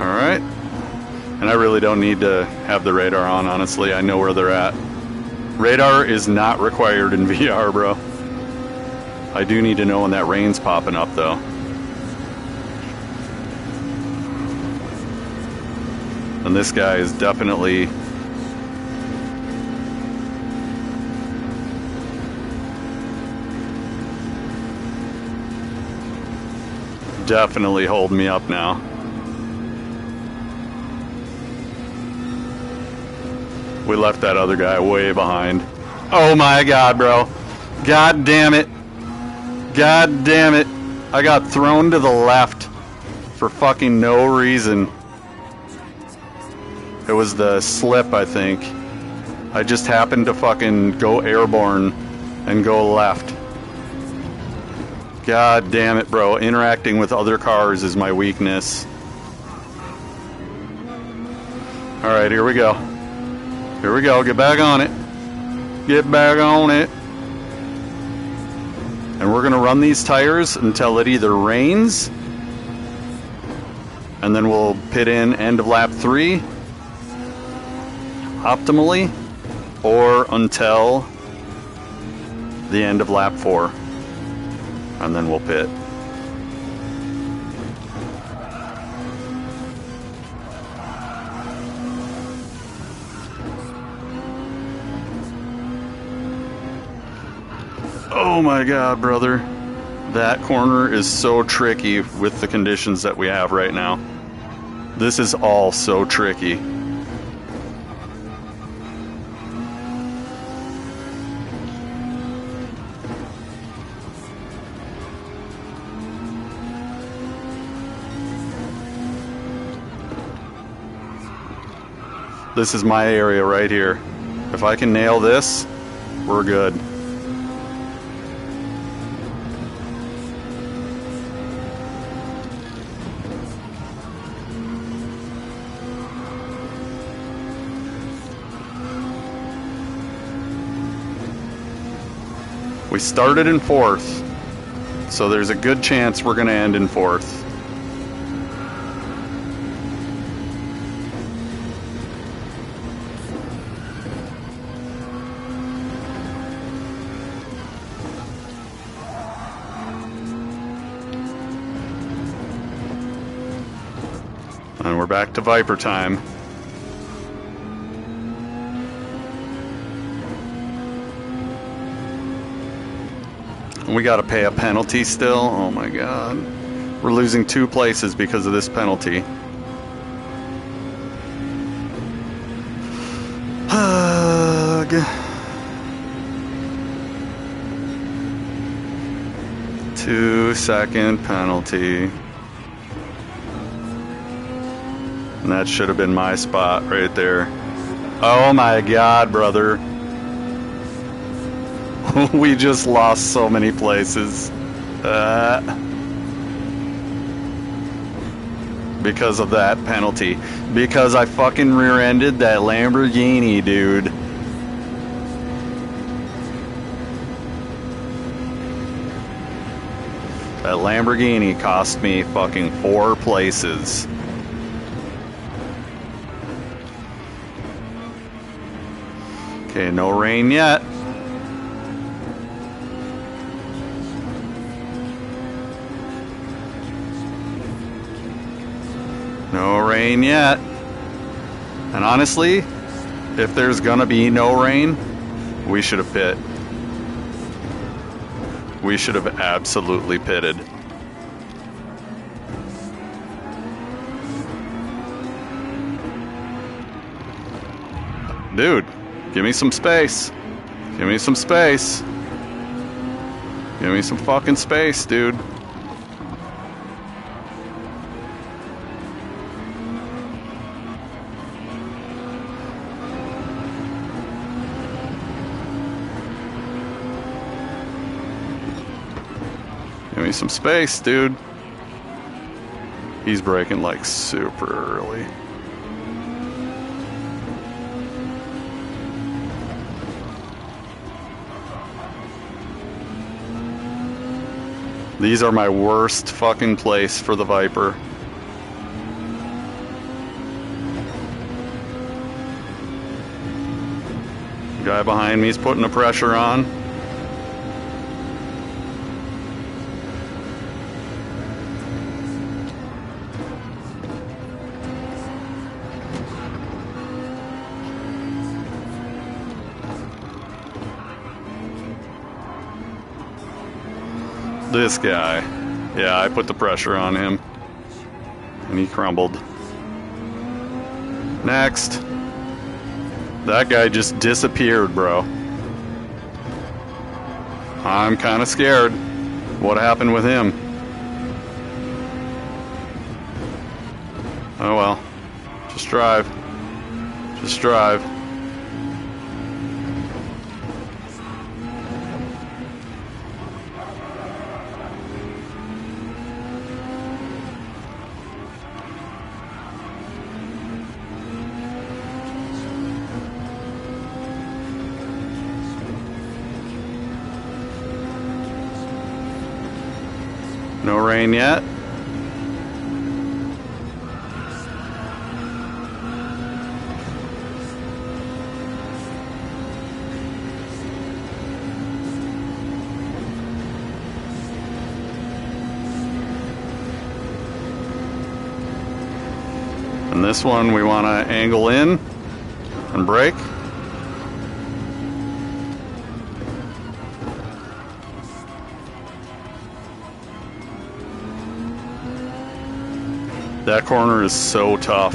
Alright. And I really don't need to have the radar on, honestly. I know where they're at. Radar is not required in VR, bro. I do need to know when that rain's popping up, though. And this guy is definitely... definitely holding me up now. We left that other guy way behind. Oh my god, bro. God damn it. God damn it. I got thrown to the left for fucking no reason. It was the slip, I think. I just happened to fucking go airborne and go left. God damn it, bro. Interacting with other cars is my weakness. Alright, here we go. Here we go. Get back on it. Get back on it. And we're going to run these tires until it either rains, and then we'll pit in end of lap 3 optimally, or until the end of lap 4, and then we'll pit. Oh my god, brother. That corner is so tricky with the conditions that we have right now. This is all so tricky. This is my area right here. If I can nail this, we're good. We started in 4th, so there's a good chance we're going to end in 4th. And we're back to Viper time. We gotta pay a penalty still. Oh my god. We're losing 2 places because of this penalty. Ugh. 2-second penalty. And that should have been my spot right there. Oh my god, brother. We just lost so many places. Because of that penalty. Because I fucking rear-ended that Lamborghini, dude. That Lamborghini cost me fucking 4 places. Okay, no rain yet. No rain yet. And honestly, if there's gonna be no rain, we should have pit. We should have absolutely pitted. Dude, give me some space. Give me some space. Give me some fucking space, dude. Give me some space, dude. He's braking like super early. These are my worst fucking place for the Viper. The guy behind me is putting the pressure on. This guy. Yeah, I put the pressure on him. And he crumbled. Next. That guy just disappeared, bro. I'm kind of scared. What happened with him? Oh well. Just drive. Just drive. No rain yet. And this one we want to angle in and brake. That corner is so tough.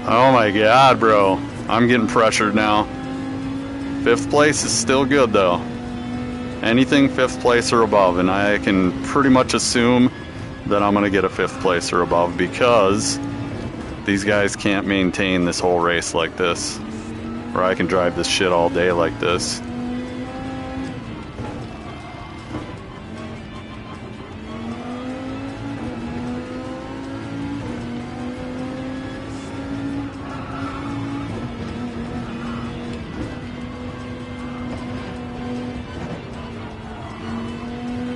Oh my god, bro. I'm getting pressured now. 5th place is still good though. Anything 5th place or above, and I can pretty much assume that I'm gonna get a 5th place or above because these guys can't maintain this whole race like this. Or I can drive this shit all day like this.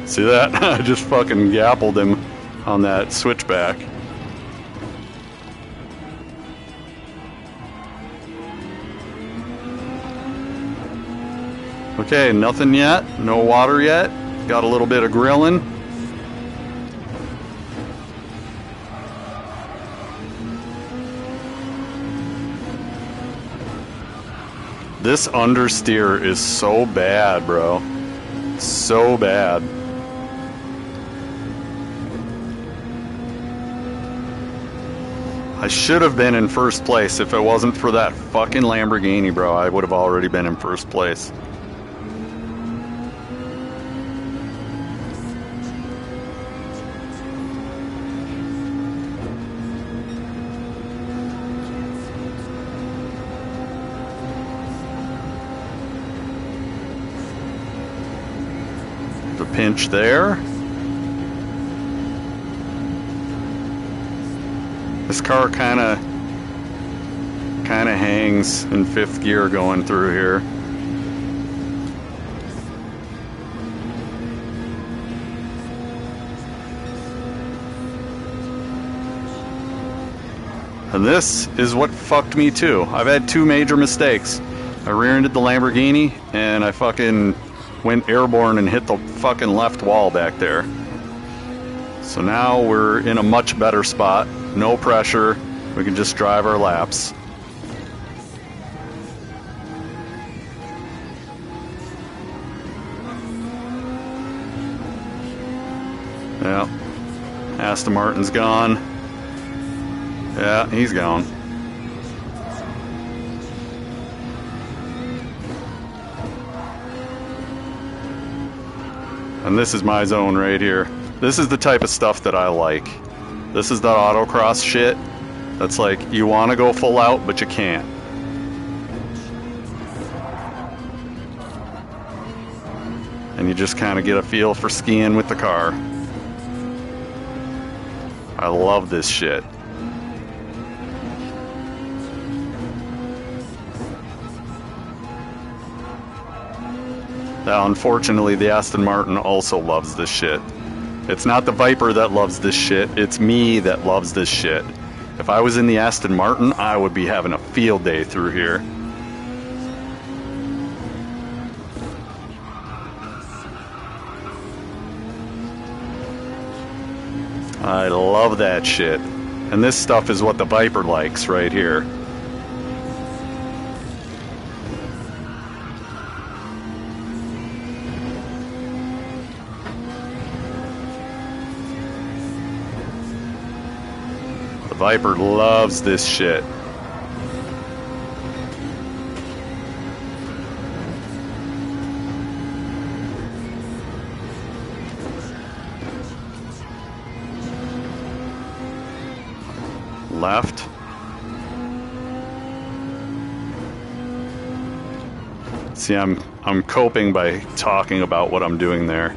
See that? I just fucking gappled him on that switchback. Okay, nothing yet. No water yet. Got a little bit of grilling. This understeer is so bad, bro. So bad. I should have been in 1st place. If it wasn't for that fucking Lamborghini, bro, I would have already been in 1st place. The pinch there. This car kind of hangs in 5th gear going through here. And this is what fucked me too. I've had 2 major mistakes. I rear-ended the Lamborghini and I fucking went airborne and hit the fucking left wall back there. So now we're in a much better spot. No pressure. We can just drive our laps. Yeah. Aston Martin's gone. Yeah, he's gone. And this is my zone right here. This is the type of stuff that I like. This is the autocross shit. That's like, you want to go full out, but you can't. And you just kind of get a feel for skiing with the car. I love this shit. Now, unfortunately, the Aston Martin also loves this shit. It's not the Viper that loves this shit, it's me that loves this shit. If I was in the Aston Martin, I would be having a field day through here. I love that shit. And this stuff is what the Viper likes right here. Viper loves this shit. Left. See, I'm coping by talking about what I'm doing there.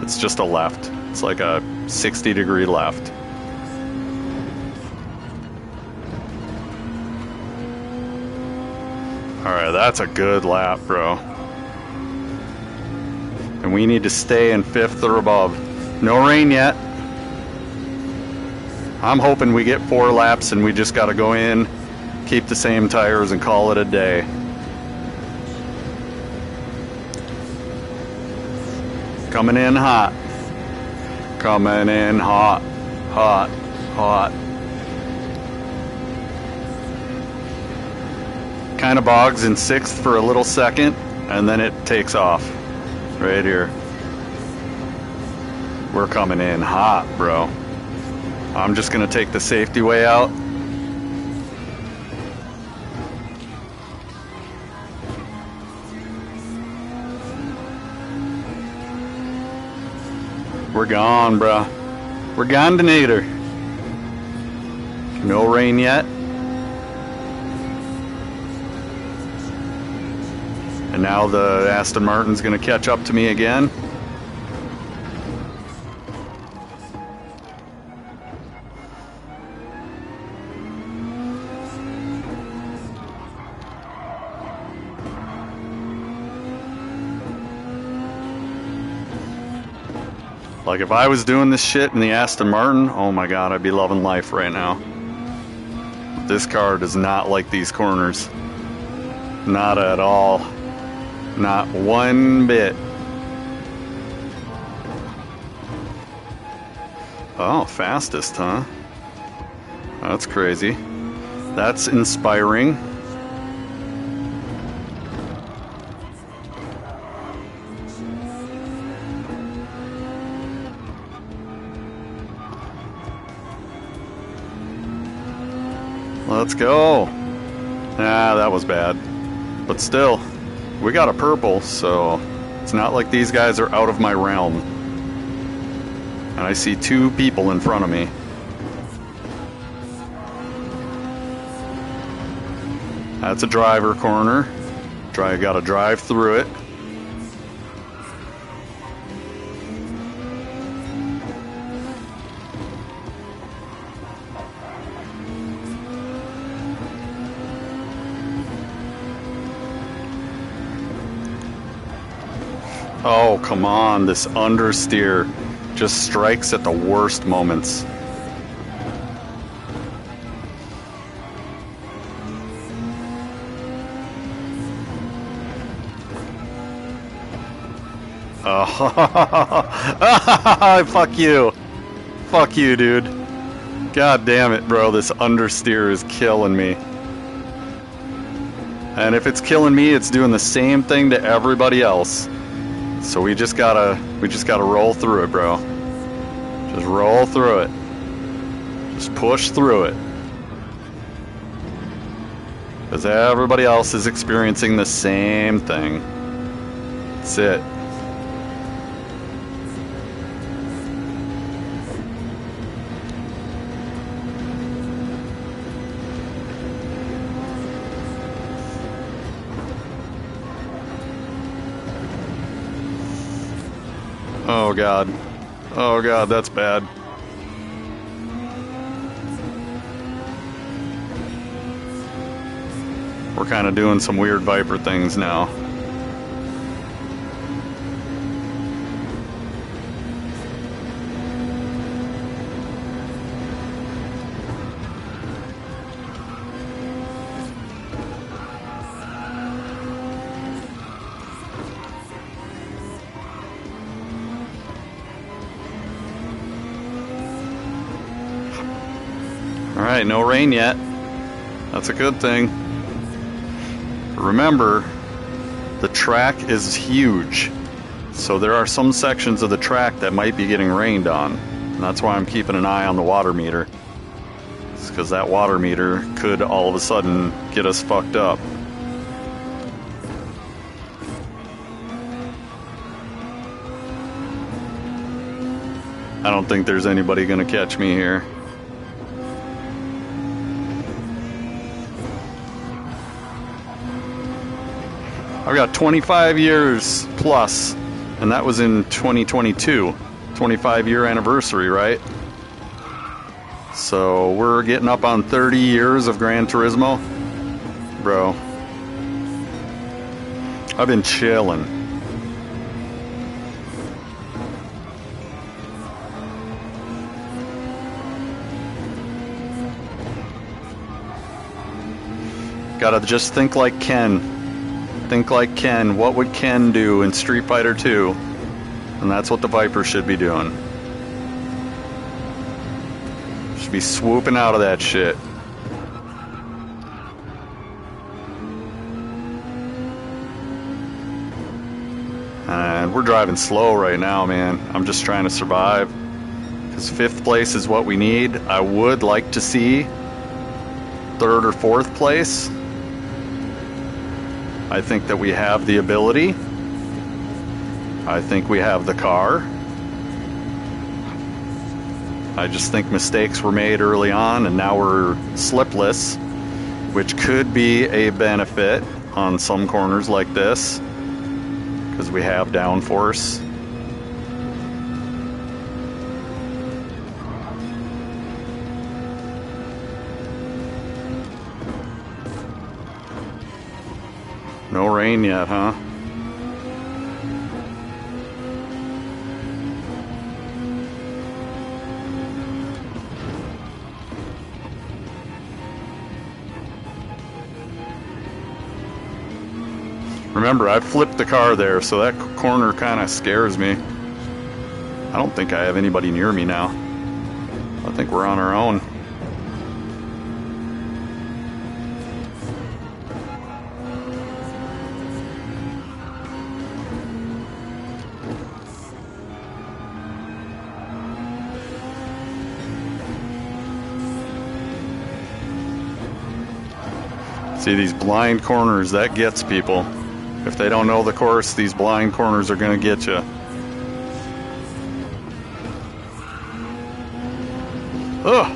It's just a left. It's like a 60-degree left. Alright, that's a good lap, bro. And we need to stay in 5th or above. No rain yet. I'm hoping we get 4 laps and we just gotta go in, keep the same tires, and call it a day. Coming in hot. Coming in hot. Hot. Hot. Kind of bogs in 6th for a little second, and then it takes off. Right here. We're coming in hot, bro. I'm just gonna take the safety way out. We're gone, bruh. We're gone, Denator. No rain yet. And now the Aston Martin's gonna catch up to me again. Like, if I was doing this shit in the Aston Martin, oh my god, I'd be loving life right now. This car does not like these corners. Not at all. Not one bit. Oh, fastest, huh? That's crazy. That's inspiring. Let's go. Ah, that was bad. But still, we got a purple, so it's not like these guys are out of my realm. And I see two people in front of me. That's a driver corner. Gotta drive through it. Oh, come on, this understeer just strikes at the worst moments. Oh, fuck you. Fuck you, dude. God damn it, bro, this understeer is killing me. And if it's killing me, it's doing the same thing to everybody else. So we just gotta roll through it, bro. Just roll through it. Just push through it. Because everybody else is experiencing the same thing. That's it. Oh god. Oh god, that's bad. We're kind of doing some weird Viper things now. Alright, no rain yet. That's a good thing. Remember, the track is huge. So there are some sections of the track that might be getting rained on. And that's why I'm keeping an eye on the water meter. It's because that water meter could all of a sudden get us fucked up. I don't think there's anybody gonna catch me here. I've got 25 years plus, and that was in 2022. 25-year anniversary, right? So we're getting up on 30 years of Gran Turismo. Bro, I've been chilling. Gotta just think like Ken. Think like Ken. What would Ken do in Street Fighter 2? And that's what the Viper should be doing. Should be swooping out of that shit. And we're driving slow right now, man. I'm just trying to survive. Because 5th place is what we need. I would like to see 3rd or 4th place. I think that we have the ability. I think we have the car. I just think mistakes were made early on, and now we're slipless, which could be a benefit on some corners like this, because we have downforce. No rain yet, huh? Remember, I flipped the car there, so that corner kind of scares me. I don't think I have anybody near me now. I think we're on our own. See, these blind corners, that gets people. If they don't know the course, these blind corners are going to get you. Ugh.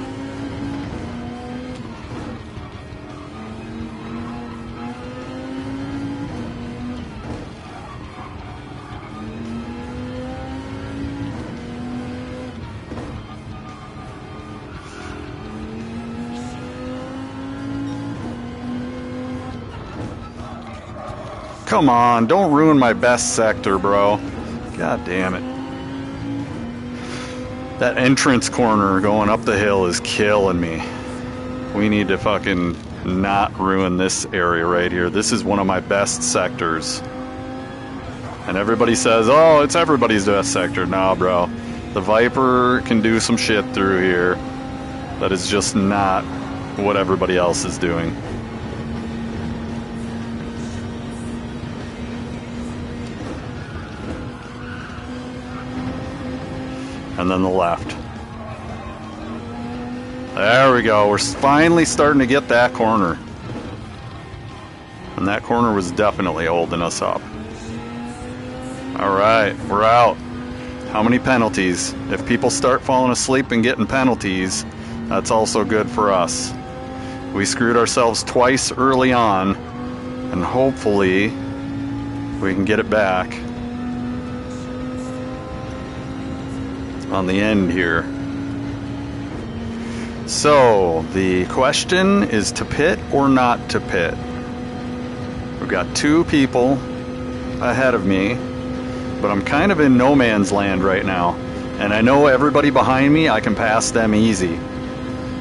Come on, don't ruin my best sector, bro. God damn it. That entrance corner going up the hill is killing me. We need to fucking not ruin this area right here. This is one of my best sectors. And everybody says, oh, it's everybody's best sector. Nah, bro. The Viper can do some shit through here that is just not what everybody else is doing. And then the left. There we go. We're finally starting to get that corner. And that corner was definitely holding us up. Alright, we're out. How many penalties? If people start falling asleep and getting penalties, that's also good for us. We screwed ourselves twice early on, and hopefully we can get it back on the end here. So the question is to pit or not to pit. We've got two people ahead of me, but I'm kind of in no man's land right now, and I know everybody behind me, I can pass them easy.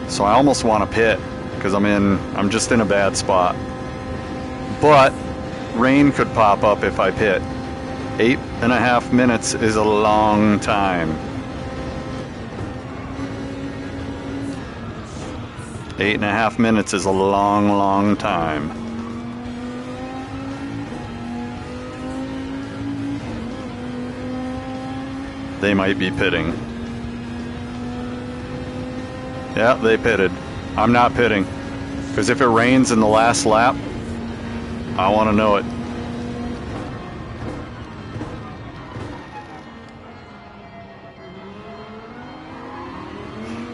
So I almost want to pit because I'm just in a bad spot. But rain could pop up if I pit. 8.5 minutes is a long time. 8.5 minutes is a long, long time. They might be pitting. Yeah, they pitted. I'm not pitting. Because if it rains in the last lap, I want to know it.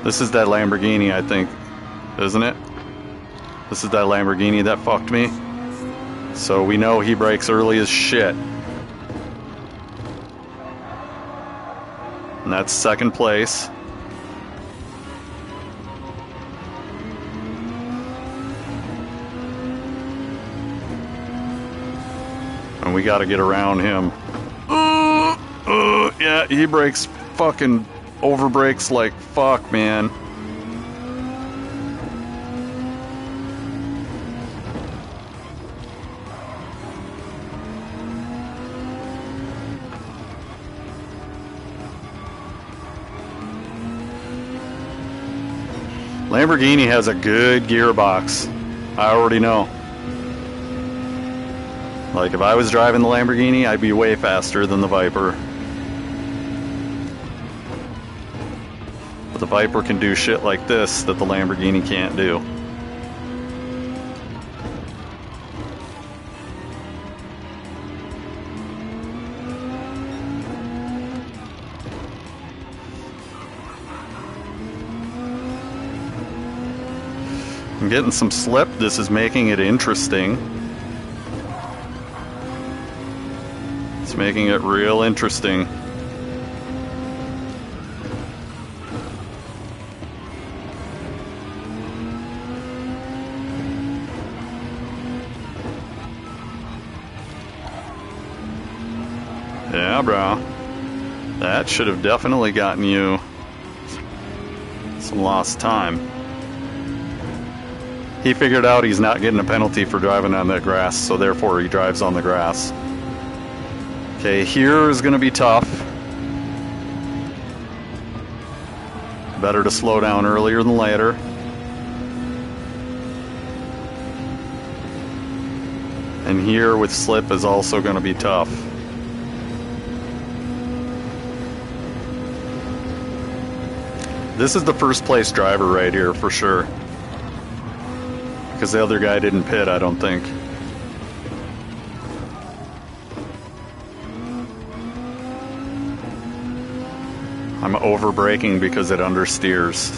This is that Lamborghini, I think. Isn't it? This is that Lamborghini that fucked me. So we know he brakes early as shit. And that's second place. And we gotta get around him. Yeah, he brakes fucking over brakes like fuck, man. Lamborghini has a good gearbox. I already know. Like, if I was driving the Lamborghini, I'd be way faster than the Viper. But the Viper can do shit like this that the Lamborghini can't do. I'm getting some slip. This is making it interesting. It's making it real interesting. Yeah, bro. That should have definitely gotten you some lost time. He figured out he's not getting a penalty for driving on the grass, so therefore he drives on the grass. Okay, here is going to be tough. Better to slow down earlier than later. And here with slip is also going to be tough. This is the first place driver right here for sure. Because the other guy didn't pit, I don't think. I'm over braking because it understeers.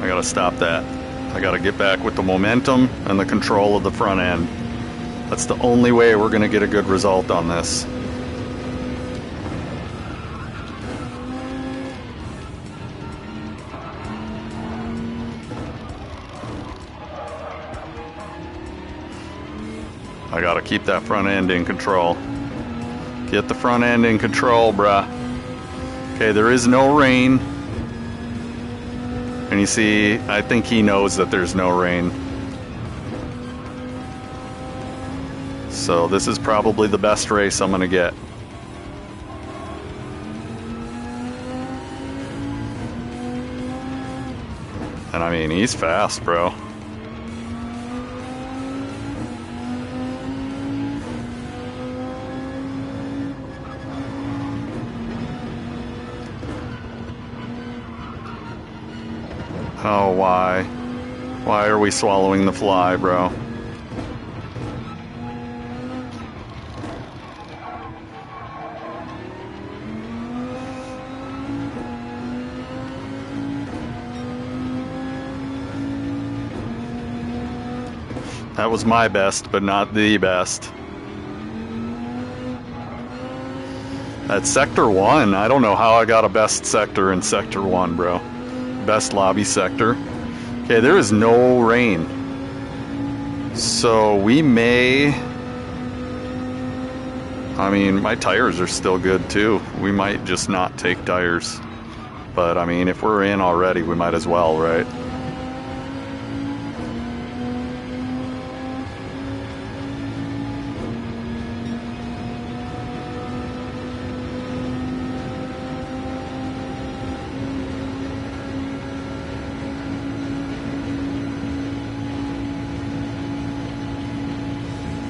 I gotta stop that. I gotta get back with the momentum and the control of the front end. That's the only way we're gonna get a good result on this. I gotta keep that front end in control. Get the front end in control, bruh. Okay, there is no rain. And you see, I think he knows that there's no rain. So this is probably the best race I'm gonna get. And I mean, he's fast, bro. Oh, why? Why are we swallowing the fly, bro? That was my best, but not the best. At Sector 1, I don't know how I got a best sector in Sector 1, bro. Best lobby sector. Okay, there is no rain. So we may... I mean, my tires are still good too. We might just not take tires. But I mean, if we're in already, we might as well, right?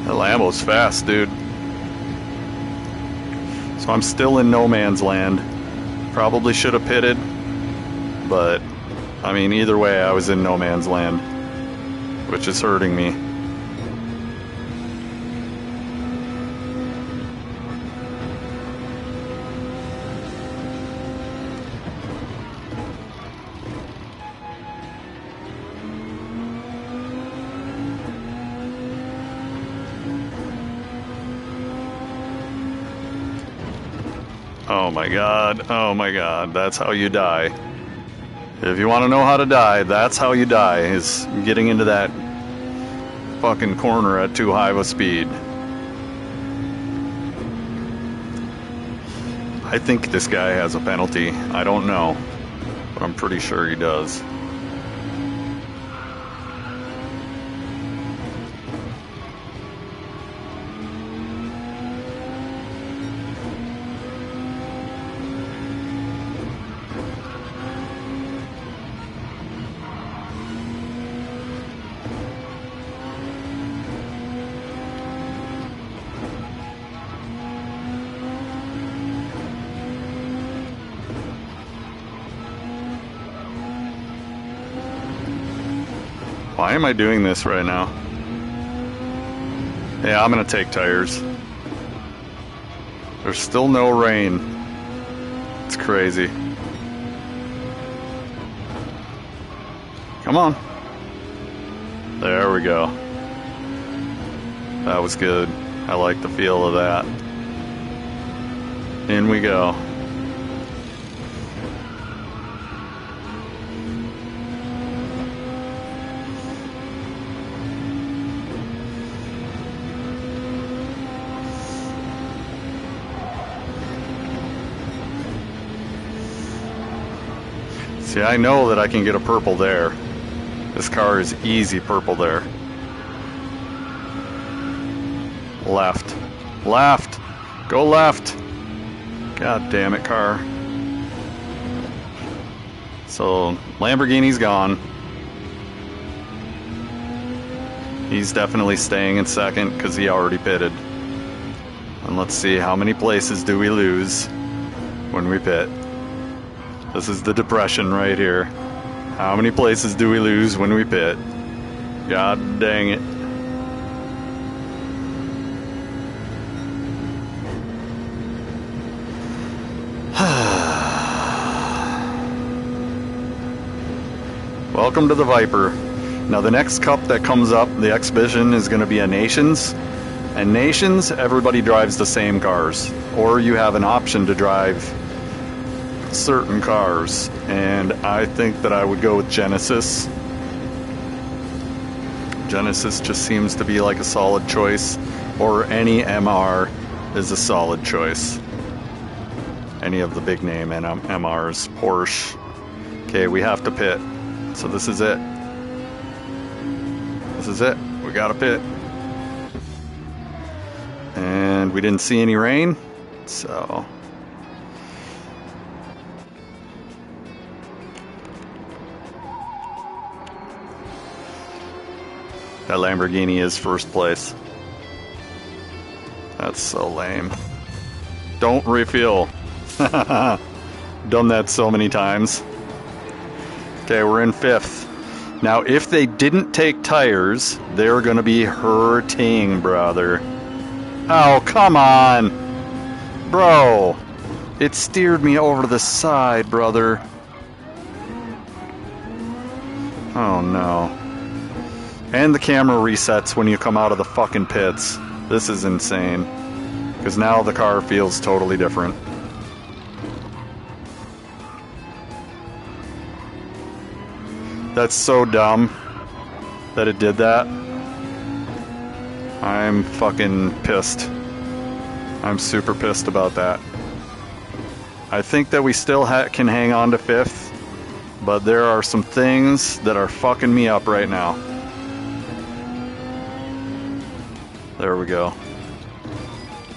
That Lambo's fast, dude. So I'm still in no man's land. Probably should have pitted, but I mean, either way, I was in no man's land, which is hurting me. Oh my god, oh my god, that's how you die. If you want to know how to die, that's how you die, is getting into that fucking corner at too high of a speed. I think this guy has a penalty. I don't know, but I'm pretty sure he does. Why am I doing this right now? Yeah, I'm gonna take tires. There's still no rain. It's crazy. Come on. There we go. That was good. I like the feel of that. In we go. See, I know that I can get a purple there. This car is easy purple there. Left. Left! Go left! God damn it, car. So, Lamborghini's gone. He's definitely staying in second because he already pitted. And let's see, how many places do we lose when we pit? This is the depression right here. How many places do we lose when we pit? God dang it. Welcome to the Viper. Now the next cup that comes up, the exhibition, is going to be a Nations. And Nations, everybody drives the same cars. Or you have an option to drive certain cars. And I think that I would go with Genesis. Genesis just seems to be like a solid choice. Or any MR is a solid choice. Any of the big name MRs. Porsche. Okay, we have to pit. So this is it. This is it. We got to pit. And we didn't see any rain, so that Lamborghini is first place. That's so lame. Don't refuel. Done that so many times. Okay, we're in fifth. Now, if they didn't take tires, they're gonna be hurting, brother. Oh, come on! Bro! It steered me over to the side, brother. Oh, no. And the camera resets when you come out of the fucking pits. This is insane. Because now the car feels totally different. That's so dumb that it did that. I'm fucking pissed. I'm super pissed about that. I think that we still can hang on to fifth, but there are some things that are fucking me up right now. There we go.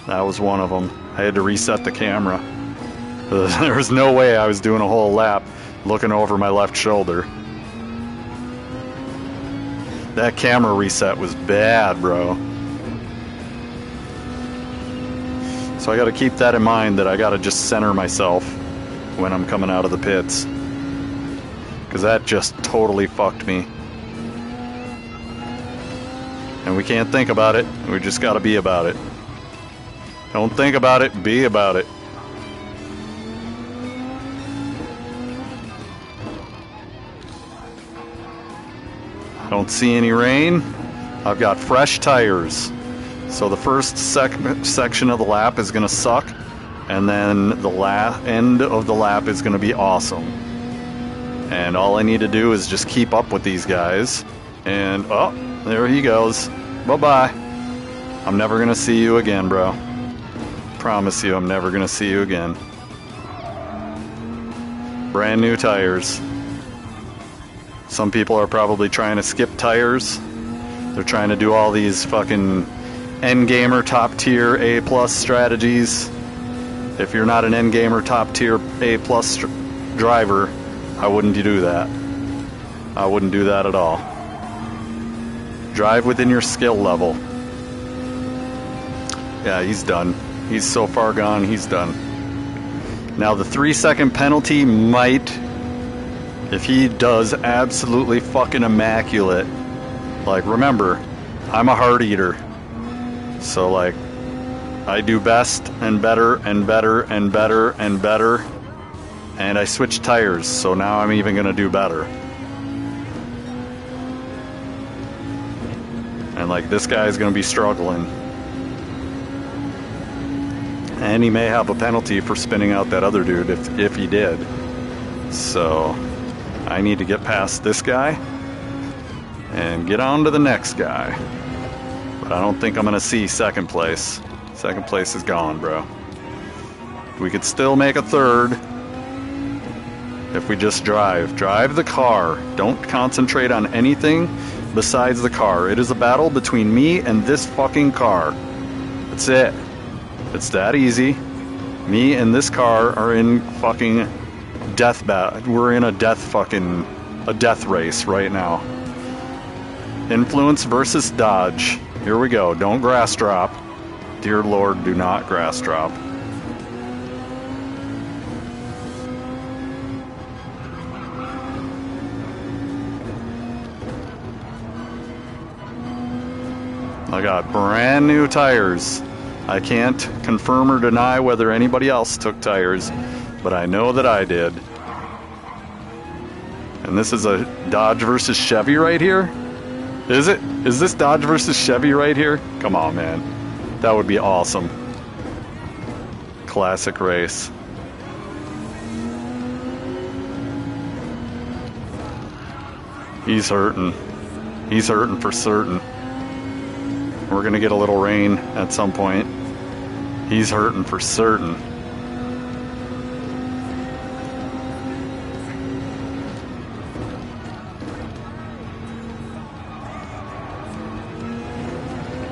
That was one of them. I had to reset the camera. There was no way I was doing a whole lap looking over my left shoulder. That camera reset was bad, bro. So I gotta keep that in mind, that I gotta just center myself when I'm coming out of the pits. Because that just totally fucked me. And we can't think about it, we just gotta be about it. Don't think about it, be about it. I don't see any rain. I've got fresh tires. So the first section of the lap is going to suck, and then the end of the lap is going to be awesome. And all I need to do is just keep up with these guys. And, oh, there he goes. Bye-bye. I'm never going to see you again, bro. Promise you, I'm never going to see you again. Brand new tires. Some people are probably trying to skip tires. They're trying to do all these fucking endgamer top tier A+ strategies. If you're not an endgamer top tier A+ driver, I wouldn't do that. I wouldn't do that at all. Drive within your skill level. Yeah, he's done. He's so far gone, he's done. Now the 3-second penalty might, if he does absolutely fucking immaculate. Like, remember, I'm a hard eater. So, like, I do best and better and better and better and better. And I switch tires, so now I'm even gonna do better. And like this guy's gonna be struggling. And he may have a penalty for spinning out that other dude if he did. So I need to get past this guy and get on to the next guy. But I don't think I'm gonna see second place. Second place is gone, bro. We could still make a third if we just drive. Drive the car. Don't concentrate on anything besides the car. It is a battle between me and this fucking car. That's it. It's that easy. Me and this car are in fucking death battle. We're in a death race right now. Influence versus dodge. Here we go. Don't grass drop. Dear Lord, do not grass drop. I got brand new tires. I can't confirm or deny whether anybody else took tires, but I know that I did. And this is a Dodge versus Chevy right here? Is it? Is this Dodge versus Chevy right here? Come on, man. That would be awesome. Classic race. He's hurting. He's hurting for certain. We're gonna get a little rain at some point. He's hurting for certain.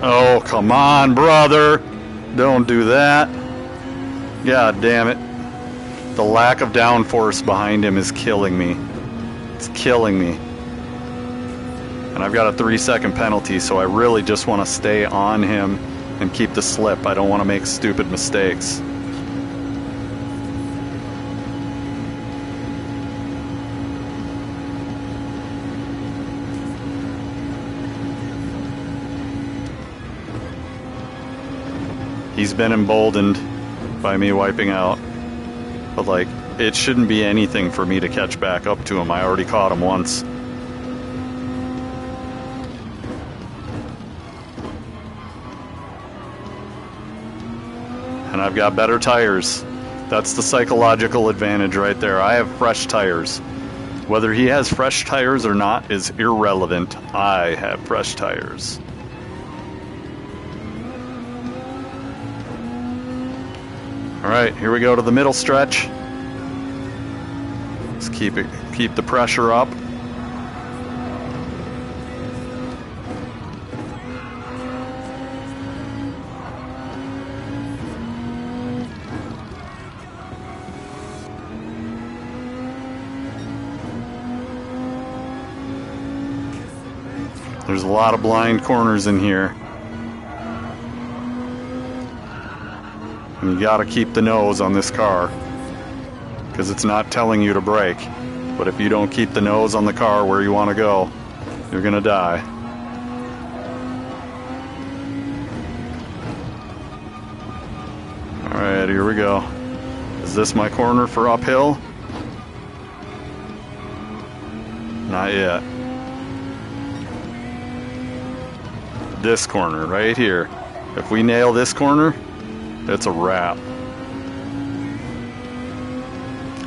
Oh, come on, brother. Don't do that. God damn it. The lack of downforce behind him is killing me. It's killing me. And I've got a 3-second penalty, so I really just want to stay on him and keep the slip. I don't want to make stupid mistakes. He's been emboldened by me wiping out. But like, it shouldn't be anything for me to catch back up to him. I already caught him once. And I've got better tires. That's the psychological advantage right there. I have fresh tires. Whether he has fresh tires or not is irrelevant. I have fresh tires. All right, here we go to the middle stretch. Let's keep the pressure up. There's a lot of blind corners in here. And you gotta keep the nose on this car, because it's not telling you to brake. But if you don't keep the nose on the car where you want to go, you're gonna die. Alright, here we go. Is this my corner for uphill? Not yet. This corner right here. If we nail this corner, it's a wrap.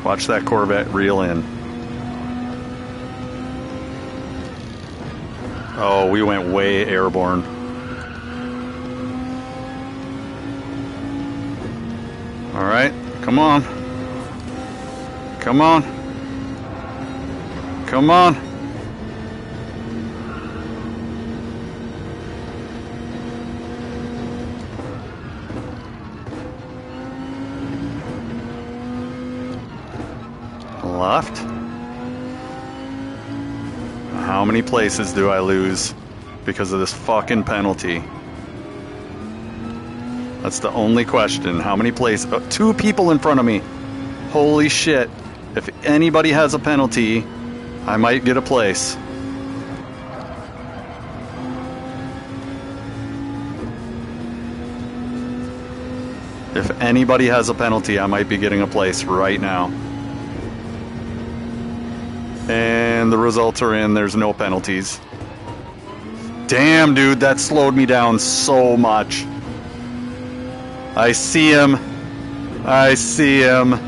Watch that Corvette reel in. Oh, we went way airborne. All right, come on. Come on. Come on. Left. How many places do I lose because of this fucking penalty? That's the only question. How many places? Oh, 2 people in front of me. Holy shit. If anybody has a penalty, I might get a place. If anybody has a penalty, I might be getting a place right now. And the results are in. There's no penalties. Damn, dude, that slowed me down so much. I see him. I see him.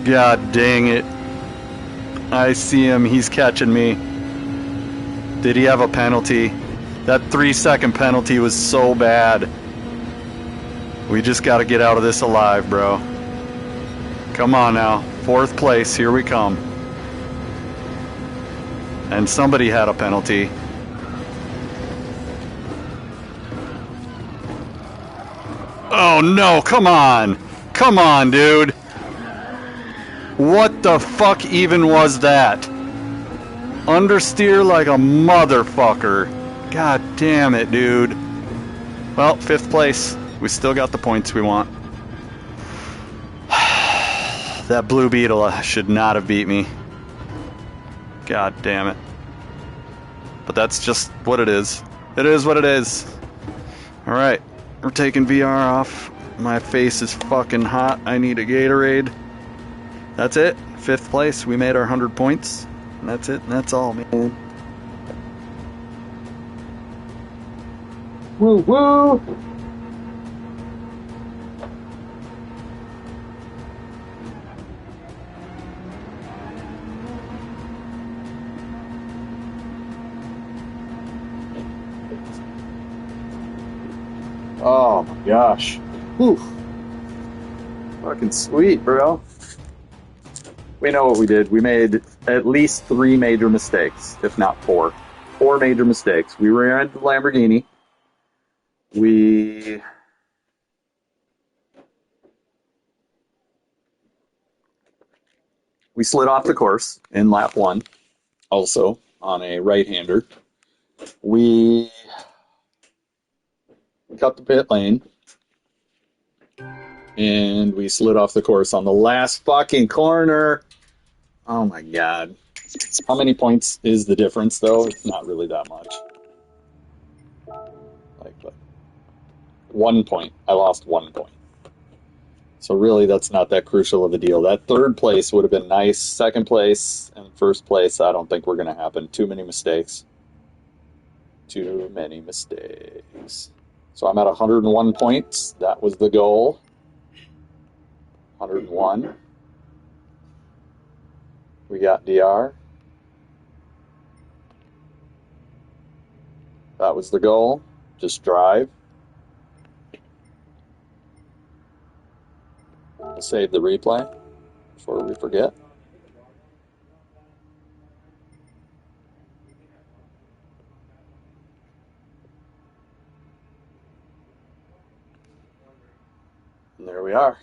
God dang it. I see him. He's catching me. Did he have a penalty? That 3-second penalty was so bad. We just got to get out of this alive, bro. Come on now. 4th place. Here we come. And somebody had a penalty. Oh no, come on. Come on, dude. What the fuck even was that? Understeer like a motherfucker. God damn it, dude. Well, 5th place. We still got the points we want. That Blue Beetle should not have beat me. God damn it. But that's just what it is. It is what it is. Alright, we're taking VR off. My face is fucking hot. I need a Gatorade. That's it. 5th place. We made our 100 points. And that's it. And that's all, man. Woo woo! Oh my gosh. Whew. Fucking sweet, bro. We know what we did. We made at least 3 major mistakes, if not 4. 4 major mistakes. We ran the Lamborghini. We slid off the course in lap 1, also on a right-hander. We cut the pit lane, and we slid off the course on the last fucking corner. Oh my god. How many points is the difference, though? It's not really that much. Like, what? 1 point. I lost 1 point. So really, that's not that crucial of a deal. That 3rd place would have been nice. 2nd place and 1st place, I don't think we're going to happen. Too many mistakes. Too many mistakes. So I'm at 101 points. That was the goal. 101. We got DR. That was the goal. Just drive. We'll save the replay before we forget. And there we are.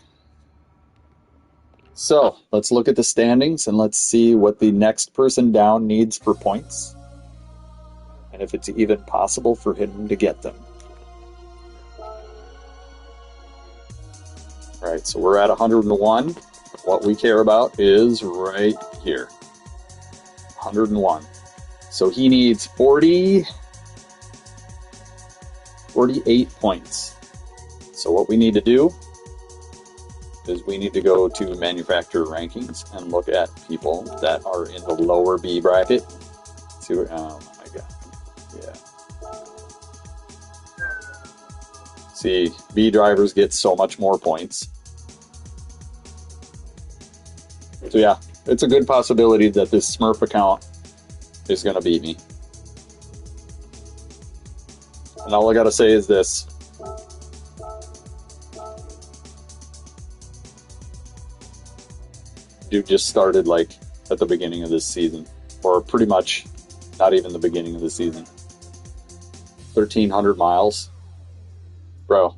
So let's look at the standings and let's see what the next person down needs for points, and if it's even possible for him to get them. All right, so we're at 101. What we care about is right here. 101. So he needs 48 points. So what we need to do is we need to go to manufacturer rankings and look at people that are in the lower B bracket. See what, oh my god. Yeah. See, B drivers get so much more points. So yeah, it's a good possibility that this Smurf account is going to beat me. And all I got to say is this. Dude just started like at the beginning of this season, or pretty much not even the beginning of the season. 1,300 miles. Bro,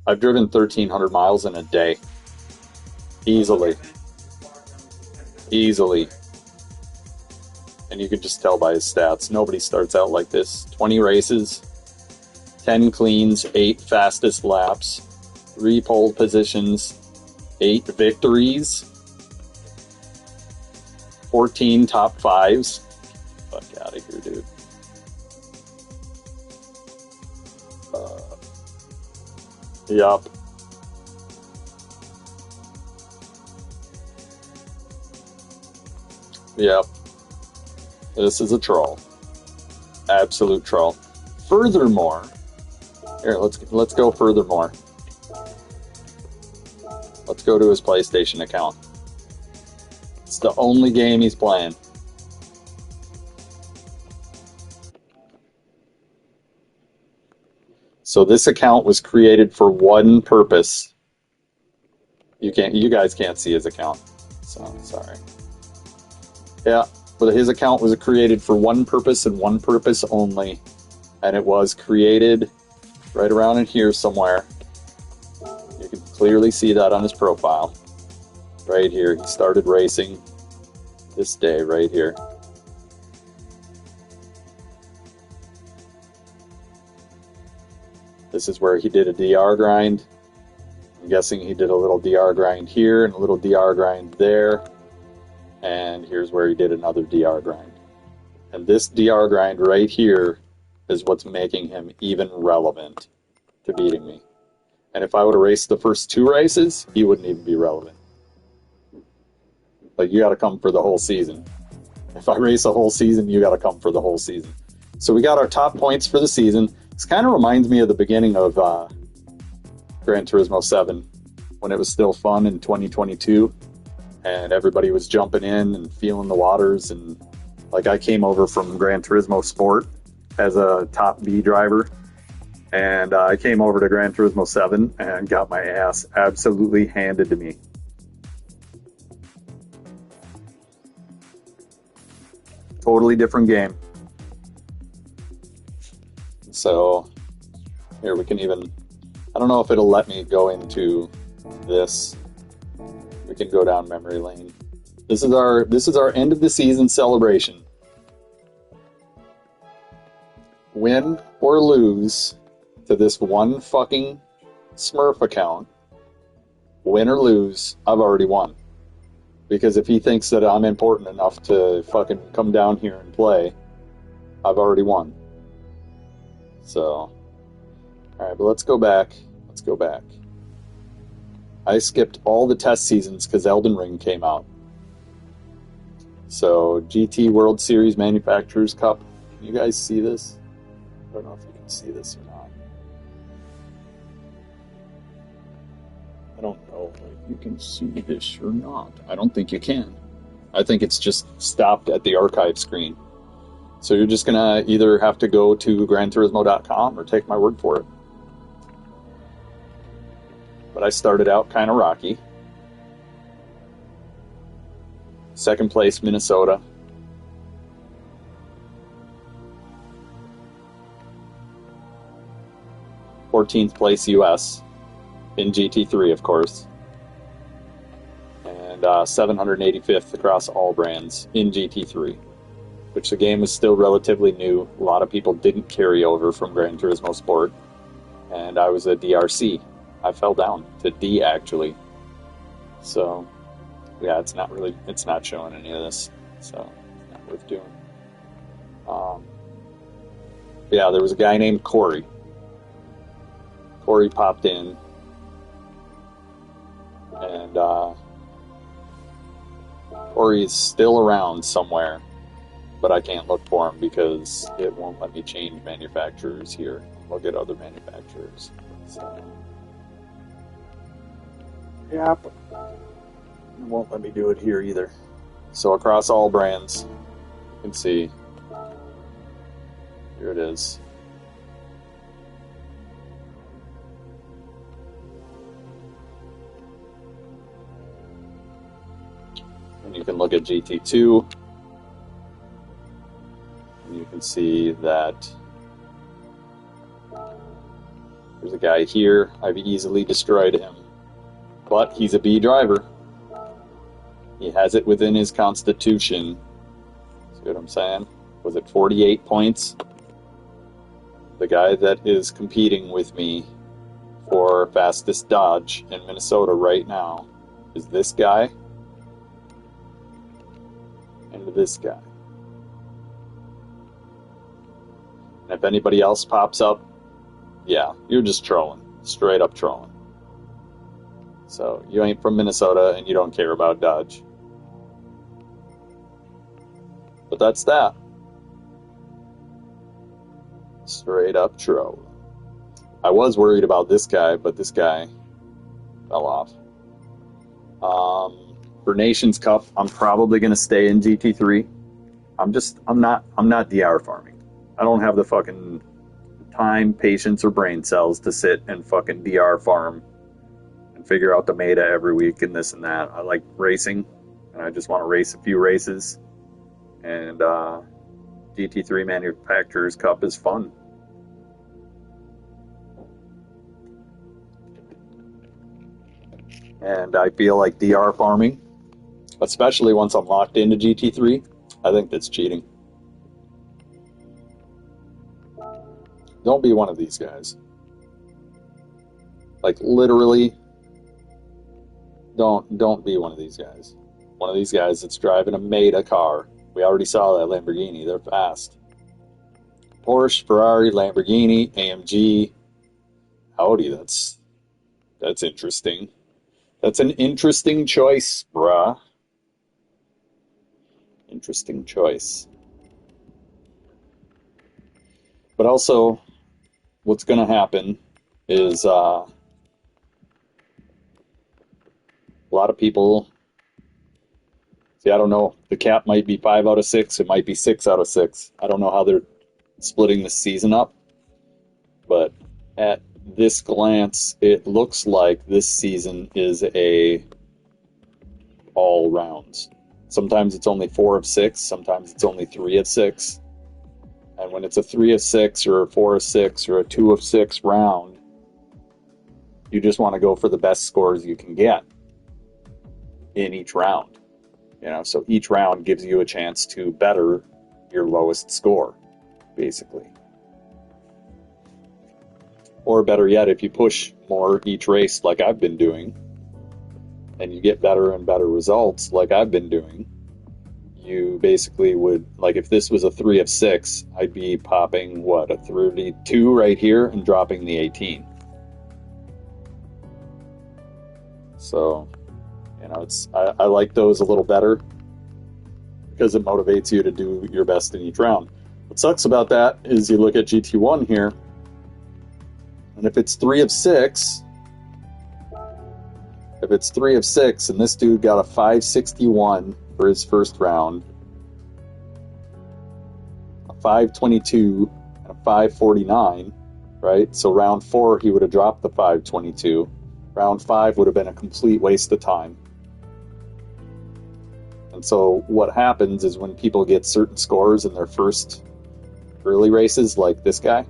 I've driven 1,300 miles in a day. Easily. And you can just tell by his stats. Nobody starts out like this. 20 races, 10 cleans, 8 fastest laps, 3 pole positions, 8 victories, 14 top 5s. Fuck out of here, dude. Yup. Yep. This is a troll. Absolute troll. Furthermore, here, let's go furthermore. Let's go to his PlayStation account. It's the only game he's playing. So this account was created for one purpose. You guys can't see his account. So sorry. Yeah, but his account was created for one purpose and one purpose only. And it was created right around in here somewhere. You can clearly see that on his profile. Right here. He started racing this day right here. This is where he did a DR grind. I'm guessing he did a little DR grind here and a little DR grind there. And here's where he did another DR grind. And this DR grind right here is what's making him even relevant to beating me. And if I would have raced the first 2 races, he wouldn't even be relevant. Like, you got to come for the whole season. If I race a whole season, you got to come for the whole season. So we got our top points for the season. This kind of reminds me of the beginning of Gran Turismo 7, when it was still fun in 2022, and everybody was jumping in and feeling the waters. And like, I came over from Gran Turismo Sport as a top B driver, and I came over to Gran Turismo 7 and got my ass absolutely handed to me. Totally different game. So here we can even, I don't know if it'll let me go into this. We can go down memory lane. This is our end of the season celebration. Win or lose to this one fucking Smurf account, win or lose, I've already won. Because if he thinks that I'm important enough to fucking come down here and play, I've already won. So, alright, but let's go back. Let's go back. I skipped all the test seasons because Elden Ring came out. So, GT World Series Manufacturers Cup. Can you guys see this? I don't know if you can see this or not. I don't know if you can see this or not. I don't think you can. I think it's just stopped at the archive screen. So you're just going to either have to go to GranTurismo.com or take my word for it. But I started out kind of rocky. Second place, Minnesota. th place, US. In GT3, of course. And 785th across all brands in GT3. Which the game is still relatively new. A lot of people didn't carry over from Gran Turismo Sport. And I was a DRC. I fell down to D, actually. So, yeah, it's not showing any of this. So, it's not worth doing. Yeah, there was a guy named Corey. Corey popped in. And, Corey's still around somewhere. But I can't look for them because it won't let me change manufacturers here. Look at other manufacturers. So, yeah, but it won't let me do it here either. So across all brands, you can see. Here it is. And you can look at GT2. You can see that there's a guy here. I've easily destroyed him. But he's a B driver. He has it within his constitution. See what I'm saying? Was it 48 points? The guy that is competing with me for fastest Dodge in Minnesota right now is this guy and this guy. If anybody else pops up, yeah, you're just trolling. Straight up trolling. So, you ain't from Minnesota and you don't care about Dodge. But that's that. Straight up trolling. I was worried about this guy, but this guy fell off. For Nations Cup, I'm probably going to stay in GT3. I'm not DR farming. I don't have the fucking time, patience, or brain cells to sit and fucking DR farm and figure out the meta every week and this and that. I like racing, and I just want to race a few races. And GT3 Manufacturers Cup is fun. And I feel like DR farming, especially once I'm locked into GT3, I think that's cheating. Don't be one of these guys. Like, literally, don't be one of these guys. One of these guys that's driving a Meta car. We already saw that Lamborghini. They're fast. Porsche, Ferrari, Lamborghini, AMG. Howdy, that's interesting. That's an interesting choice, bruh. Interesting choice. But also, what's going to happen is a lot of people... See, I don't know. The cap might be 5 out of 6. It might be 6 out of 6. I don't know how they're splitting the season up. But at this glance, it looks like this season is a all rounds. Sometimes it's only 4 of 6. Sometimes it's only 3 of 6. And when it's a 3 of 6 or a 4 of 6 or a 2 of 6 round, you just want to go for the best scores you can get in each round. You know, so each round gives you a chance to better your lowest score, basically. Or better yet, if you push more each race like I've been doing, and you get better and better results like I've been doing, you basically would, like if this was a 3 of 6, I'd be popping, what, a 32 right here and dropping the 18. So, you know, I like those a little better because it motivates you to do your best in each round. What sucks about that is you look at GT1 here, and if it's 3 of 6, and this dude got a 561 for his first round, a 522, and a 549, right? So round 4, he would have dropped the 522. Round 5 would have been a complete waste of time. And so what happens is when people get certain scores in their first early races, like this guy,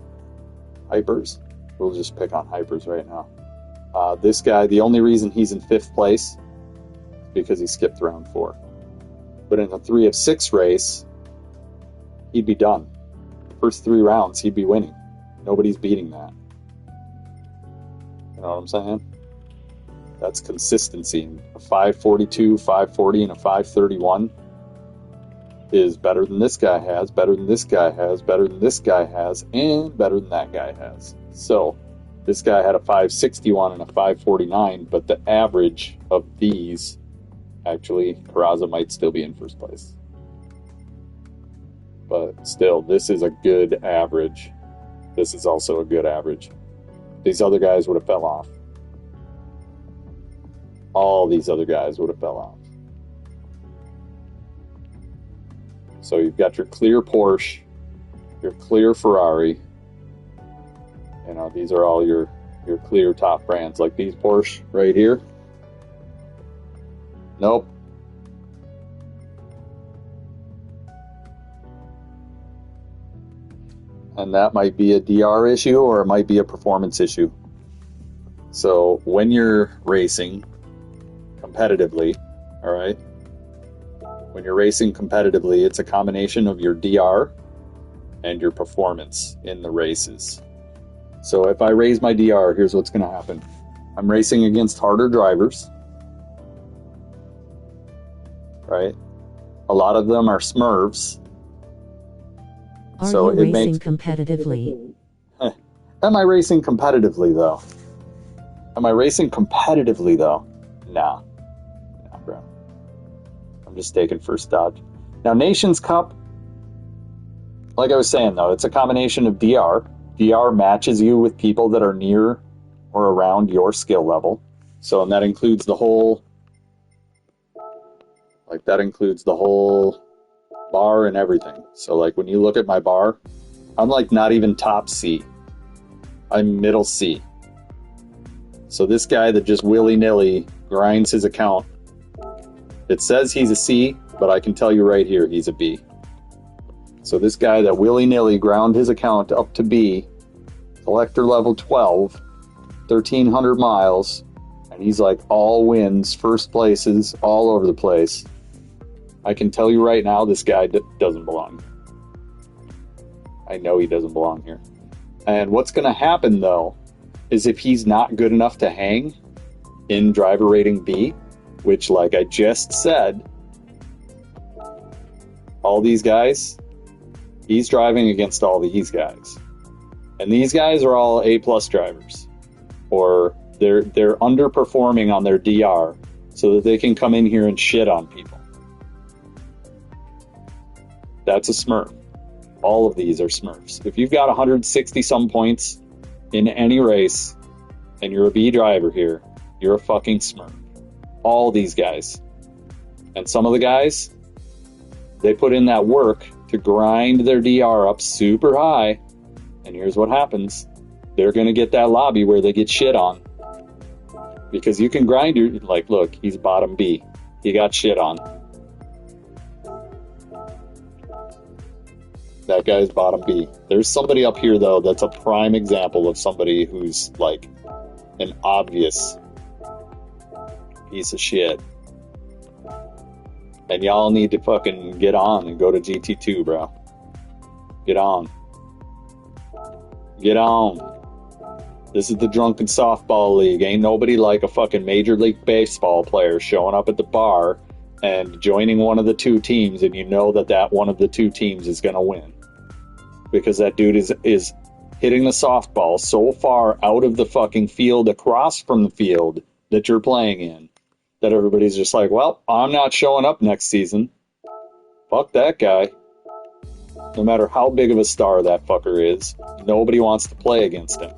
Hypers, we'll just pick on Hypers right now. This guy, the only reason he's in 5th place is because he skipped round 4. But in a 3 of 6 race, he'd be done. The first 3 rounds, he'd be winning. Nobody's beating that. You know what I'm saying? That's consistency. A 542, 540, and a 531 is better than this guy has, better than this guy has, better than this guy has, and better than that guy has. So, this guy had a 561 and a 549, but the average of these, actually, Peraza might still be in first place. But still, this is a good average. This is also a good average. These other guys would have fell off. All these other guys would have fell off. So you've got your clear Porsche, your clear Ferrari. You know, these are all your clear top brands. Like these Porsche right here. Nope. And that might be a DR issue or it might be a performance issue. So when you're racing competitively, all right? When you're racing competitively, it's a combination of your DR and your performance in the races. So if I raise my DR, here's what's going to happen. I'm racing against harder drivers, right? A lot of them are Smurfs. Are So you it racing makes... competitively? Am I racing competitively, though? Am I racing competitively, though? Nah, bro. I'm just taking first dodge. Now, Nations Cup, like I was saying, though, it's a combination of DR DR matches you with people that are near or around your skill level. So, and that includes the whole, bar and everything. So, like, when you look at my bar, I'm like not even top C. I'm middle C. So this guy that just willy-nilly grinds his account, it says he's a C, but I can tell you right here, he's a B. So this guy that willy-nilly ground his account up to B, collector level 12, 1,300 miles, and he's like all wins, first places, all over the place. I can tell you right now, this guy doesn't belong. I know he doesn't belong here. And what's going to happen, though, is if he's not good enough to hang in driver rating B, which, like I just said, all these guys, he's driving against all these guys. And these guys are all A-plus drivers. Or they're underperforming on their DR so that they can come in here and shit on people. That's a Smurf. All of these are Smurfs. If you've got 160 some points in any race and you're a B driver here, you're a fucking Smurf. All these guys. And some of the guys, they put in that work to grind their DR up super high, and here's what happens. They're going to get that lobby where they get shit on. Because you can grind your, like, look, he's bottom B. He got shit on. That guy's bottom B. There's somebody up here, though, that's a prime example of somebody who's, like, an obvious piece of shit. And y'all need to fucking get on and go to GT2, bro. Get on. Get on. This is the Drunken Softball League. Ain't nobody like a fucking Major League Baseball player showing up at the bar and joining one of the two teams, and you know that one of the two teams is going to win. Because that dude is hitting the softball so far out of the fucking field, across from the field that you're playing in, that everybody's just like, well, I'm not showing up next season. Fuck that guy. No matter how big of a star that fucker is, nobody wants to play against him.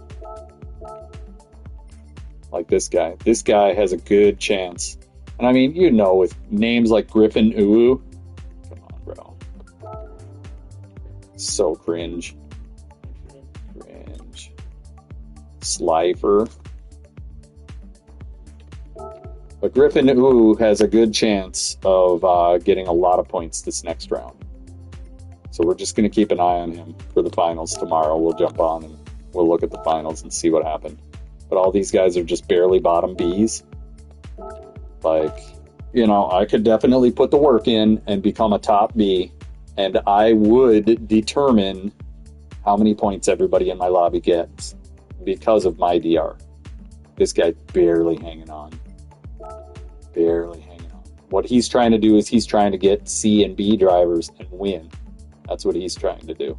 Like this guy. This guy has a good chance. And I mean, you know, with names like Griffin Uwu, come on, bro. So cringe. Cringe. Slifer. But Griffin Uwu has a good chance of getting a lot of points this next round. So we're just going to keep an eye on him for the finals tomorrow. We'll jump on and we'll look at the finals and see what happened. But all these guys are just barely bottom Bs. Like, you know, I could definitely put the work in and become a top B, and I would determine how many points everybody in my lobby gets because of my DR. This guy barely hanging on. Barely hanging on. What he's trying to do is he's trying to get C and B drivers and win. That's what he's trying to do.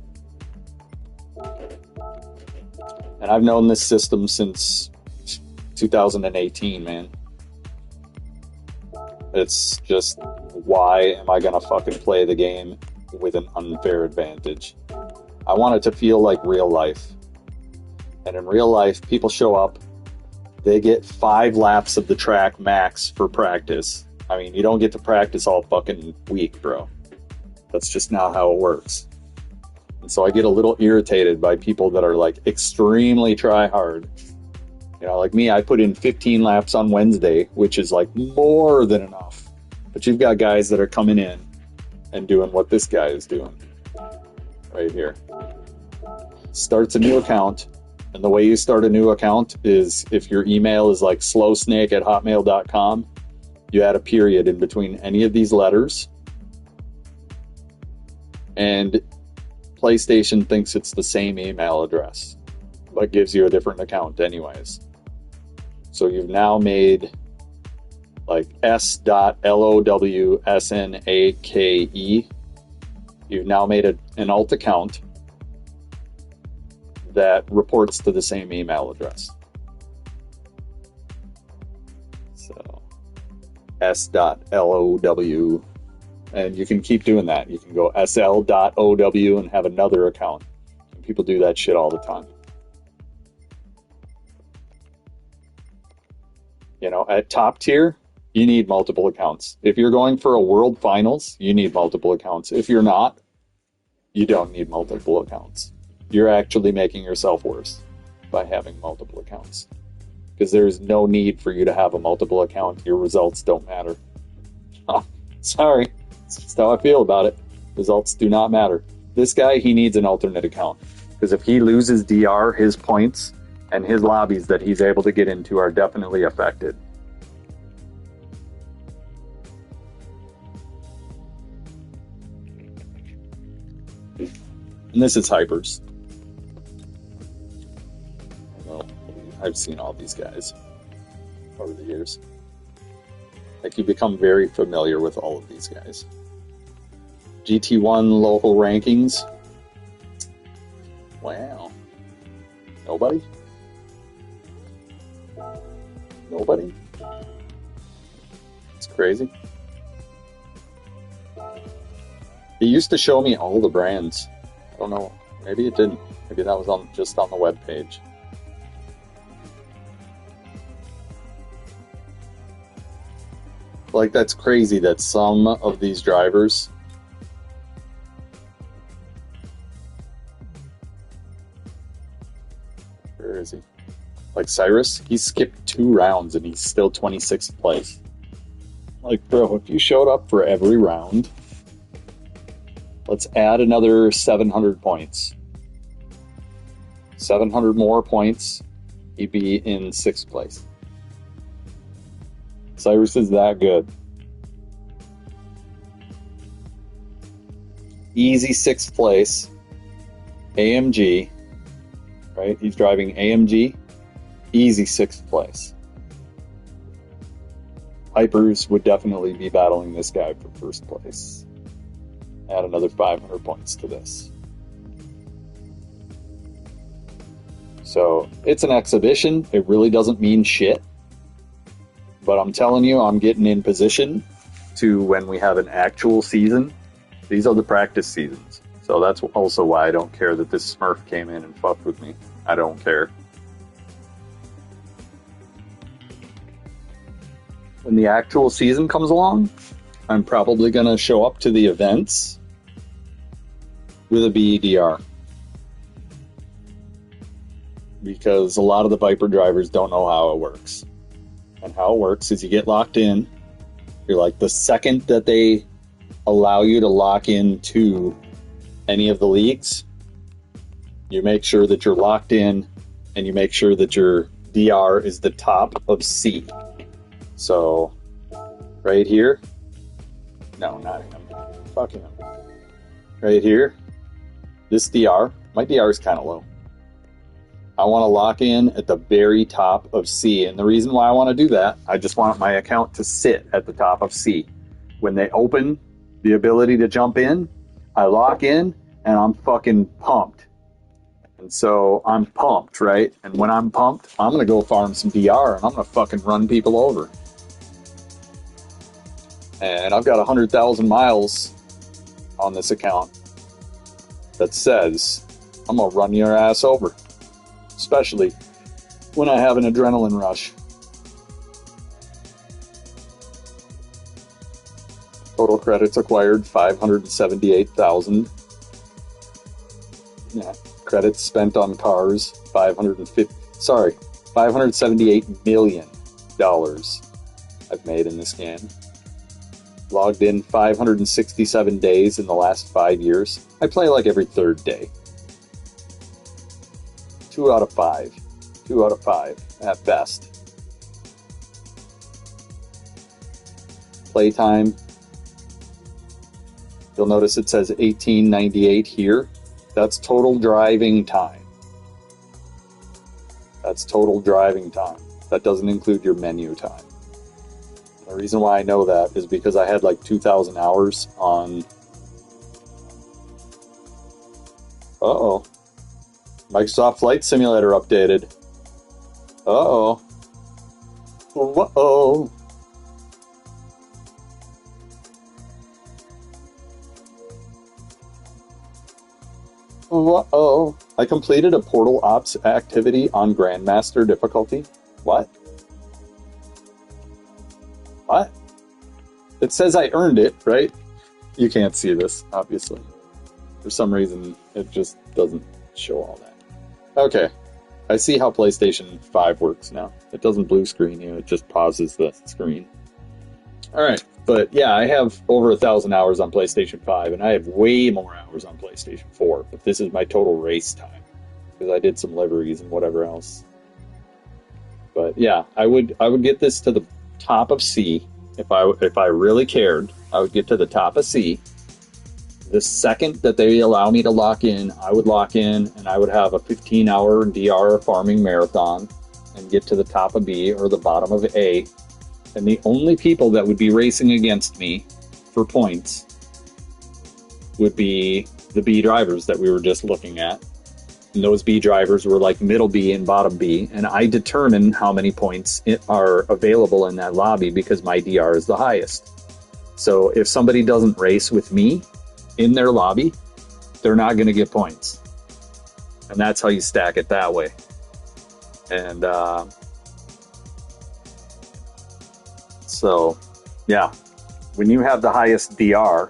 And I've known this system since 2018, man. It's just, why am I gonna fucking play the game with an unfair advantage? I want it to feel like real life. And in real life, people show up, they get 5 laps of the track max for practice. I mean, you don't get to practice all fucking week, bro. That's just not how it works. And so I get a little irritated by people that are like extremely try hard. You know, like me, I put in 15 laps on Wednesday, which is like more than enough. But you've got guys that are coming in and doing what this guy is doing right here. Starts a new account. And the way you start a new account is if your email is like slowsnake@hotmail.com, you add a period in between any of these letters. And PlayStation thinks it's the same email address, but gives you a different account anyways. So you've now made like s.lowsnake. You've now made an alt account that reports to the same email address. So s.low. And you can keep doing that. You can go sl.ow and have another account. People do that shit all the time. You know, at top tier, you need multiple accounts. If you're going for a world finals, you need multiple accounts. If you're not, you don't need multiple accounts. You're actually making yourself worse by having multiple accounts. Because there's no need for you to have a multiple account. Your results don't matter. Oh, sorry. That's just how I feel about it. Results do not matter. This guy, he needs an alternate account. Because if he loses DR, his points and his lobbies that he's able to get into are definitely affected. And this is Hypers. Well, I've seen all these guys over the years. Like, you become very familiar with all of these guys. GT1 local rankings. Wow. Nobody? Nobody? It's crazy. It used to show me all the brands. I don't know. Maybe it didn't. Maybe that was just on the web page. Like, that's crazy that some of these drivers where is he? Like Cyrus, he skipped 2 rounds and he's still 26th place. Like, bro, if you showed up for every round, let's add another 700 points. 700 more points, he'd be in 6th place. Cyrus is that good. Easy 6th place. AMG, right? He's driving AMG. Easy 6th place. Hypers would definitely be battling this guy for 1st place. Add another 500 points to this. So, it's an exhibition. It really doesn't mean shit. But I'm telling you, I'm getting in position to when we have an actual season. These are the practice seasons. So that's also why I don't care that this Smurf came in and fucked with me. I don't care. When the actual season comes along, I'm probably going to show up to the events with a BEDR. Because a lot of the Viper drivers don't know how it works. And how it works is you get locked in. You're like, the second that they allow you to lock into any of the leagues, you make sure that you're locked in and you make sure that your DR is the top of C. So, right here. No, not him. Fuck him. Right here. This DR. My DR is kind of low. I want to lock in at the very top of C. And the reason why I want to do that, I just want my account to sit at the top of C. When they open the ability to jump in, I lock in and I'm fucking pumped. And so I'm pumped, right? And when I'm pumped, I'm going to go farm some DR and I'm going to fucking run people over. And I've got 100,000 miles on this account that says I'm going to run your ass over. Especially when I have an adrenaline rush. Total credits acquired, 578,000. Yeah, credits spent on cars, $578 million I've made in this game. Logged in 567 days in the last 5 years. I play like every 3rd day. 2 out of 5. 2 out of 5 at best. Playtime. You'll notice it says 1898 here. That's total driving time. That's total driving time. That doesn't include your menu time. The reason why I know that is because I had like 2,000 hours on... Uh-oh. Microsoft Flight Simulator updated. Uh-oh. Uh-oh. Uh-oh. I completed a Portal Ops activity on Grandmaster difficulty. What? What? It says I earned it, right? You can't see this, obviously. For some reason, it just doesn't show all that. Okay. I see how PlayStation 5 works now. It doesn't blue screen you, it just pauses the screen. Alright, but yeah, I have over 1,000 hours on PlayStation 5, and I have way more hours on PlayStation 4, but this is my total race time, because I did some liveries and whatever else. But yeah, I would get this to the top of C. If I really cared, I would get to the top of C. The second that they allow me to lock in, I would lock in, and I would have a 15-hour DR farming marathon and get to the top of B or the bottom of A. And the only people that would be racing against me for points would be the B drivers that we were just looking at. And those B drivers were like middle B and bottom B, and I determine how many points are available in that lobby because my DR is the highest. So if somebody doesn't race with me in their lobby, they're not going to get points. And that's how you stack it that way. And so, yeah, when you have the highest DR,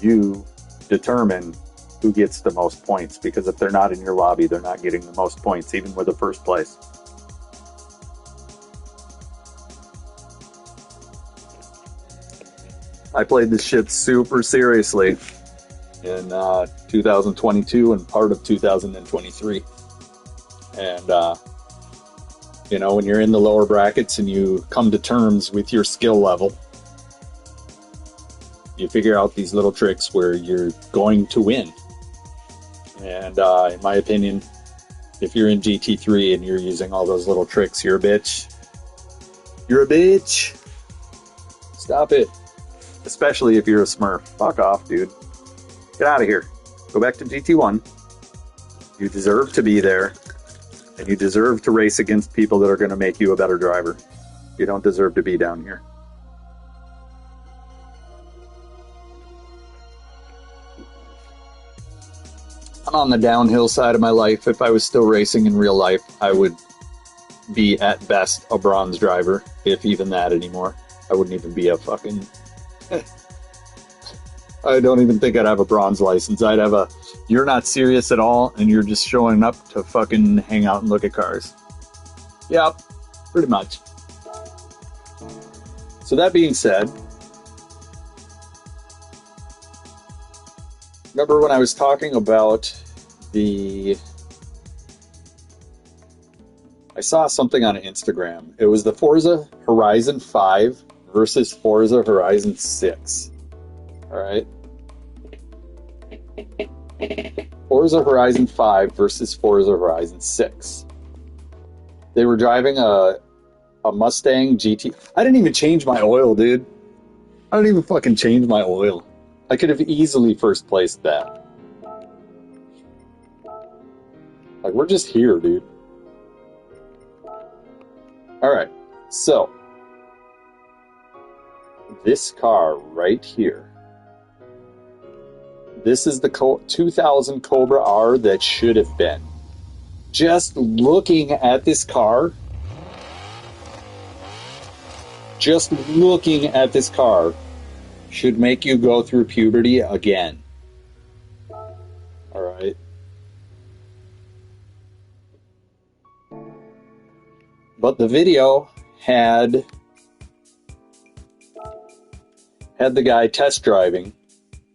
you determine who gets the most points, because if they're not in your lobby, they're not getting the most points, even with the first place. I played this shit super seriously in 2022 and part of 2023. And, you know, when you're in the lower brackets and you come to terms with your skill level, you figure out these little tricks where you're going to win. And in my opinion, if you're in GT3 and you're using all those little tricks, you're a bitch. You're a bitch. Stop it. Especially if you're a smurf. Fuck off, dude. Get out of here. Go back to GT1. You deserve to be there. And you deserve to race against people that are going to make you a better driver. You don't deserve to be down here. I'm on the downhill side of my life. If I was still racing in real life, I would be at best a bronze driver, if even that anymore. I wouldn't even be a fucking... I don't even think I'd have a bronze license. I'd have a, you're not serious at all, and you're just showing up to fucking hang out and look at cars. Yep, pretty much. So that being said, remember when I was talking about I saw something on Instagram. It was the Forza Horizon 5 versus Forza Horizon 6. Alright? Forza Horizon 5 versus Forza Horizon 6. They were driving a Mustang GT. I didn't even change my oil, dude. I didn't even fucking change my oil. I could have easily first placed that. Like, we're just here, dude. Alright, so this car right here. This is the 2000 Cobra R that should have been. Just looking at this car, should make you go through puberty again. Alright? But the video had the guy test driving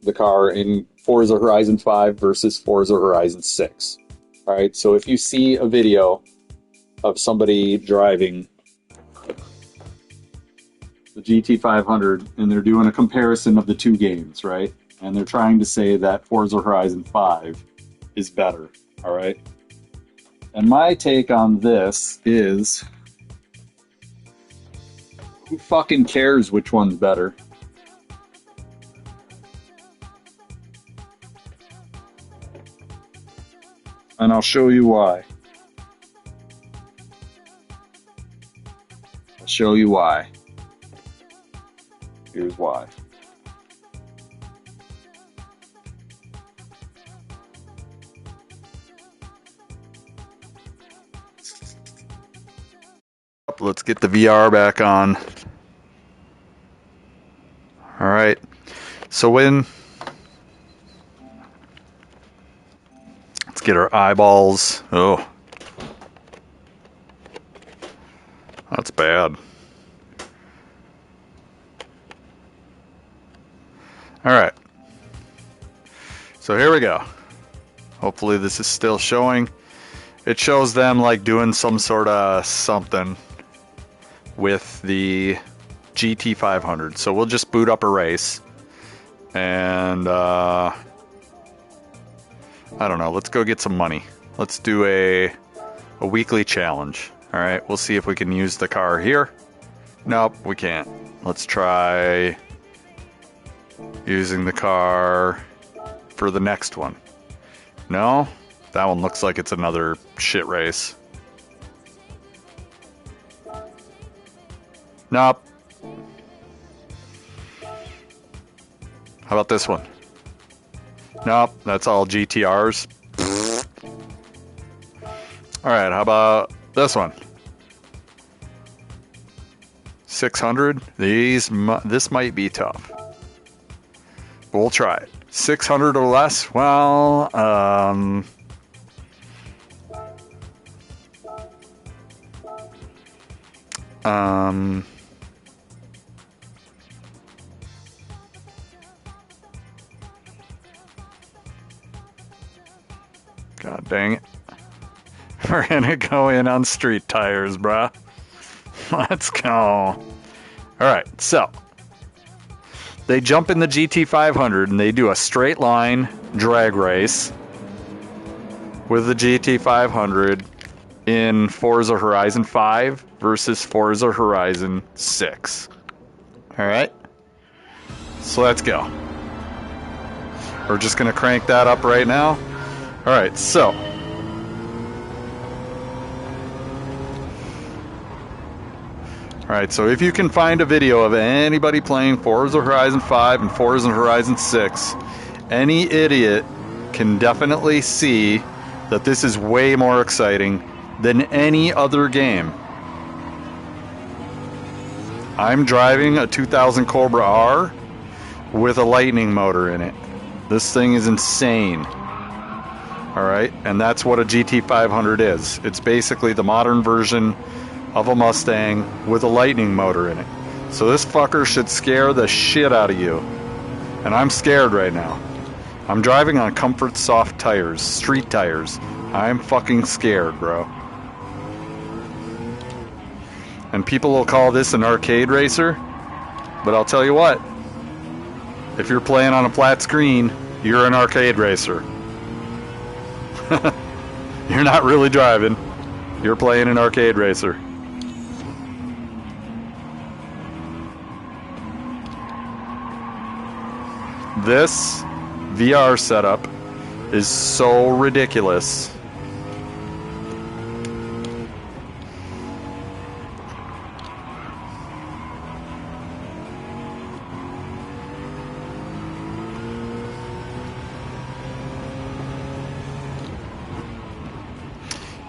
the car in Forza Horizon 5 versus Forza Horizon 6. Alright, so if you see a video of somebody driving the GT500 and they're doing a comparison of the two games, right? And they're trying to say that Forza Horizon 5 is better, alright? And my take on this is, who fucking cares which one's better? And I'll show you why. I'll show you why. Here's why. Let's get the VR back on. All right. So let's get our eyeballs. Oh, that's bad. All right. So here we go. Hopefully this is still showing. It shows them like doing some sort of something with the GT500. So we'll just boot up a race. And I don't know, let's go get some money. Let's do a weekly challenge. All right, we'll see if we can use the car here. Nope, we can't. Let's try using the car for the next one. No, that one looks like it's another shit race. Nope. How about this one? Nope, that's all GTRs. Alright, how about this one? 600? This might be tough. But we'll try it. 600 or less? Well, God dang it. We're gonna go in on street tires, bruh. Let's go. Alright, so they jump in the GT500 and they do a straight line drag race with the GT500 in Forza Horizon 5 versus Forza Horizon 6. Alright, so let's go. We're just gonna crank that up right now. Alright, so Alright, so if you can find a video of anybody playing Forza Horizon 5 and Forza Horizon 6, any idiot can definitely see that this is way more exciting than any other game. I'm driving a 2000 Cobra R with a lightning motor in it. This thing is insane. Alright, and that's what a GT500 is. It's basically the modern version of a Mustang with a lightning motor in it. So this fucker should scare the shit out of you. And I'm scared right now. I'm driving on Comfort Soft tires, street tires. I'm fucking scared, bro. And people will call this an arcade racer, but I'll tell you what. If you're playing on a flat screen, you're an arcade racer. You're not really driving. You're playing an arcade racer. This VR setup is so ridiculous.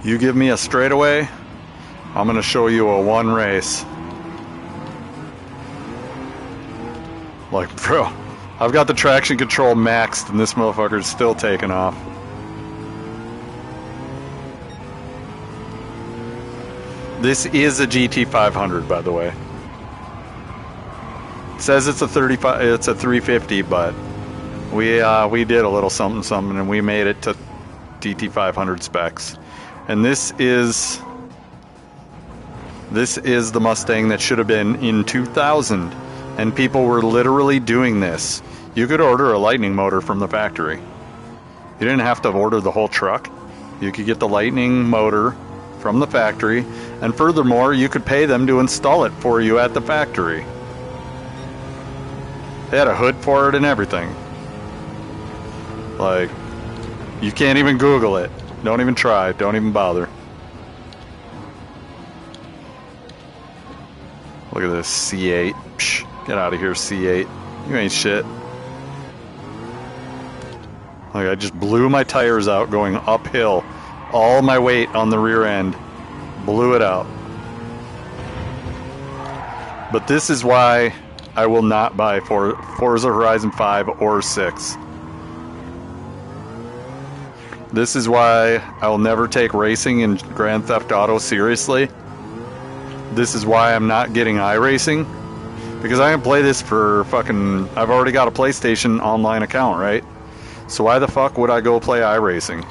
You give me a straightaway, I'm gonna show you a one race. Like, bro, I've got the traction control maxed and this motherfucker's still taking off. This is a GT500, by the way. It says it's a 350, but we did a little something and we made it to GT500 specs. And this is the Mustang that should have been in 2000, and people were literally doing this. You could order a lightning motor from the factory. You didn't have to order the whole truck. You could get the lightning motor from the factory, and furthermore, you could pay them to install it for you at the factory. They had a hood for it and everything. Like, you can't even Google it. Don't even try. Don't even bother. Look at this C8. Psh, get out of here, C8. You ain't shit. Like, I just blew my tires out going uphill. All my weight on the rear end. Blew it out. But this is why I will not buy Forza Horizon 5 or 6. This is why I will never take racing in Grand Theft Auto seriously. This is why I'm not getting iRacing. Because I can play this for fucking... I've already got a PlayStation online account, right? So why the fuck would I go play iRacing?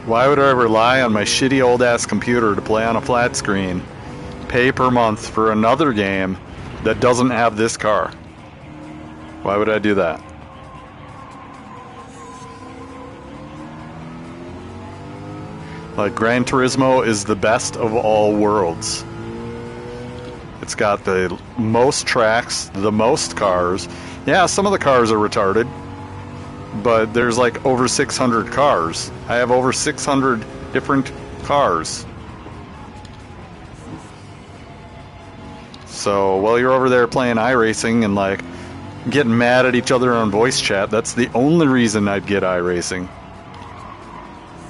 Why would I rely on my shitty old ass computer to play on a flat screen, pay per month for another game that doesn't have this car? Why would I do that? Like, Gran Turismo is the best of all worlds. It's got the most tracks, the most cars. Yeah, some of the cars are retarded, but there's like over 600 cars. I have over 600 different cars. So while you're over there playing iRacing and like getting mad at each other on voice chat, that's the only reason I'd get iRacing,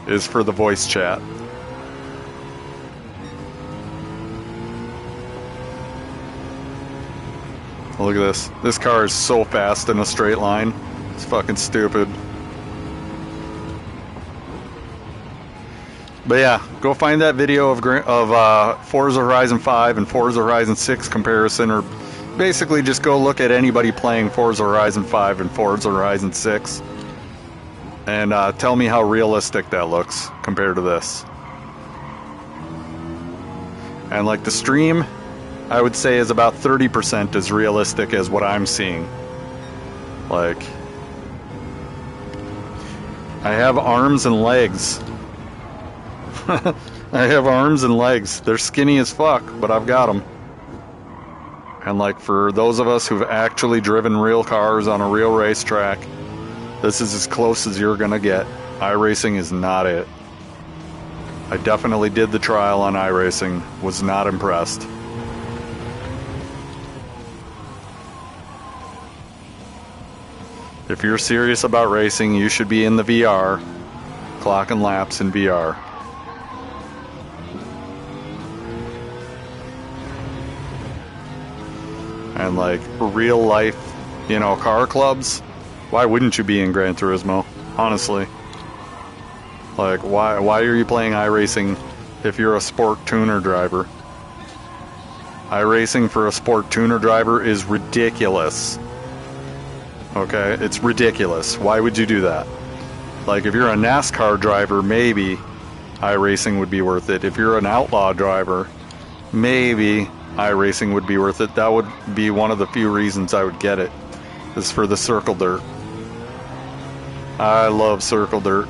is for the voice chat. Look at this. This car is so fast in a straight line. It's fucking stupid. But yeah, go find that video of Forza Horizon 5 and Forza Horizon 6 comparison, or basically just go look at anybody playing Forza Horizon 5 and Forza Horizon 6 and tell me how realistic that looks compared to this. And like the stream, I would say is about 30% as realistic as what I'm seeing. Like, I have arms and legs. I have arms and legs. They're skinny as fuck, but I've got them. And like, for those of us who've actually driven real cars on a real racetrack, this is as close as you're gonna get. iRacing is not it. I definitely did the trial on iRacing. Was not impressed. If you're serious about racing, you should be in the VR. Clock and laps in VR. And like real life, you know, car clubs, why wouldn't you be in Gran Turismo? Honestly. Like, why are you playing iRacing if you're a sport tuner driver? iRacing for a sport tuner driver is ridiculous. Okay, it's ridiculous. Why would you do that? Like, if you're a NASCAR driver, maybe iRacing would be worth it. If you're an outlaw driver, maybe iRacing would be worth it. That would be one of the few reasons I would get it, is for the circle dirt. I love circle dirt.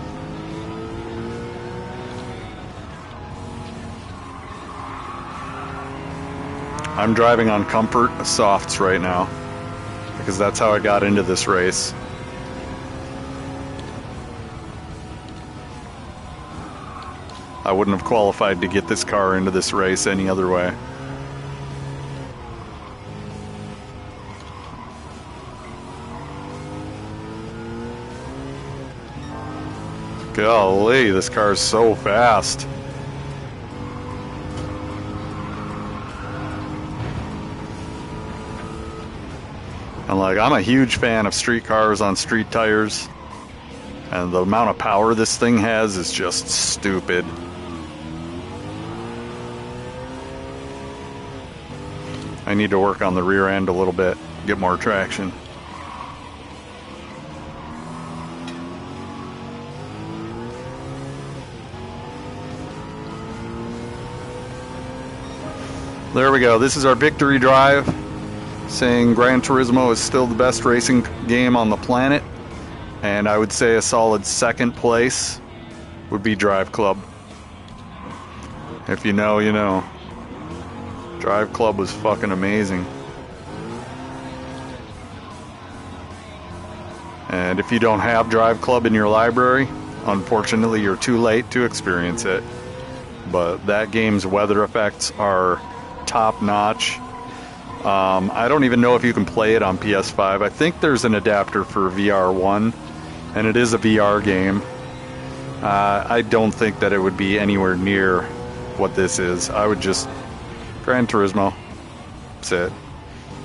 I'm driving on comfort softs right now, because that's how I got into this race. I wouldn't have qualified to get this car into this race any other way. Golly, this car is so fast. And like, I'm a huge fan of street cars on street tires, and the amount of power this thing has is just stupid. I need to work on the rear end a little bit, get more traction. There we go. This is our victory drive, saying Gran Turismo is still the best racing game on the planet, and I would say a solid second place would be Drive Club. If you know, you know. Drive Club was fucking amazing. And if you don't have Drive Club in your library, unfortunately you're too late to experience it. But that game's weather effects are top notch. I don't even know if you can play it on PS5. I think there's an adapter for VR1, and it is a VR game. I don't think that it would be anywhere near what this is. I would just... Gran Turismo. That's it.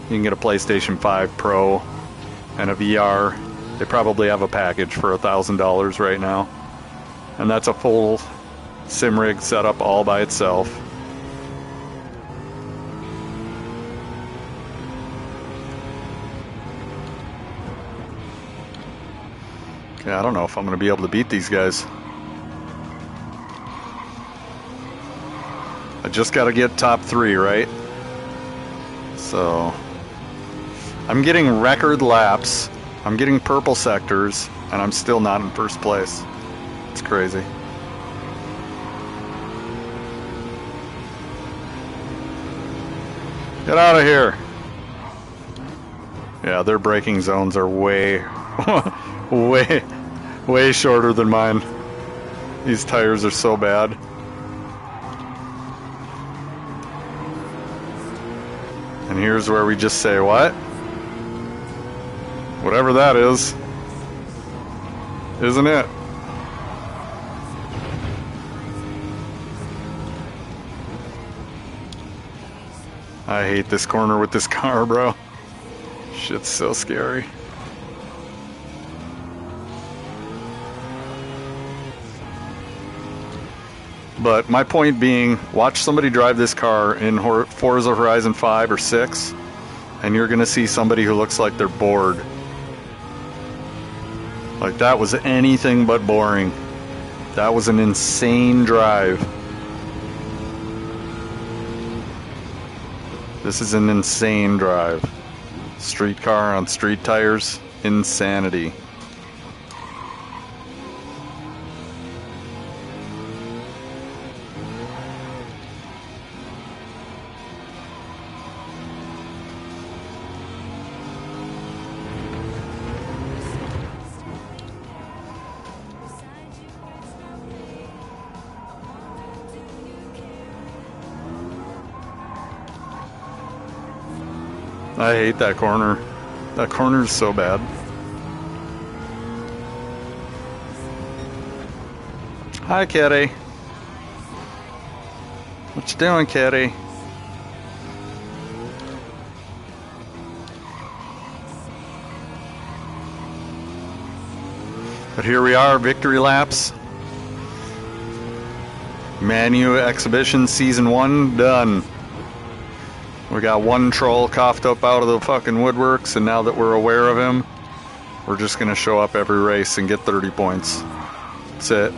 You can get a PlayStation 5 Pro and a VR. They probably have a package for $1,000 right now. And that's a full sim rig setup all by itself. Okay, I don't know if I'm going to be able to beat these guys. I just got to get top 3, right? So, I'm getting record laps, I'm getting purple sectors, and I'm still not in first place. It's crazy. Get out of here. Yeah, their braking zones are way, way shorter than mine. These tires are so bad. And here's where we just say, what? Whatever that is, isn't it? I hate this corner with this car, bro. Shit's so scary. But my point being, watch somebody drive this car in Forza Horizon 5 or 6, and you're gonna see somebody who looks like they're bored. Like, that was anything but boring. That was an insane drive. This is an insane drive. Street car on street tires, insanity. I hate that corner. That corner is so bad. Hi, kitty. What you doing, kitty? But here we are, victory laps. Manu Exhibition Season 1 done. We got one troll coughed up out of the fucking woodworks, and now that we're aware of him, we're just gonna show up every race and get 30 points. That's it.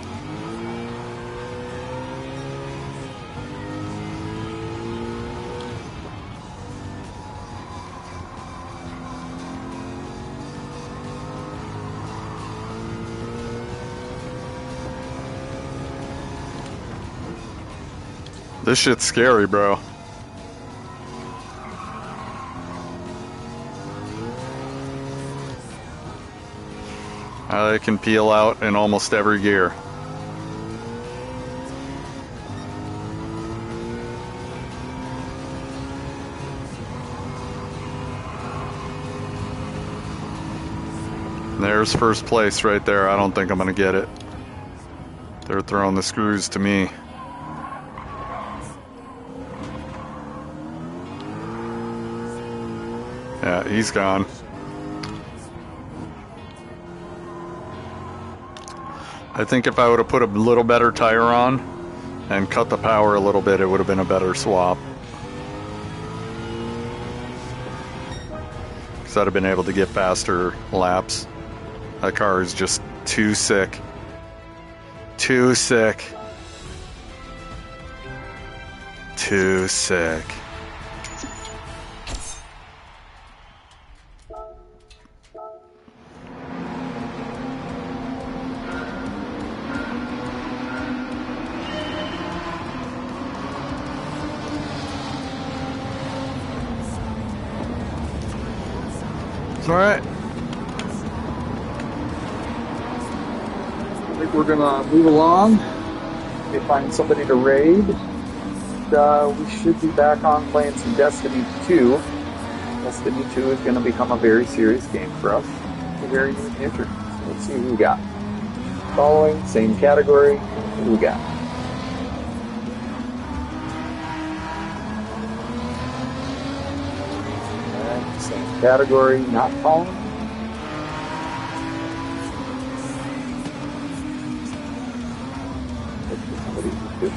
This shit's scary, bro. It can peel out in almost every gear. There's first place right there. I don't think I'm gonna get it. They're throwing the screws to me. Yeah, he's gone. I think if I would have put a little better tire on and cut the power a little bit, it would have been a better swap. Because I'd have been able to get faster laps. That car is just too sick. Too sick. Too sick. All right. I think we're gonna move along. We find somebody to raid. We should be back on playing some Destiny 2. Destiny 2 is going to become a very serious game for us in the very near future. So let's see who we got. Following, same category, who we got? And same category, not following. Let's get somebody to do.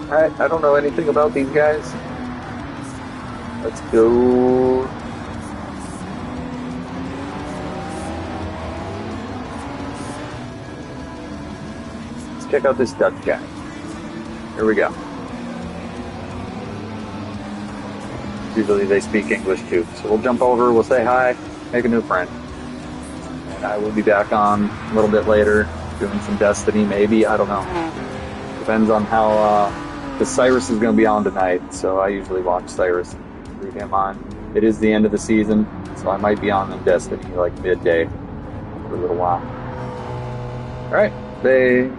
Alright, I don't know anything about these guys. Let's go. Let's check out this Dutch guy. Here we go. Usually they speak English too. So we'll jump over, we'll say hi, make a new friend. And I will be back on a little bit later, doing some Destiny maybe, I don't know. Depends on how, because Cyrus is going to be on tonight, so I usually watch Cyrus and root him on. It is the end of the season, so I might be on in Destiny like midday for a little while. Alright, they